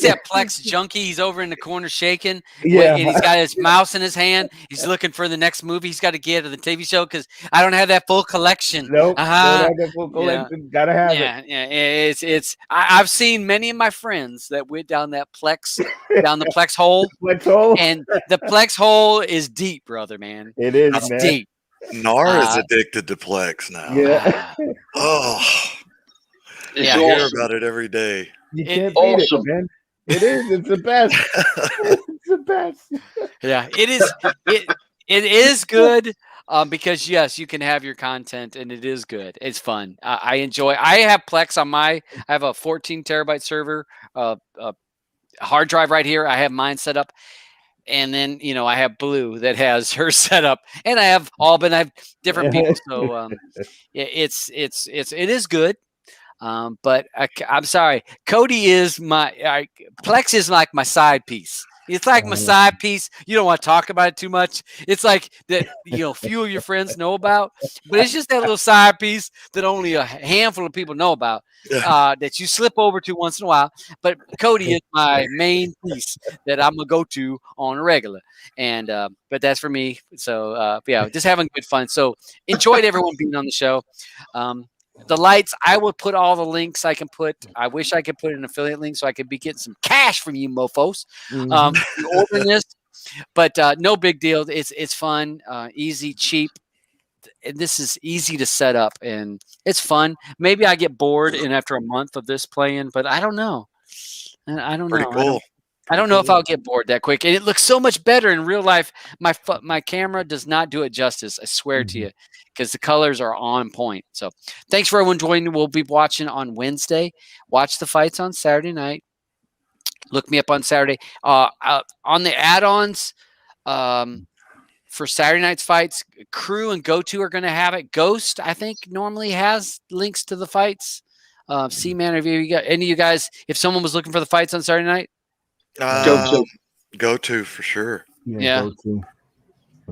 that Plex junkie. He's over in the corner shaking. Yeah, and he's got his mouse in his hand. He's looking for the next movie he's got to get, or the TV show, because I don't have that full collection. Nope, don't have that full collection. Yeah. Gotta have it. Yeah. I've seen many of my friends that went down that Plex, down the Plex hole. Plex hole, and the Plex hole is deep, brother, man. It is, it's man. Deep. Nar is addicted to Plex now. Yeah. I hear about it every day. You can't beat it, man. It is. It's the best. It's the best. Yeah, it is. It is good because yes, you can have your content, and it is good. It's fun. I enjoy. I have Plex on I have a 14 terabyte server, hard drive right here. I have mine set up. And then, I have Blue that has her set up, and I have Alban. I have different people. So it is good. But I'm sorry, Kodi is Plex is like my side piece. It's like my side piece. You don't want to talk about it too much. It's like that, few of your friends know about, but it's just that little side piece that only a handful of people know about, that you slip over to once in a while. But Kodi is my main piece that I'm gonna go to on a regular. And but that's for me. So just having good fun. So enjoyed everyone being on the show. The lights, I will put all the links I can put. I wish I could put an affiliate link so I could be getting some cash from you mofos ordering this. But no big deal. It's fun, easy, cheap. And this is easy to set up, and it's fun. Maybe I get bored and after a month of this playing, but I don't know. I don't know. Cool. I don't know if I'll get bored that quick. And it looks so much better in real life. My camera does not do it justice. I swear to you, because the colors are on point. So thanks for everyone joining. We'll be watching on Wednesday. Watch the fights on Saturday night. Look me up on Saturday. On the add-ons for Saturday night's fights, Crew and GoTo are going to have it. Ghost, I think, normally has links to the fights. C-Man, have you got any of you guys, if someone was looking for the fights on Saturday night? GoTo for sure. Yeah. GoTo.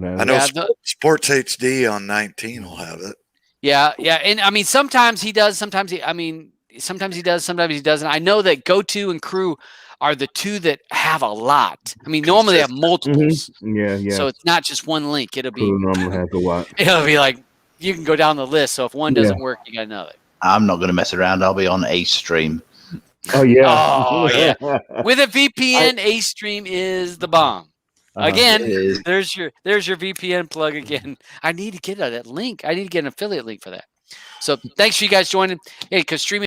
I know Sports HD on 19 will have it. Yeah. And I mean, sometimes he does, sometimes he does, sometimes he doesn't. I know that GoTo and Crew are the two that have a lot. I mean, normally they have multiples. Yeah. So it's not just one link. It'll be normally has a lot. It'll be like you can go down the list. So if one doesn't work, you got another. I'm not going to mess around. I'll be on Ace Stream. Oh yeah. Oh yeah. With a VPN, Ace-Stream is the bomb. Again, there's your VPN plug again. I need to get that link. I need to get an affiliate link for that. So thanks for you guys joining. Hey, because streaming